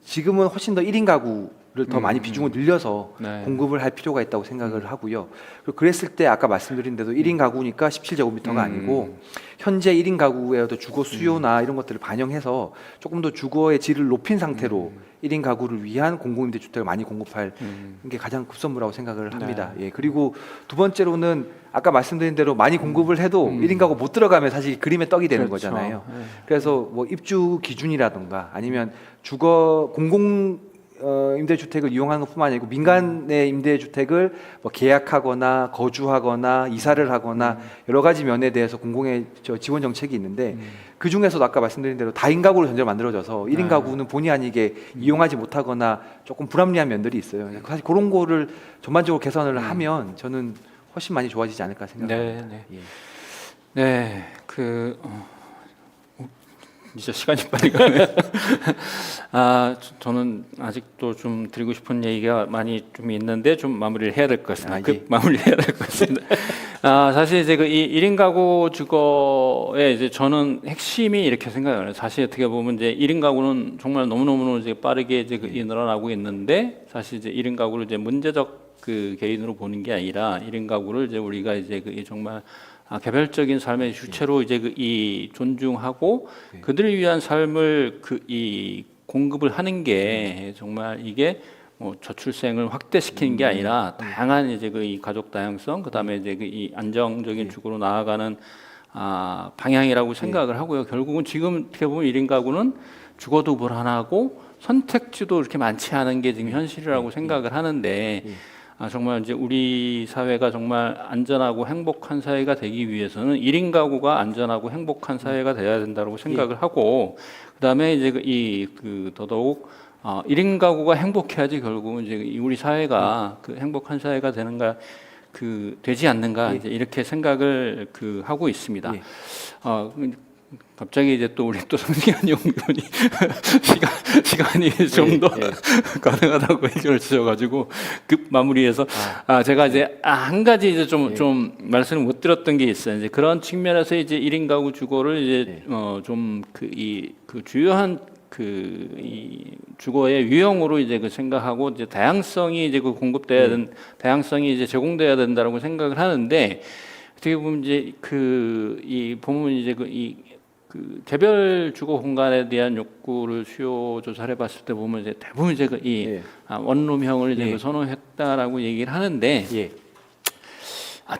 지금은 훨씬 더 1인 가구를 더 많이 비중을 늘려서 공급을 할 필요가 있다고 생각을 하고요. 그리고 그랬을 때 아까 말씀드린 대로 1인 가구니까 17제곱미터가 아니고 현재 1인 가구의 어떤 주거 수요나 이런 것들을 반영해서 조금 더 주거의 질을 높인 상태로 1인 가구를 위한 공공임대주택을 많이 공급할 게 가장 급선무라고 생각을 합니다. 예, 그리고 두 번째로는 아까 말씀드린 대로 많이 공급을 해도 1인 가구 못 들어가면 사실 그림의 떡이 되는 거잖아요. 그래서 뭐 입주 기준이라든가 아니면 주거 임대주택을 이용하는 것뿐만 아니고 민간의 임대주택을 뭐 계약하거나 거주하거나 이사를 하거나 여러 가지 면에 대해서 공공의 지원 정책이 있는데 그 중에서도 아까 말씀드린 대로 다인 가구로 현재 만들어져서 1인 가구는 본의 아니게 이용하지 못하거나 조금 불합리한 면들이 있어요. 사실 그런 거를 전반적으로 개선을 하면 저는 훨씬 많이 좋아지지 않을까 생각합니다. 진짜 시간이 빨리 가네. 저는 아직도 좀 드리고 싶은 얘기가 많이 좀 있는데 좀 마무리를 해야 될 것 같습니다. 예. 마무리를 해야 될 것 같습니다. 사실 이제 이 1인 가구 주거에 이제 저는 핵심이 이렇게 생각을 해요. 사실 어떻게 보면 이제 1인 가구는 정말 너무너무 이제 빠르게 이제 늘어나고 있는데 사실 이제 1인 가구를 이제 문제적 그 개인으로 보는 게 아니라 1인 가구를 이제 우리가 이제 정말 개별적인 삶의 주체로 이제 이 존중하고 그들을 위한 삶을 이 공급을 하는 게 정말 이게 뭐 저출생을 확대시키는 게 아니라 다양한 이제 이 가족 다양성 그다음에 이제 이 안정적인 주거로 나아가는 방향이라고 생각을 하고요. 결국은 지금 어떻게 보면 1인 가구는 주거도 불안하고 선택지도 이렇게 많지 않은 게 지금 현실이라고 생각을 하는데 정말 이제 우리 사회가 정말 안전하고 행복한 사회가 되기 위해서는 1인 가구가 안전하고 행복한 사회가 돼야 된다고 생각을 하고 그다음에 이제 더더욱 1인 가구가 행복해야지 결국은 이제 우리 사회가 그 행복한 사회가 되는가 되지 않는가 이제 이렇게 생각을 하고 있습니다. 갑자기 이제 또 우리 또 성시간 연구원이 시간이 좀 더 가능하다고 의견을 주셔가지고 급 마무리해서 제가 이제 한 가지 이제 좀 말씀을 못 드렸던 게 있어요. 이제 그런 측면에서 이제 1인 가구 주거를 이제 좀 주요한 이 주거의 유형으로 이제 생각하고 이제 다양성이 이제 공급돼야 된 다양성이 이제 제공돼야 된다라고 생각을 하는데 어떻게 보면 이제 이 보면 이제 개별 주거 공간에 대한 욕구를 수요 조사를 해봤을 때 보면 이제 대부분 이제 원룸형을 이제 선호했다라고 얘기를 하는데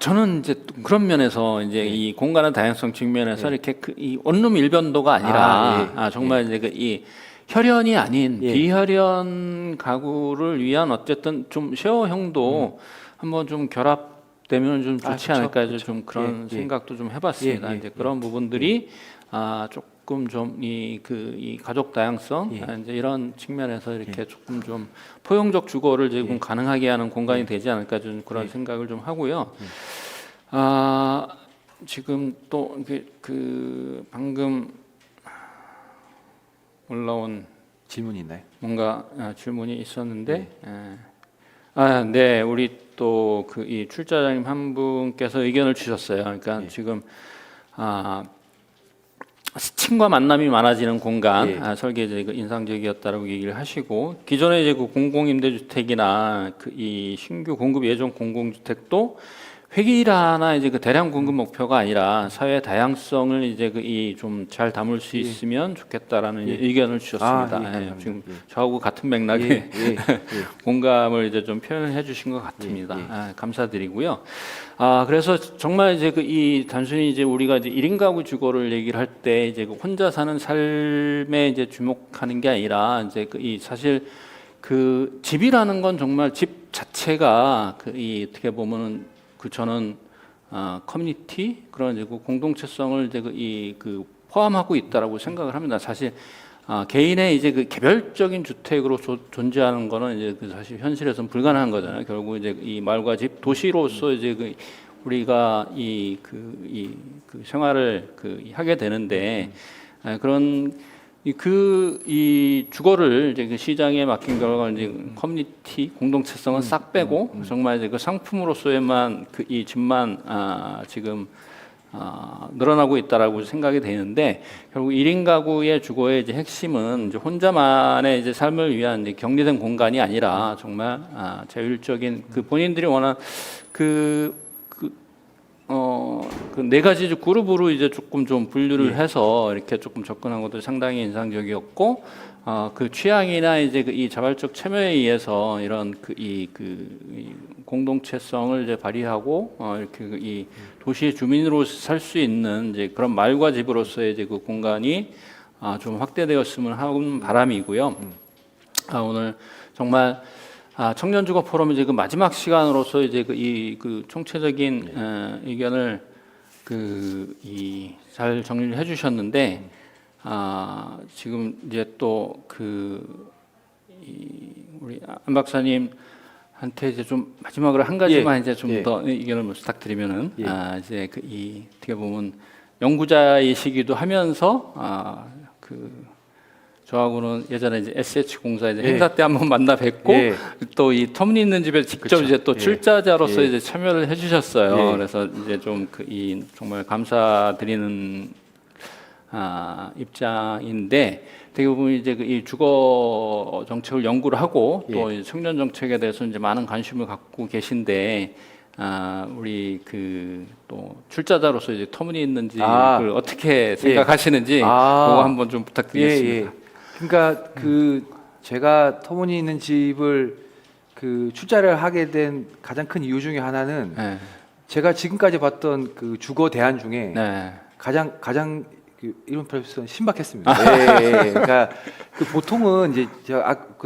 저는 이제 그런 면에서 이제 이 공간의 다양성 측면에서 이렇게 이 원룸 일변도가 아니라 정말 이제 이 혈연이 아닌 비혈연 가구를 위한 어쨌든 좀 쉐어형도 한번 좀 결합되면 좀 좋지 않을까 좀 그런 생각도 좀 해봤습니다. 이제 그런 부분들이 조금 좀 이 가족 다양성 이제 이런 측면에서 이렇게 조금 좀 포용적 주거를 지금 가능하게 하는 공간이 되지 않을까 좀 그런 생각을 좀 하고요. 지금 또 방금 올라온 질문이 있나요? 뭔가 질문이 있었는데 네, 우리 또 이 출자자님 한 분께서 의견을 주셨어요. 그러니까 지금 시층과 만남이 많아지는 공간 설계 이제 인상적이었다라고 얘기를 하시고 기존의 이제 공공임대주택이나 이 신규 공급 예정 공공주택도 획일하나 이제 대량 공급 목표가 아니라 사회 다양성을 이제 이 좀 잘 담을 수 있으면 좋겠다라는 의견을 주셨습니다. 지금 저하고 같은 맥락의 공감을 이제 좀 표현해 주신 것 같습니다. 감사드리고요. 그래서 정말 이제 이 단순히 이제 우리가 이제 1인 가구 주거를 얘기를 할 때 이제 혼자 사는 삶에 이제 주목하는 게 아니라 이제 이 사실 집이라는 건 정말 집 자체가 어떻게 보면은 저는 커뮤니티 그런 이제 공동체성을 이제 포함하고 있다라고 생각을 합니다. 사실 개인의 이제 개별적인 주택으로 존재하는 거는 이제 사실 현실에서는 불가능한 거잖아요. 결국 이제 이 마을과 집 도시로서 이제 우리가 이 생활을 하게 되는데 그런 이 주거를 이제 시장에 맡긴 결과 이제 커뮤니티 공동체성은 싹 빼고 정말 이제 상품으로서의만 이 집만 지금 늘어나고 있다라고 생각이 되는데 결국 1인 가구의 주거의 이제 핵심은 이제 혼자만의 이제 삶을 위한 이제 격리된 공간이 아니라 정말 자율적인 본인들이 원하는 네 가지 그룹으로 이제 조금 좀 분류를 해서 이렇게 조금 접근한 것도 상당히 인상적이었고, 취향이나 이제 이 자발적 참여에 의해서 이런 이 공동체성을 이제 발휘하고, 이렇게 이 도시의 주민으로 살 수 있는 이제 그런 마을과 집으로서의 이제 공간이 좀 확대되었으면 하는 바람이고요. 오늘 정말 청년주거 포럼 이제 마지막 시간으로서 이제 총체적인 의견을 잘 정리를 해주셨는데 지금 이제 또 우리 안 박사님한테 이제 좀 마지막으로 한 가지만 이제 좀 더 의견을 부탁드리면은 이제 어떻게 보면 연구자이시기도 하면서 저하고는 예전에 이제 SH 공사 이제 예. 행사 때 한번 만나 뵙고 예. 또 이 터무니있는 집에 직접 그쵸. 이제 또 예. 출자자로서 예. 이제 참여를 해주셨어요. 예. 그래서 이제 좀 이 정말 감사드리는 입장인데 되게 보면 이제 이 주거 정책을 연구를 하고 또 이 청년 정책에 대해서 이제 많은 관심을 갖고 계신데 우리 또 출자자로서 이제 터무니있는 집을 어떻게 생각하시는지 그거 한번 좀 부탁드리겠습니다. 그러니까 제가 터무니있는 집을 출자를 하게 된 가장 큰 이유 중에 하나는 네. 제가 지금까지 봤던 주거 대안 중에 네. 가장 이런 표현 신박했습니다. 그러니까 보통은 이제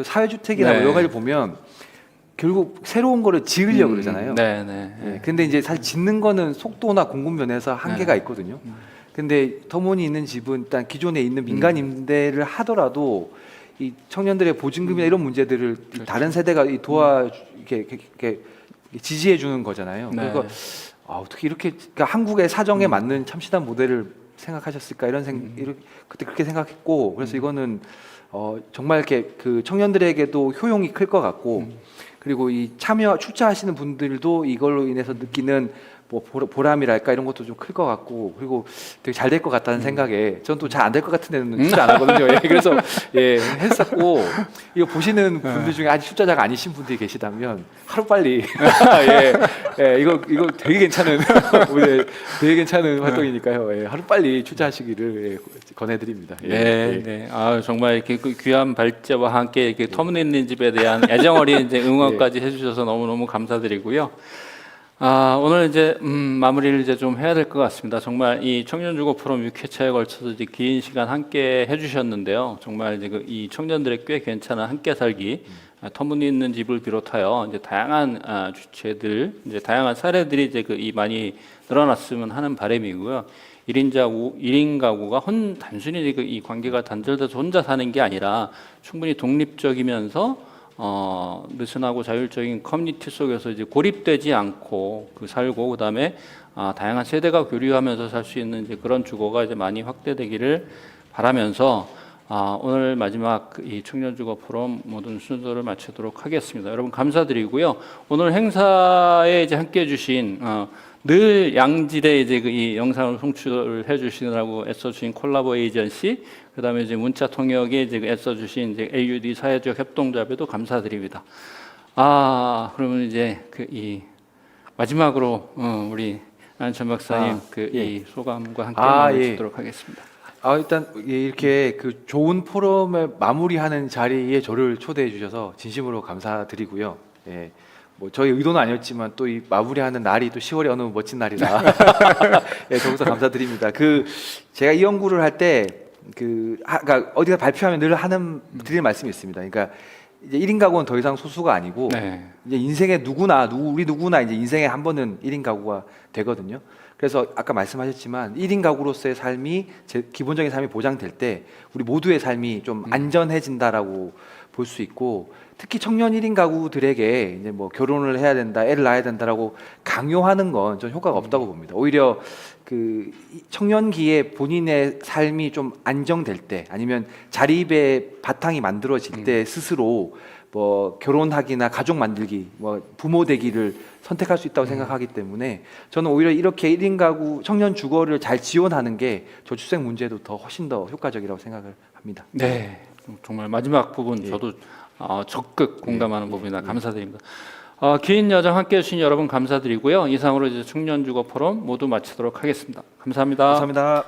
사회주택이나 네. 여러 가지 보면 결국 새로운 거를 지으려고 그러잖아요. 네, 네. 예, 근데 이제 사실 짓는 거는 속도나 공급 면에서 한계가 있거든요. 근데 터무니있는 집은 일단 기존에 있는 민간 임대를 하더라도 이 청년들의 보증금이나 이런 문제들을 다른 세대가 이렇게 지지해 주는 거잖아요. 네. 그러니까 어떻게 이렇게 그러니까 한국의 사정에 맞는 참신한 모델을 생각하셨을까 그때 그렇게 생각했고 그래서 이거는 정말 이렇게 청년들에게도 효용이 클 것 같고 그리고 이 출자하시는 분들도 이걸로 인해서 느끼는 뭐 보람이랄까 이런 것도 좀 클 것 같고 그리고 되게 잘 될 것 같다는 생각에 전 또 잘 안 될 것 같은 데는 출자 안 하거든요. 그래서 했었고 이거 보시는 분들 중에 아직 출자자가 아니신 분들이 계시다면 하루 빨리 이거 되게 괜찮은 되게 괜찮은 활동이니까요. 하루 빨리 출자하시기를 권해드립니다. 네. 정말 이렇게 귀한 발제와 함께 이렇게 터무니있는 집에 대한 애정 어린 이제 응원까지 해주셔서 너무 감사드리고요. 오늘 이제 마무리를 이제 좀 해야 될 것 같습니다. 정말 이 청년주거 포럼 6회차에 걸쳐서 이제 긴 시간 함께 해주셨는데요. 정말 이제 이 청년들의 꽤 괜찮은 함께 살기, 터무니있는 집을 비롯하여 이제 다양한 주체들, 이제 다양한 사례들이 이제 많이 늘어났으면 하는 바람이고요. 1인 가구가 단순히 이 관계가 단절돼서 혼자 사는 게 아니라 충분히 독립적이면서 느슨하고 자율적인 커뮤니티 속에서 이제 고립되지 않고 살고 그다음에 다양한 세대가 교류하면서 살 수 있는 이제 그런 주거가 이제 많이 확대되기를 바라면서 오늘 마지막 이 청년주거 포럼 모든 순서를 마치도록 하겠습니다. 여러분 감사드리고요. 오늘 행사에 이제 함께해 주신 늘 양질의 이제 이 영상을 송출해 주시느라고 애써주신 콜라보 에이전시, 그다음에 이제 문자 통역에 이제 애써주신 이제 AUD 사회적 협동조합에도 감사드립니다. 그러면 이제 이 마지막으로 우리 안천 박사님 이 소감과 함께 마치도록 하겠습니다. 일단 이렇게 좋은 포럼을 마무리하는 자리에 저를 초대해 주셔서 진심으로 감사드리고요. 뭐 저희 의도는 아니었지만 또 이 마무리하는 날이 또 10월에 어느 멋진 날이라 더욱더 감사드립니다. 제가 이 연구를 할 때 그러니까 어디가 발표하면 늘 드릴 말씀이 있습니다. 그러니까 이제 1인 가구는 더 이상 소수가 아니고 이제 인생에 우리 누구나 이제 인생에 한 번은 1인 가구가 되거든요. 그래서 아까 말씀하셨지만 1인 가구로서의 삶이 기본적인 삶이 보장될 때 우리 모두의 삶이 좀 안전해진다라고 볼 수 있고 특히 청년 1인 가구들에게 이제 뭐 결혼을 해야 된다, 애를 낳아야 된다라고 강요하는 건 좀 효과가 없다고 봅니다. 오히려 청년기에 본인의 삶이 좀 안정될 때 아니면 자립의 바탕이 만들어질 때 스스로 뭐 결혼하기나 가족 만들기, 뭐 부모 되기를 선택할 수 있다고 생각하기 때문에 저는 오히려 이렇게 1인 가구 청년 주거를 잘 지원하는 게 저출생 문제도 훨씬 더 효과적이라고 생각을 합니다. 네, 정말 마지막 부분 저도 적극 공감하는 부분이나 감사드립니다. 긴 여정 함께해 주신 여러분 감사드리고요. 이상으로 이제 청년주거 포럼 모두 마치도록 하겠습니다. 감사합니다. 감사합니다.